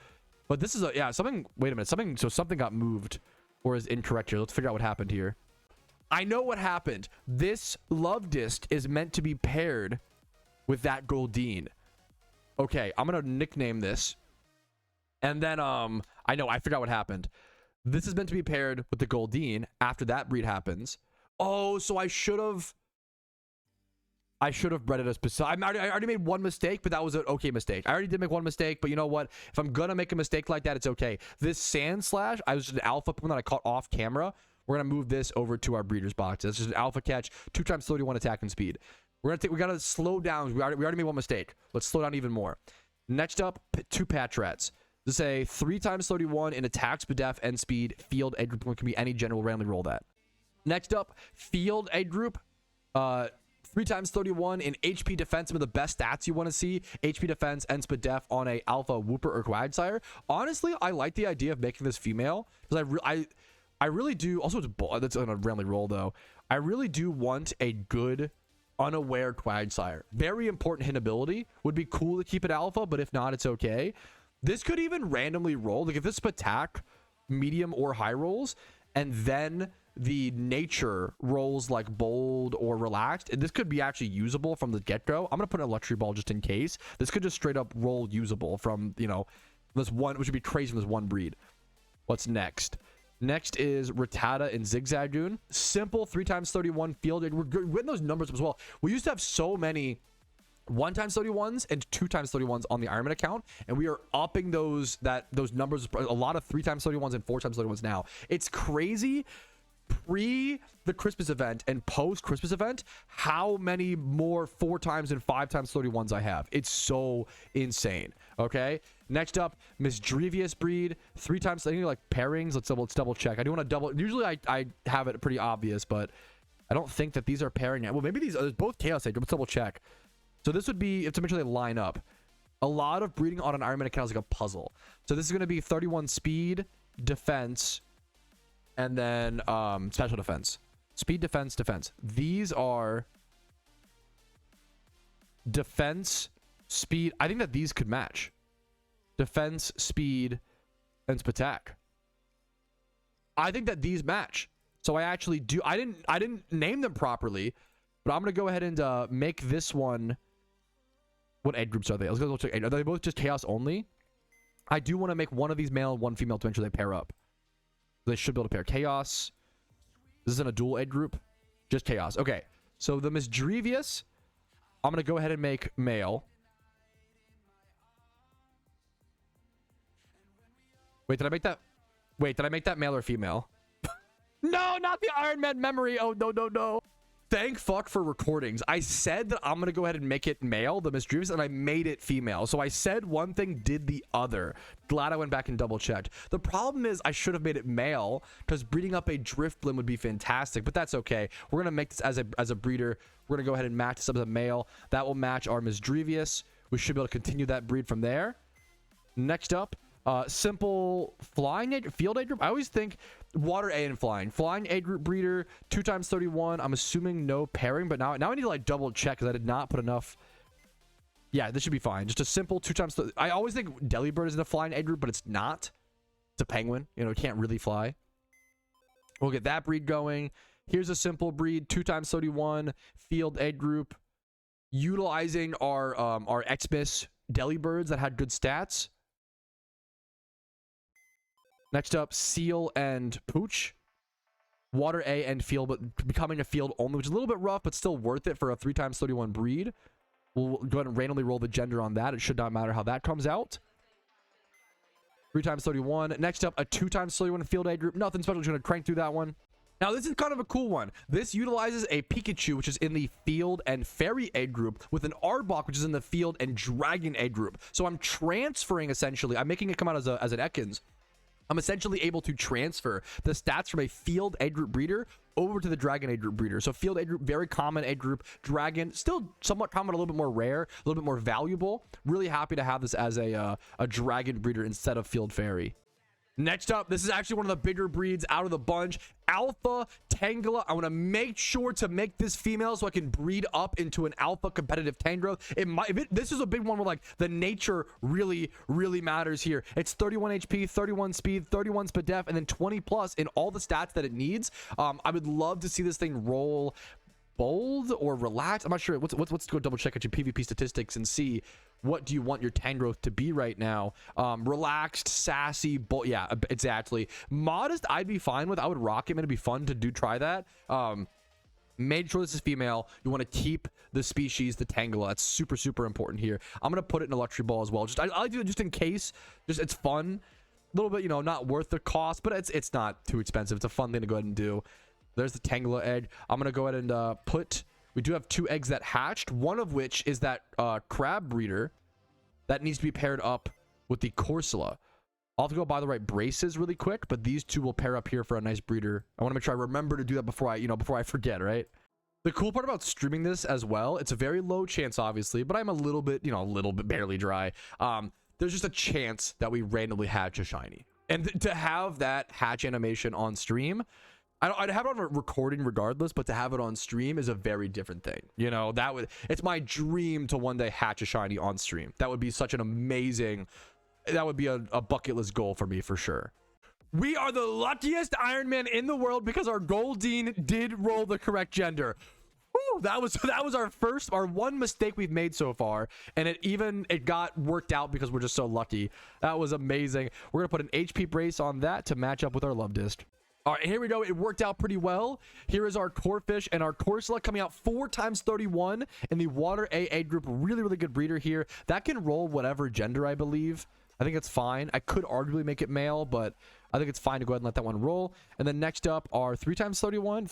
But this is a, yeah, something, wait a minute, something got moved or is incorrect here. Let's figure out what happened here. I know what happened. This Love Disc is meant to be paired with that Goldeen. Okay, I'm gonna nickname this. And then I figured out what happened. This is meant to be paired with the Goldeen after that breed happens. Oh, so I should have bred it as specific. I already made one mistake, but that was an okay mistake. I already did make one mistake, but you know what? If I'm gonna make a mistake like that, it's okay. This Sand Slash, I was just an alpha one that I caught off camera. We're gonna move this over to our breeder's box. This is an alpha catch, 2 times 31 attack and speed. We gotta slow down. We already made one mistake. Let's slow down even more. Next up, 2 Patrats. This is a 3 times 31 in attack, speed, def, and speed. Field egg group can be any general. Randomly roll that. Next up, field egg group. 3 times 31 in HP defense. Some of the best stats you want to see: HP defense and speed def on a alpha Wooper or Quagsire. Honestly, I like the idea of making this female because I really do. Also, that's on a randomly roll though. I really do want a good unaware Quagsire. Very important hit ability. Would be cool to keep it alpha, but if not, it's okay. This could even randomly roll. Like if this attack medium or high rolls, and then the nature rolls like bold or relaxed, and this could be actually usable from the get-go. I'm gonna put an electric ball just in case. This could just straight up roll usable from, you know, this one, which would be crazy from this one breed. What's next? Next is Rattata and Zigzagoon. Simple 3 times 31 field. We're getting those numbers as well. We used to have so many 1 times 31s and 2 times 31s on the Ironman account, and we are upping those numbers. A lot of 3 times 31s and 4 times 31s now. It's crazy. Pre the Christmas event and post Christmas event, how many more 4 times and 5 times 31s I have. It's so insane. Okay, next up, Misdrevious breed, 3 times. I think like pairings. Let's double check. I do want to double. Usually I have it pretty obvious, but I don't think that these are pairing yet. Well, maybe these are both Chaos Age. Let's double check. So this would be if to make sure they line up. A lot of breeding on an Ironman account is like a puzzle. So this is going to be 31 speed, defense, and then special defense. Speed, defense, defense. These are defense, speed. I think that these could match. Defense, speed, and attack. I think that these match. So I actually do. I didn't name them properly, but I'm gonna go ahead and make this one. What egg groups are they? Let's go check. Are they both just chaos only? I do want to make one of these male and one female to make sure they pair up. They should be able to pair. Chaos. This isn't a dual egg group. Just chaos. Okay. So the Misdrevious, I'm going to go ahead and make male. Wait, did I make that? Wait, did I make that male or female? No, not the Iron Man memory. Oh, no, no, no. Thank fuck for recordings. I said that I'm going to go ahead and make it male, the Misdrevious, and I made it female. So I said one thing, did the other. Glad I went back and double checked. The problem is I should have made it male because breeding up a Drifblim would be fantastic, but that's okay. We're going to make this as a breeder. We're going to go ahead and match this up as a male. That will match our Misdrevious. We should be able to continue that breed from there. Next up, simple flying age, field age group. I always think water A and flying age group breeder, 2 times 31. I'm assuming no pairing, but now I need to like double check because I did not put enough. Yeah, this should be fine. Just a simple 2 times. I always think Delibird is in a flying age group, but it's not. It's a penguin. You know, it can't really fly. We'll get that breed going. Here's a simple breed, 2 times 31 field age group, utilizing our Xmas Delibirds that had good stats. Next up, Seal and Pooch. Water A and field, but becoming a field only, which is a little bit rough, but still worth it for a 3 times 31 breed. We'll go ahead and randomly roll the gender on that. It should not matter how that comes out. 3 times 31. Next up, a 2 times 31 field A group. Nothing special. Just going to crank through that one. Now, this is kind of a cool one. This utilizes a Pikachu, which is in the field and fairy egg group, with an Arbok, which is in the field and dragon egg group. So I'm transferring, essentially. I'm making it come out as an Ekans. I'm essentially able to transfer the stats from a field age group breeder over to the dragon age group breeder. So field age group, very common age group. Dragon, still somewhat common, a little bit more rare, a little bit more valuable. Really happy to have this as a dragon breeder instead of field fairy. Next up, this is actually one of the bigger breeds out of the bunch. Alpha Tangela. I want to make sure to make this female so I can breed up into an alpha competitive Tangrowth. This is a big one where like the nature really matters here. It's 31 HP, 31 speed, 31 speed def, and then 20 plus in all the stats that it needs. I would love to see this thing roll bold or relaxed. I'm not sure. Let's go double check at your PvP statistics and see what do you want your Tangrowth to be right now. Relaxed, sassy, bold. Yeah, exactly. Modest, I'd be fine with. I would rock him. It'd be fun to try that. Made sure this is female. You want to keep the species, the Tangela. That's super important here. I'm gonna put it in a luxury ball as well. I like to do it just in case. It's fun. A little bit, not worth the cost, but it's not too expensive. It's a fun thing to go ahead and do. There's the Tangela egg. I'm gonna go ahead and we do have 2 eggs that hatched, one of which is that crab breeder that needs to be paired up with the Corsola. I'll have to go buy the right braces really quick, but these 2 will pair up here for a nice breeder. I want to make sure I remember to do that before I forget, right? The cool part about streaming this as well, it's a very low chance obviously, but I'm a little bit barely dry. There's just a chance that we randomly hatch a shiny. And to have that hatch animation on stream, I'd have it on a recording regardless, but to have it on stream is a very different thing. It's my dream to one day hatch a shiny on stream. That would be such an amazing, that would be a bucket list goal for me for sure. We are the luckiest Iron Man in the world because our Goldeen did roll the correct gender. Whew, that was our one mistake we've made so far, and it got worked out because we're just so lucky. That was amazing. We're gonna put an HP brace on that to match up with our love disc. All right, here we go. It worked out pretty well. Here is our Corfish and our Corsola coming out 4 times 31 in the Water AA group. Really good breeder here. That can roll whatever gender, I believe. I think it's fine. I could arguably make it male, but I think it's fine to go ahead and let that one roll. And then next up are 3 times 31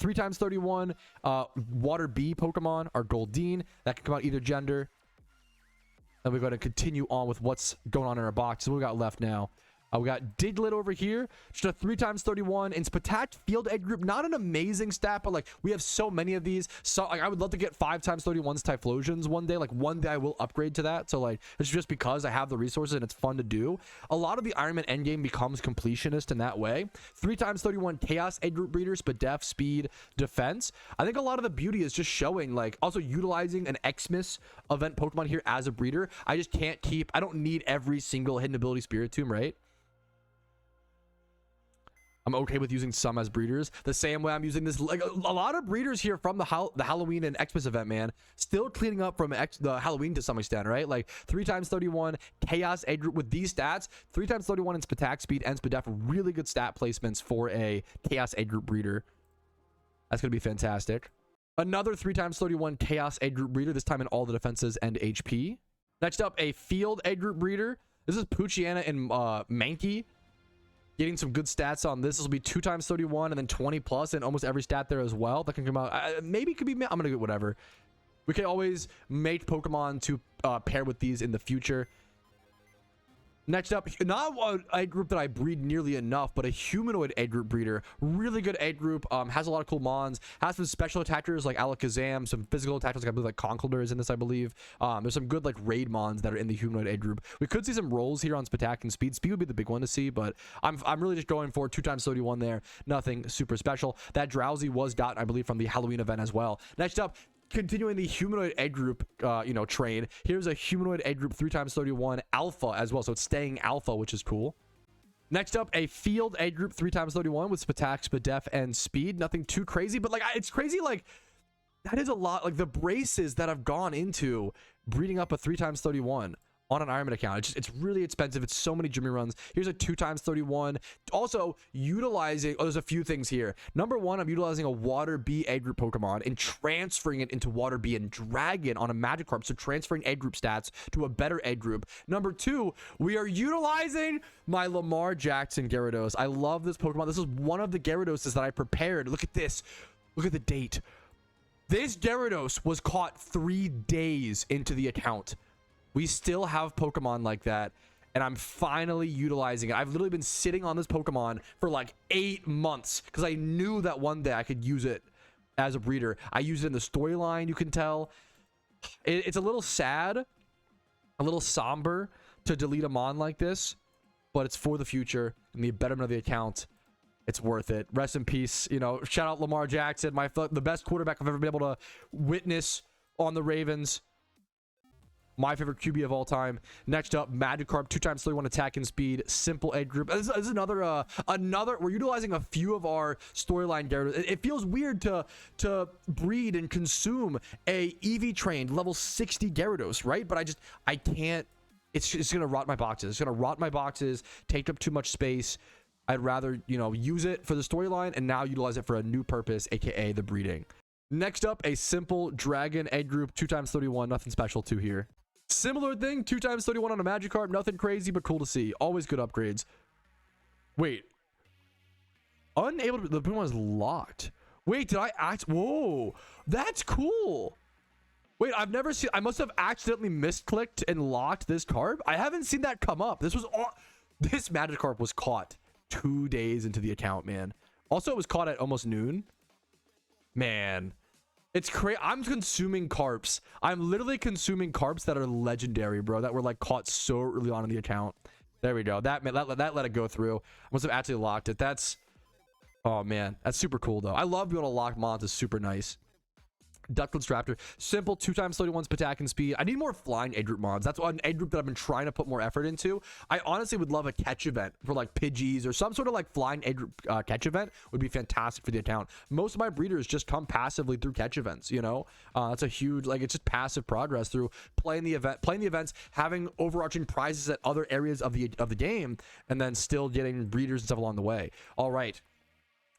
Water B Pokemon, our Goldeen. That can come out either gender. And we're going to continue on with what's going on in our box. So what we got left now? We got Diglett over here, just a 3 times 31 in Spatak field egg group. Not an amazing stat, but like we have so many of these. So like, I would love to get 5 times 31s Typhlosions one day. Like one day I will upgrade to that. So like it's just because I have the resources and it's fun to do. A lot of the Iron Man endgame becomes completionist in that way. 3 times 31 Chaos egg group breeders, but def, speed, defense. I think a lot of the beauty is just showing like also utilizing an Xmas event Pokemon here as a breeder. I just can't keep. I don't need every single hidden ability Spiritomb, right? I'm okay with using some as breeders the same way I'm using this. Like a lot of breeders here from the Halloween and Xmas event, man, still cleaning up from the Halloween to some extent, right? Like 3 times 31 Chaos egg group with these stats, 3 times 31 in Spatak speed and Spadef. Really good stat placements for a Chaos egg group breeder. That's gonna be fantastic. Another 3 times 31 Chaos egg group breeder, this time in all the defenses and HP. Next up, a field egg group breeder. This is Poochyena and Mankey. Getting some good stats on this. This will be 2 times 31 and then 20 plus and almost every stat there as well. That can come out. Maybe it could be. I'm gonna get whatever. We can always make Pokemon to pair with these in the future. Next up, not an egg group that I breed nearly enough, but a humanoid egg group breeder. Really good egg group. Has a lot of cool mons. Has some special attackers like Alakazam, some physical attackers like I believe like Conkeldurr is in this, I believe. There's some good like raid mons that are in the humanoid egg group. We could see some rolls here on Spatak and speed. Speed would be the big one to see, but I'm really just going for 2 times 31 there. Nothing super special. That Drowsy was gotten, I believe, from the Halloween event as well. Next up, continuing the humanoid egg group trade, here's a humanoid egg group 3 times 31 alpha as well, so it's staying alpha, which is cool. Next up, a field egg group 3 times 31 with Spatak, Spadef, and speed. Nothing too crazy, but like it's crazy, like that is a lot. Like the braces that have gone into breeding up a 3 times 31 on an Iron Man account, it's really expensive. It's so many Jimmy runs. Here's a 2 times 31. Also utilizing, there's a few things here. Number 1, I'm utilizing a Water B egg group Pokemon and transferring it into Water B and Dragon on a Magikarp, so transferring egg group stats to a better egg group. Number 2, we are utilizing my Lamar Jackson Gyarados. I love this Pokemon. This is one of the Gyaradoses that I prepared. Look at this. Look at the date. This Gyarados was caught 3 days into the account. We still have Pokemon like that, and I'm finally utilizing it. I've literally been sitting on this Pokemon for like 8 months because I knew that one day I could use it as a breeder. I use it in the storyline, you can tell. It's a little sad, a little somber to delete a mon like this, but it's for the future and the betterment of the account. It's worth it. Rest in peace. You know, shout out Lamar Jackson, the best quarterback I've ever been able to witness on the Ravens. My favorite QB of all time. Next up, Magikarp, 2x31 attack and speed, simple egg group. This is another, we're utilizing a few of our storyline Gyarados. It feels weird to breed and consume a EV trained level 60 Gyarados, right? But I can't, it's going to rot my boxes. It's going to rot my boxes, take up too much space. I'd rather, you know, use it for the storyline and now utilize it for a new purpose, aka the breeding. Next up, a simple dragon egg group, 2x31, nothing special to here. Similar thing, 2x31 on a Magikarp, nothing crazy, but cool to see. Always good upgrades. Wait. Unable to, the Pokemon is locked. Wait, did I act? Whoa, that's cool. Wait, I've never seen, I must have accidentally misclicked and locked this carp. I haven't seen that come up. This Magikarp was caught 2 days into the account, man. Also, it was caught at almost noon. Man. It's crazy. I'm consuming carps. I'm literally consuming carps that are legendary, bro. That were like caught so early on in the account. There we go. That let it go through. I must have actually locked it. That's, oh man, that's super cool though. I love being able to lock mons. It's super nice. Dusclops Situation, simple 2x31 attack and speed. I need more flying egg group mods. That's one egg group that I've been trying to put more effort into. I honestly would love a catch event for like Pidgeys or some sort of like flying egg group catch event would be fantastic for the account. Most of my breeders just come passively through catch events, you know. It's a huge, like, it's just passive progress through playing the events, having overarching prizes at other areas of the game, and then still getting breeders and stuff along the way. All right.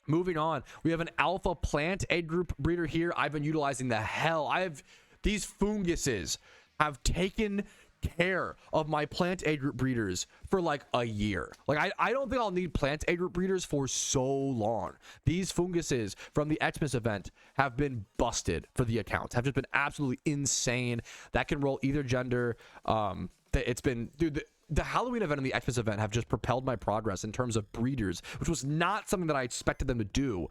Moving on, we have an alpha plant egg group breeder here. I've been utilizing the hell. These funguses have taken care of my plant egg group breeders for like a year. Like I don't think I'll need plant egg group breeders for so long. These funguses from the Xmas event have been busted for the accounts. Have just been absolutely insane. That can roll either gender. It's been, dude. The Halloween event and the Xmas event have just propelled my progress in terms of breeders, which was not something that I expected them to do.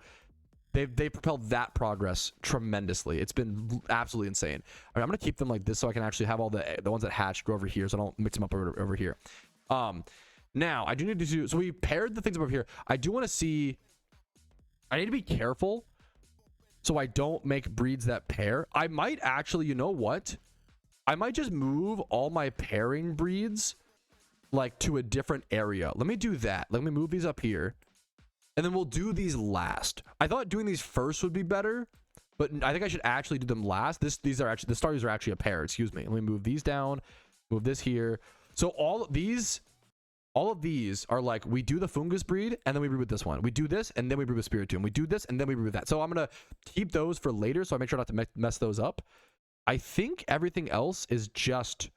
They propelled that progress tremendously. It's been absolutely insane. All right, I'm gonna keep them like this so I can actually have all the ones that hatch go over here, so I don't mix them up over here. Now I do need to do, so we paired the things over here. I do want to see, I need to be careful so I don't make breeds that pair. I might actually, you know what? I might just move all my pairing breeds like to a different area. Let me do that. Let me move these up here, and then we'll do these last. I thought doing these first would be better, but I think I should actually do them last. These are actually, the starters are actually a pair. Excuse me. Let me move these down, move this here. So all of these are like, we do the fungus breed and then we breed with this one. We do this and then we breed with Spiritomb. We do this and then we breed with that. So I'm gonna keep those for later, so I make sure not to mess those up. I think everything else is just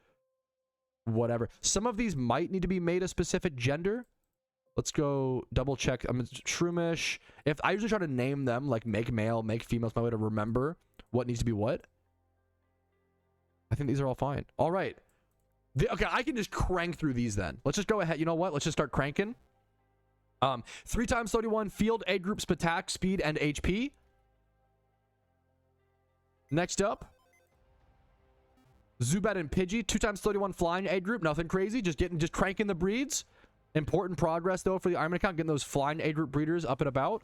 whatever. Some of these might need to be made a specific gender. Let's go double check. Shroomish. If I usually try to name them like make male, make female, it's my way to remember what needs to be what. I think these are all fine. All right. Okay, I can just crank through these then. Let's just go ahead. You know what? Let's just start cranking. 3x31 field egg groups, attack, speed, and HP. Next up, Zubat and Pidgey, 2x31 flying egg group, nothing crazy, just cranking the breeds. Important progress though for the Ironman account, getting those flying egg group breeders up and about.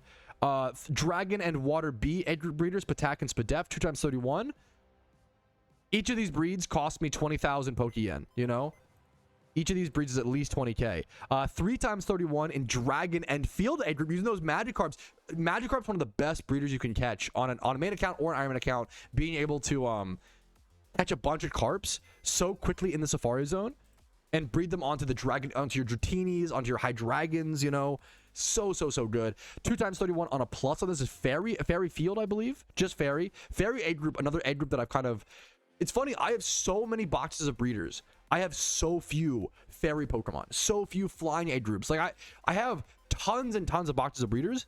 Dragon and Water B egg group breeders, Patak and Spadef, 2x31. Each of these breeds cost me 20,000 Pokeyen, you know? Each of these breeds is at least 20k. 3x31 in Dragon and Field egg group, using those Magikarps. Magikarp's one of the best breeders you can catch on a main account or an Ironman account, being able to catch a bunch of carps so quickly in the Safari Zone and breed them onto the dragon, onto your Dratinis, onto your Hydreigons, you know. So good. 2x31 on a plus on this is Fairy Field, I believe. Just Fairy egg group, another egg group that I've kind of, it's funny, I have so many boxes of breeders. I have so few fairy Pokemon, so few flying egg groups. Like I have tons and tons of boxes of breeders,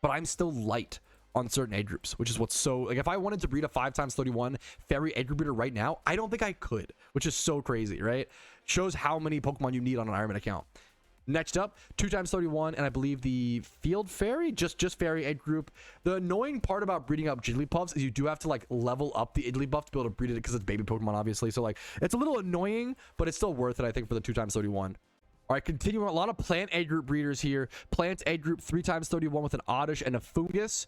but I'm still light on certain age groups, which is what's so like, if I wanted to breed a 5x31 fairy age group breeder right now, I don't think I could, which is so crazy, right? Shows how many Pokemon you need on an Ironman account. Next up, 2x31, and I believe the field fairy, just fairy age group. The annoying part about breeding up Jigglypuffs is you do have to like level up the Jigglypuff to be able to breed it, because it's baby Pokemon, obviously. So like, it's a little annoying, but it's still worth it, I think, for the 2x31. All right, continuing, a lot of plant age group breeders here. Plant age group 3x31 with an Oddish and a Fungus.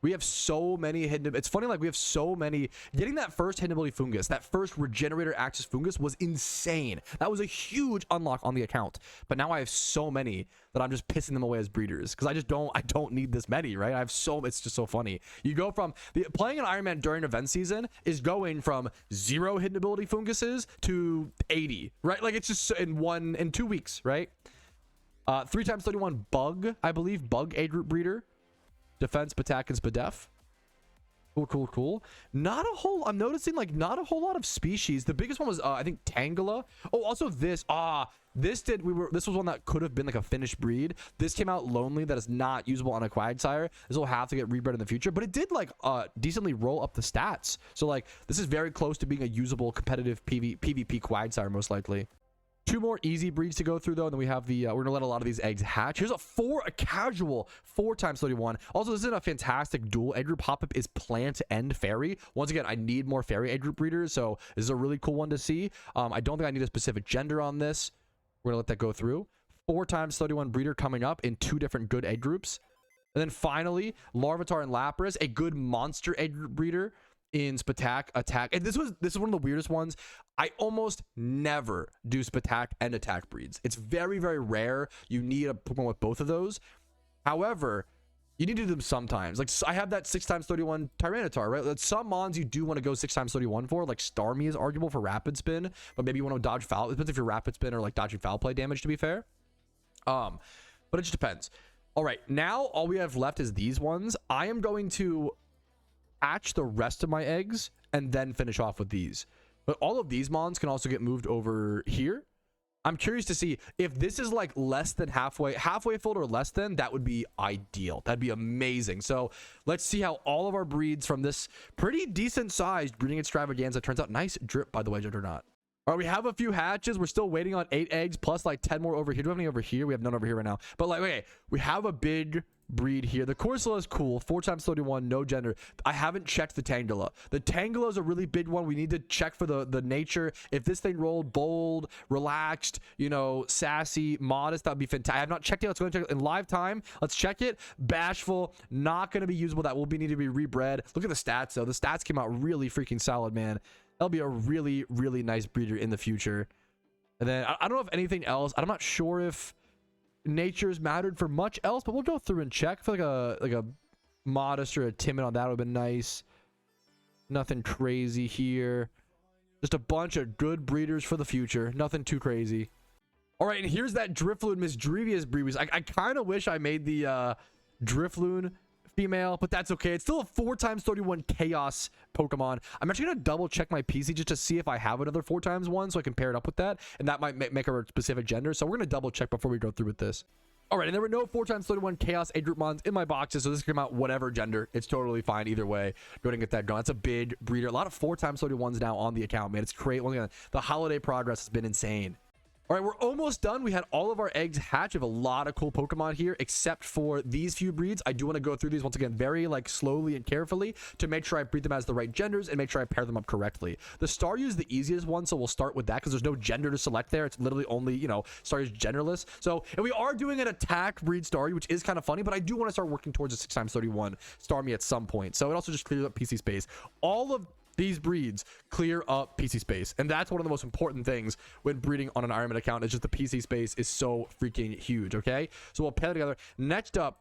We have so many hidden. It's funny, like we have so many. Getting that first hidden ability Fungus, that first regenerator access Fungus was insane. That was a huge unlock on the account. But now I have so many that I'm just pissing them away as breeders, because I don't need this many, right? I have so, it's just so funny. You go from playing an Iron Man during event season is going from 0 hidden ability Funguses to 80, right? Like it's just in 2 weeks, right? 3x31 Bug, I believe, Bug age group breeder. Defense, Patak, and Spadef. Cool. Not a whole, I'm noticing like not a whole lot of species. The biggest one was I think Tangela. Oh, also this this was one that could have been like a finished breed. This came out lonely, that is not usable on a Quagsire. This will have to get rebred in the future, but it did like decently roll up the stats. So like this is very close to being a usable competitive PvP Quagsire, most likely. 2 more easy breeds to go through though, and then we have the we're gonna let a lot of these eggs hatch. Here's a casual 4x31. Also, this is a fantastic dual egg group. Hop-up is plant and fairy. Once again, I need more fairy egg group breeders, so this is a really cool one to see. I don't think I need a specific gender on this. We're gonna let that go through. 4x31 breeder coming up in 2 different good egg groups. And then finally, Larvitar and Lapras, a good monster egg group breeder in Spatak, Attack. And this is one of the weirdest ones. I almost never do Spatak and Attack breeds. It's very, very rare. You need a Pokemon with both of those. However, you need to do them sometimes. Like I have that 6x31 Tyranitar, right? Like, some mons you do want to go 6x31 for. Like Starmie is arguable for Rapid Spin, but maybe you want to dodge foul. It depends if you're Rapid Spin or like dodging foul play damage, to be fair. But it just depends. All right, now all we have left is these ones. I am going to hatch the rest of my eggs and then finish off with these. But all of these mons can also get moved over here. I'm curious to see if this is like less than halfway filled or less than. That would be ideal. That'd be amazing. So let's see how all of our breeds from this pretty decent sized breeding extravaganza turns out. Nice drip, by the way, Juggernaut. All right, we have a few hatches. We're still waiting on 8 eggs plus like 10 more over here. Do we have any over here? We have none over here right now. But like, okay, we have a big breed here. The Corsola is cool. 4x31, no gender. I haven't checked the Tangela. The Tangela is a really big one. We need to check for the nature. If this thing rolled bold, relaxed, you know, sassy, modest, that would be fantastic. I have not checked it. Let's go and check it in live time. Let's check it. Bashful, not going to be usable. That will need to be rebred. Look at the stats though. The stats came out really freaking solid, man. That'll be a really, really nice breeder in the future. And then I don't know if anything else. I'm not sure if nature's mattered for much else, but we'll go through and check. I feel like a modest or a timid on that would have been nice. Nothing crazy here. Just a bunch of good breeders for the future. Nothing too crazy. All right, and here's that Drifloon Misdrevious breed. I kind of wish I made the Drifloon female, but that's okay. It's still a 4x31 chaos Pokemon. I'm actually gonna double check my PC just to see if I have another 4x1 so I can pair it up with that, and that might make her a specific gender. So we're gonna double check before we go through with this. All right, and there were no 4x31 chaos age group mons in my boxes, so this can come out whatever gender. It's totally fine either way. Go ahead and get that going. That's a big breeder. A lot of 4x31s now on the account, man. It's great. Only the holiday progress has been insane. All right, we're almost done. We had all of our eggs hatch. We have a lot of cool Pokemon here, except for these few breeds. I do want to go through these once again very like slowly and carefully to make sure I breed them as the right genders and make sure I pair them up correctly. The Staryu is the easiest one, so we'll start with that because there's no gender to select there. It's literally only, you know, Staryu's genderless. So, and we are doing an attack breed Staryu, which is kind of funny, but I do want to start working towards a 6x31 Starmie at some point. So it also just clears up PC space. All of these breeds clear up PC space, and that's one of the most important things when breeding on an Ironman account. Is just the PC space is so freaking huge. Okay, so we'll pair together. Next up,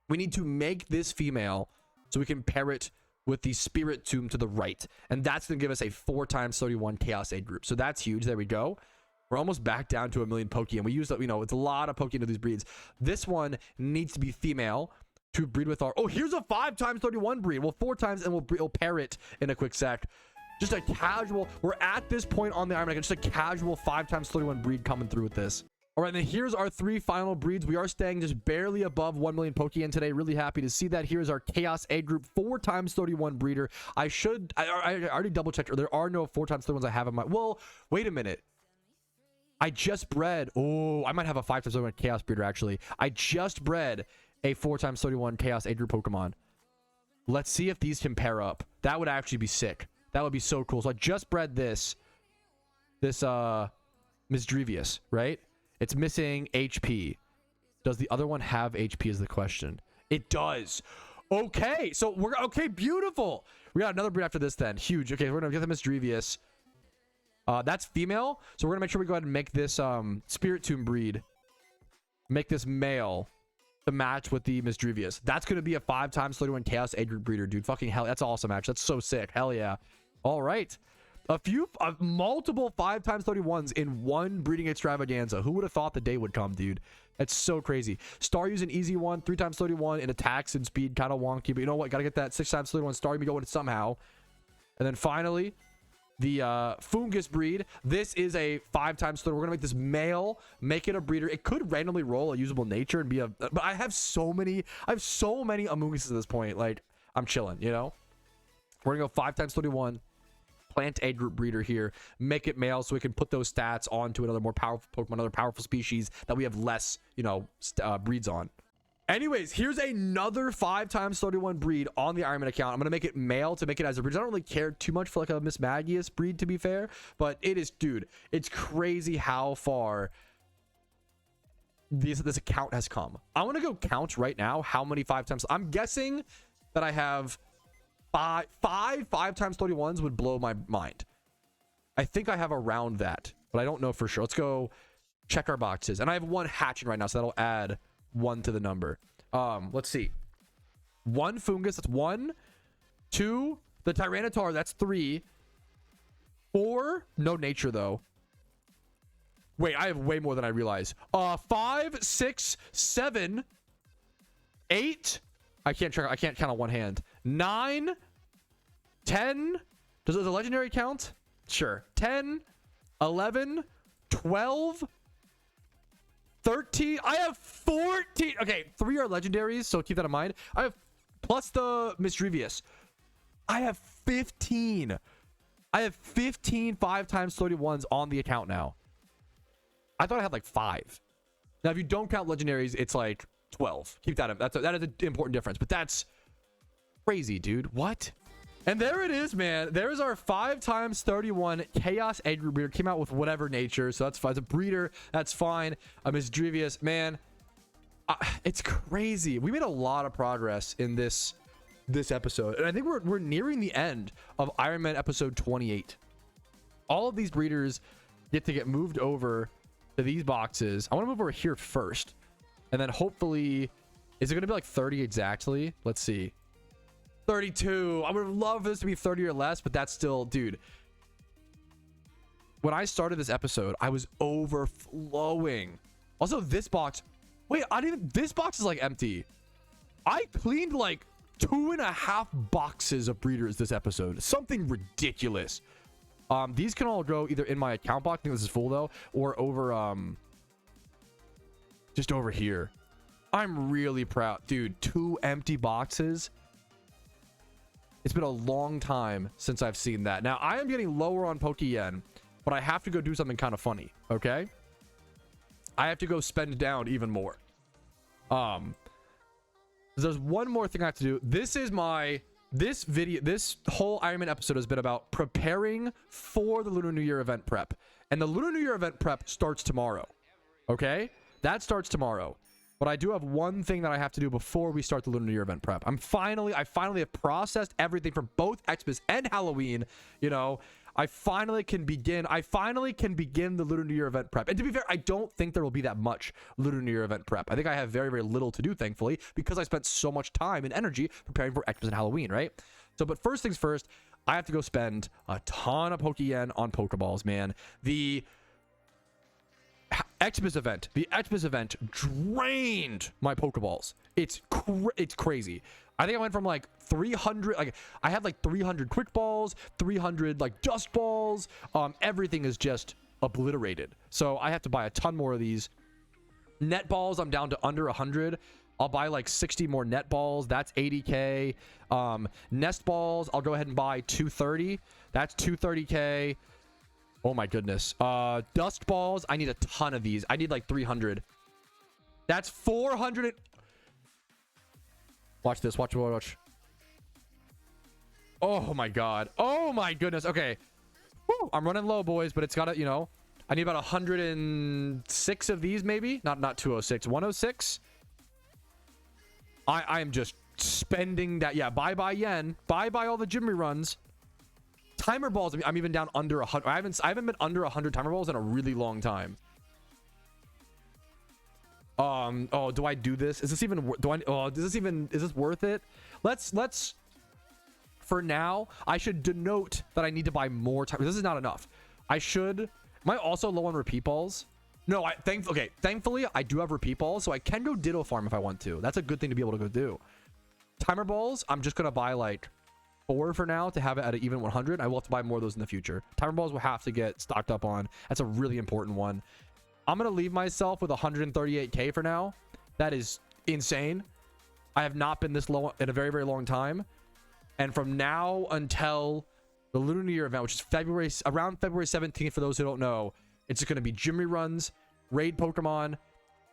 we need to make this female so we can pair it with the Spirit Tomb to the right, and that's gonna give us a 4x31 Chaos Aid group. So that's huge. There we go. We're almost back down to 1,000,000 Pokeyen. We use, you know, it's a lot of Pokeyen of these breeds. This one needs to be female to breed with our, oh, here's a 5x31 breed. Well, 4x, and we'll pair it in a quick sec. Just a casual, we're at this point on the Iron Man, just a casual 5x31 breed coming through with this. All right, and then here's our 3 final breeds. We are staying just barely above 1 million Pokeyen today. Really happy to see that. Here's our Chaos A group 4x31 breeder. I already double checked. There are no 4x31s I have in my. Well, wait a minute. I just bred. Oh, I might have a 5x31 Chaos breeder actually. I just bred a 4x31 Chaos A group Pokemon. Let's see if these can pair up. That would actually be sick. That would be so cool. So I just bred this Misdrevious, right? It's missing HP. Does the other one have HP is the question. It does. Okay, so we're okay. Beautiful. We got another breed after this then. Huge. Okay, we're gonna get the Misdrevious. That's female. So we're gonna make sure we go ahead and make this Spirit Tomb breed. Make this male to match with the Misdrevious. That's gonna be a 5x31 Chaos A group breeder, dude. Fucking hell. That's awesome, actually. That's so sick. Hell yeah. All right. Multiple 5x31s in one breeding extravaganza. Who would have thought the day would come, dude? That's so crazy. Staryu's an easy one. 3x31 in attacks and speed, kind of wonky, but you know what? Gotta get that 6x31 Staryu going somehow. And then finally, the Fungus breed. This is a 5x31. We're gonna make this male, make it a breeder. It could randomly roll a usable nature and be a. But I have so many Amoonguses at this point. Like, I'm chilling, you know. We're gonna go 5x31. Plant A group breeder here, make it male so we can put those stats onto another more powerful Pokemon, another powerful species that we have less, you know, breeds on. Anyways, here's another 5x31 breed on the Ironman account. I'm gonna make it male to make it as a breed. I don't really care too much for like a Miss Magius breed, to be fair, but it is, dude, it's crazy how far this account has come. I want to go count right now how many 5x. I'm guessing that I have five 5x31s would blow my mind. I think I have around that, but I don't know for sure. Let's go check our boxes. And I have 1 hatching right now, so that'll add 1 to the number. Let's see. 1 Fungus, that's 1. 2, the Tyranitar, that's 3. 4, no nature though. Wait, I have way more than I realize. 5, 6, 7, 8. I can't count on one hand. 9, 10. Does the legendary count? Sure. 10, 11, 12, 13. I have 14. Okay, 3 are legendaries, so keep that in mind. I have plus the Misdrevious. I have 15. I have 15 5x31s on the account now. I thought I had like 5. Now, if you don't count legendaries, it's like 12. Keep that in. That is an important difference, but that's crazy, dude. What? And there it is, man. There's our 5x31 Chaos A group breeder. Came out with whatever nature, so that's fine. It's a breeder, that's fine. A Misdrevious, man. It's crazy. We made a lot of progress in this episode, and I think we're nearing the end of Iron Man episode 28. All of these breeders get moved over to these boxes. I want to move over here first. And then hopefully, is it going to be like 30 exactly? Let's see. 32. I would love for this to be 30 or less, but that's still, dude. When I started this episode, I was overflowing. Also, this box. Wait, this box is like empty. I cleaned like 2.5 boxes of breeders this episode. Something ridiculous. These can all go either in my account box. I think this is full though, or over, just over here. I'm really proud, dude. 2 empty boxes. It's been a long time since I've seen that. Now I am getting lower on Pokeyen, but I have to go do something kind of funny. Okay, I have to go spend down even more. There's one more thing I have to do. This whole Iron Man episode has been about preparing for the Lunar New Year event prep, and the Lunar New Year event prep starts tomorrow. Okay, that starts tomorrow. But I do have one thing that I have to do before we start the Lunar New Year event prep. I finally have processed everything from both Xmas and Halloween. You know, I finally can begin the Lunar New Year event prep. And to be fair, I don't think there will be that much Lunar New Year event prep. I think I have very, very little to do, thankfully, because I spent so much time and energy preparing for Xmas and Halloween, right? So, but first things first, I have to go spend a ton of Pokeyen on Pokeballs, man. The Xmas event drained my Pokeballs. It's crazy. I think I went from like 300, like I had like 300 quick balls, 300 like dust balls. Everything is just obliterated. So I have to buy a ton more of these. Net balls, I'm down to under 100. I'll buy like 60 more net balls. That's 80k. Nest balls, I'll go ahead and buy 230. That's 230k. Oh my goodness. Dust balls, I need a ton of these. I need like 300. That's 400. Watch this. Watch. Oh my god. Oh my goodness. Okay. Woo, I'm running low, boys, but it's got to, you know, I need about 106 of these, maybe. Not 206. 106. I am just spending that. Yeah, bye yen. Bye all the gym reruns. Timer balls, I'm even down under 100. I haven't been under 100 timer balls in a really long time. Oh, do I do this? Is this even is this worth it? Let's for now, I should denote that I need to buy more time. This is not enough. Am I also low on repeat balls? No, thankfully I do have repeat balls, so I can go ditto farm if I want to. That's a good thing to be able to go do. Timer balls, I'm just gonna buy like 4 for now to have it at an even 100. I will have to buy more of those in the future. Timer balls will have to get stocked up on. That's a really important one. I'm gonna leave myself with 138k for now. That is insane. I have not been this low in a very, very long time. And from now until the Lunar New Year event, which is around February 17th, for those who don't know, it's just going to be gym reruns, raid Pokemon,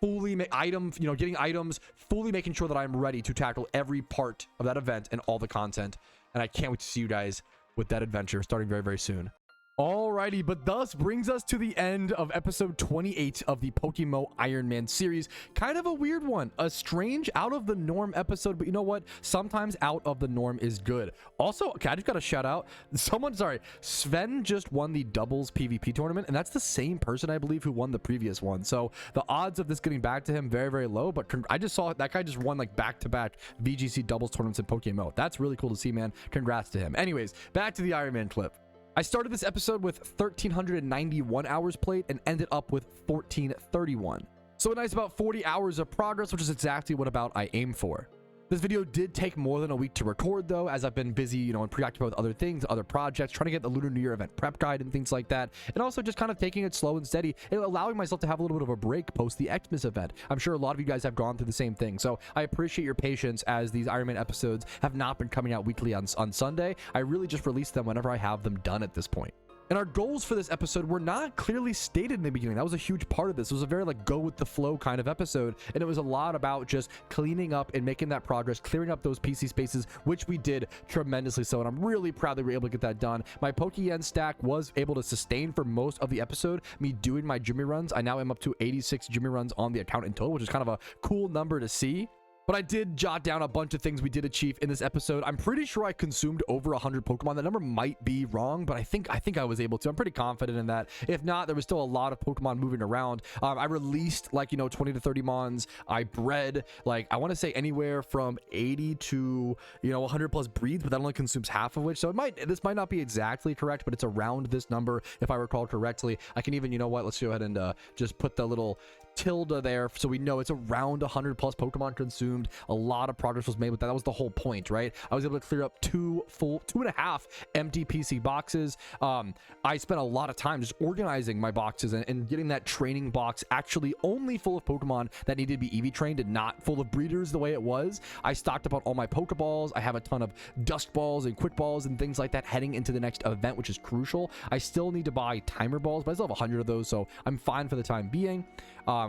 fully getting items, fully making sure that I'm ready to tackle every part of that event and all the content. And I can't wait to see you guys with that adventure starting very, very soon. Alrighty, but thus brings us to the end of episode 28 of the PokeMMO Iron Man series. Kind of a weird one, a strange out of the norm episode, but you know what? Sometimes out of the norm is good. Also, okay, I just got a shout out. Sven just won the doubles PvP tournament, and that's the same person, I believe, who won the previous one. So the odds of this getting back to him, very, very low, but I just saw that guy just won like back-to-back VGC doubles tournaments in PokeMMO. That's really cool to see, man. Congrats to him. Anyways, back to the Iron Man clip. I started this episode with 1,391 hours played and ended up with 1,431. So a nice about 40 hours of progress, which is exactly what about I aim for. This video did take more than a week to record though, as I've been busy, and preoccupied with other things, other projects, trying to get the Lunar New Year event prep guide and things like that, and also just kind of taking it slow and steady, and allowing myself to have a little bit of a break post the Xmas event. I'm sure a lot of you guys have gone through the same thing, so I appreciate your patience as these Iron Man episodes have not been coming out weekly on Sunday. I really just release them whenever I have them done at this point. And our goals for this episode were not clearly stated in the beginning. That was a huge part of this. It was a very go with the flow kind of episode. And it was a lot about just cleaning up and making that progress, clearing up those PC spaces, which we did tremendously so. And I'm really proud that we were able to get that done. My Pokeyen stack was able to sustain for most of the episode, me doing my Jimmy runs. I now am up to 86 Jimmy runs on the account in total, which is kind of a cool number to see. But I did jot down a bunch of things we did achieve in this episode. I'm pretty sure I consumed over 100 Pokemon. That number might be wrong, but I think I was able to. I'm pretty confident in that. If not, there was still a lot of Pokemon moving around. I released 20 to 30 Mons. I bred I want to say anywhere from 80 to 100 plus breeds, but that only consumes half of which. So this might not be exactly correct, but it's around this number if I recall correctly. I can even let's go ahead and just put the little tilde there so we know it's around 100 plus Pokemon consumed. A lot of progress was made with that. That was the whole point, right? I was able to clear up 2.5 empty PC boxes. I spent a lot of time just organizing my boxes and getting that training box actually only full of Pokemon that needed to be EV trained and not full of breeders the way it was. I stocked up on all my Pokeballs. I have a ton of Dusk Balls and Quick Balls and things like that heading into the next event, which is crucial. I still need to buy Timer Balls, but I still have 100 of those, so I'm fine for the time being.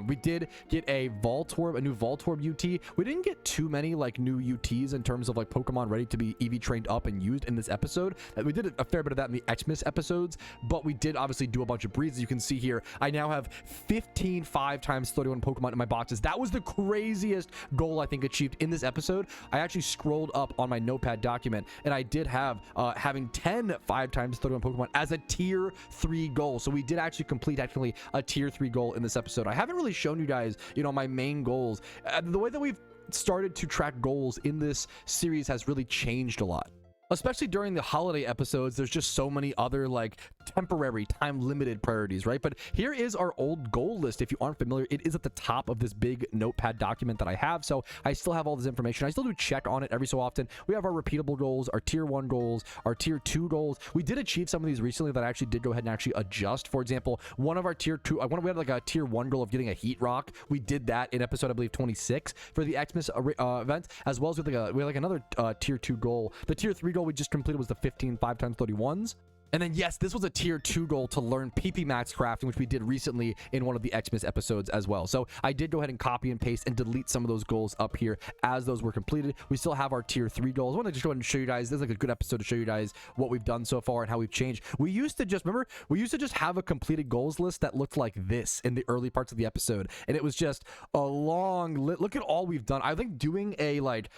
We did get a new Voltorb UT. We didn't get too many new UTs in terms of Pokemon ready to be EV trained up and used in this episode. We did a fair bit of that in the Xmas episodes, but we did obviously do a bunch of breeds. As you can see here, I now have 15 5x31 Pokemon in my boxes. That was the craziest goal I think achieved in this episode. I actually scrolled up on my notepad document and I did have having 10 5x31 Pokemon as a tier 3 goal. So we did actually complete technically a tier 3 goal in this episode. I haven't really shown you guys my main goals. The way that we've started to track goals in this series has really changed a lot. Especially during the holiday episodes, there's just so many other like temporary time limited priorities, right? But here is our old goal list. If you aren't familiar, it is at the top of this big notepad document that I have. So I still have all this information. I still do check on it every so often. We have our repeatable goals, our tier 1 goals, our tier 2 goals. We did achieve some of these recently that I actually did go ahead and actually adjust. For example, one of our tier 2, we had like a tier 1 goal of getting a heat rock. We did that in episode, I believe, 26 for the Xmas event, as well as with we had like another tier 2 goal. The tier 3 goal we just completed was the 15 5x31s. And then, yes, this was a tier 2 goal to learn PP Max crafting, which we did recently in one of the Xmas episodes as well. So I did go ahead and copy and paste and delete some of those goals up here as those were completed. We still have our tier 3 goals. I want to just go ahead and show you guys. This is like a good episode to show you guys what we've done so far and how we've changed. We used to just, remember, we used to just have a completed goals list that looked like this in the early parts of the episode. And it was just a long, look at all we've done. I think doing a like,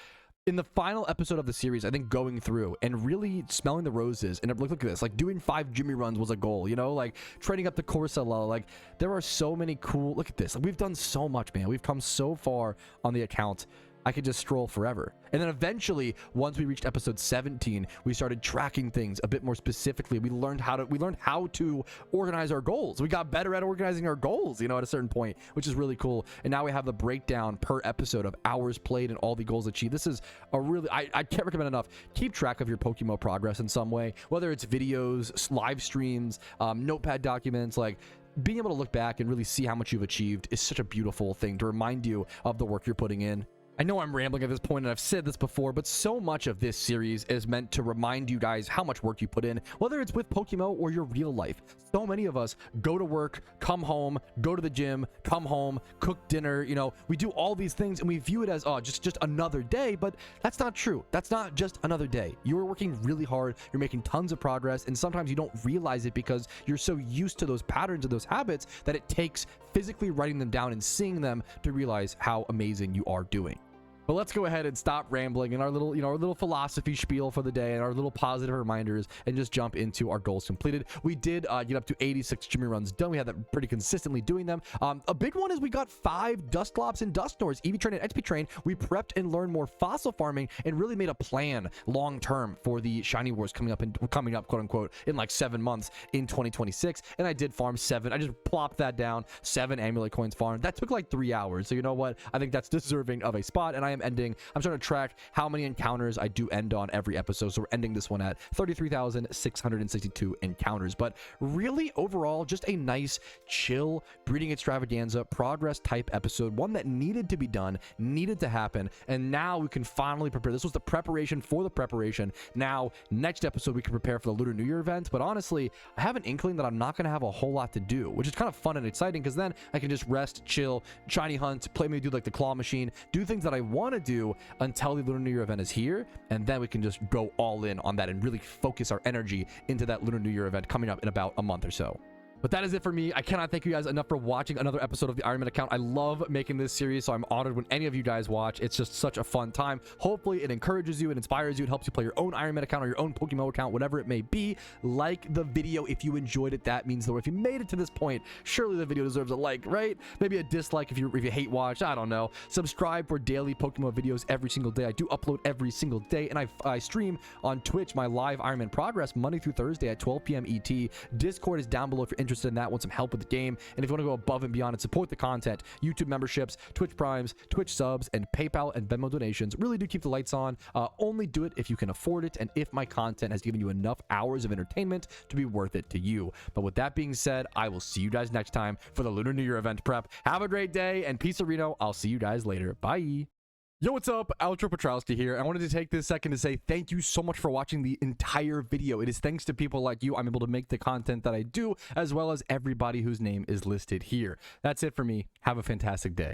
in the final episode of the series, I think going through and really smelling the roses, and look at this, like doing 5 Jimmy runs was a goal, you know, like trading up the Corsola. Like there are so many cool, look at this, like, we've done so much, man. We've come so far on the account. I could just stroll forever. And then eventually, once we reached episode 17, we started tracking things a bit more specifically. We learned how to organize our goals. We got better at organizing our goals, you know, at a certain point, which is really cool. And now we have the breakdown per episode of hours played and all the goals achieved. This is a really, I can't recommend enough. Keep track of your PokeMMO progress in some way, whether it's videos, live streams, notepad documents. Like, being able to look back and really see how much you've achieved is such a beautiful thing to remind you of the work you're putting in. I know I'm rambling at this point, and I've said this before, but so much of this series is meant to remind you guys how much work you put in, whether it's with PokeMMO or your real life. So many of us go to work, come home, go to the gym, come home, cook dinner. You know, we do all these things and we view it as, oh, just another day, but that's not true. That's not just another day. You're working really hard. You're making tons of progress, and sometimes you don't realize it because you're so used to those patterns and those habits that it takes physically writing them down and seeing them to realize how amazing you are doing. But let's go ahead and stop rambling and our little, our little philosophy spiel for the day and our little positive reminders and just jump into our goals completed. We did get up to 86 Jimmy runs done. We had that pretty consistently doing them. A big one is we got 5 Dusclops and Dusknoirs, EV Train and XP Train. We prepped and learned more fossil farming and really made a plan long term for the Shiny Wars coming up, quote unquote, in like 7 months in 2026. And I did farm 7. I just plopped that down. 7 Amulet coins farmed. That took like 3 hours. So you know what? I think that's deserving of a spot. And I am ending, I'm trying to track how many encounters I do end on every episode, so we're ending this one at 33,662 encounters. But really, overall, just a nice chill breeding extravaganza progress type episode, one that needed to be done, needed to happen, and now we can finally prepare. This was the preparation for the preparation. Now next episode we can prepare for the Lunar New Year event, but honestly I have an inkling that I'm not going to have a whole lot to do, which is kind of fun and exciting, because then I can just rest, chill, shiny hunt, maybe do like the claw machine, do things that I want to do until the Lunar New Year event is here, and then we can just go all in on that and really focus our energy into that Lunar New Year event coming up in about a month or so. But that is it for me. I cannot thank you guys enough for watching another episode of the Iron Man account. I love making this series, so I'm honored when any of you guys watch. It's just such a fun time. Hopefully it encourages you, it inspires you, it helps you play your own Iron Man account or your own PokeMMO account, whatever it may be. Like the video if you enjoyed it. That means, though, if you made it to this point, surely the video deserves a like, right? Maybe a dislike if you hate watch. I don't know. Subscribe for daily PokeMMO videos every single day. I do upload every single day, and I stream on Twitch my live Iron Man progress Monday through Thursday at 12 p.m. ET. Discord is down below if you're interested in that, want some help with the game, and if you want to go above and beyond and support the content, YouTube memberships, Twitch Primes, Twitch subs, and PayPal and Venmo donations really do keep the lights on. Only do it if you can afford it and if my content has given you enough hours of entertainment to be worth it to you. But with that being said, I will see you guys next time for the Lunar New Year event prep. Have a great day, and peace, Reno. I'll see you guys later. Bye. Yo, what's up? Patrouski here. I wanted to take this second to say thank you so much for watching the entire video. It is thanks to people like you I'm able to make the content that I do, as well as everybody whose name is listed here. That's it for me. Have a fantastic day.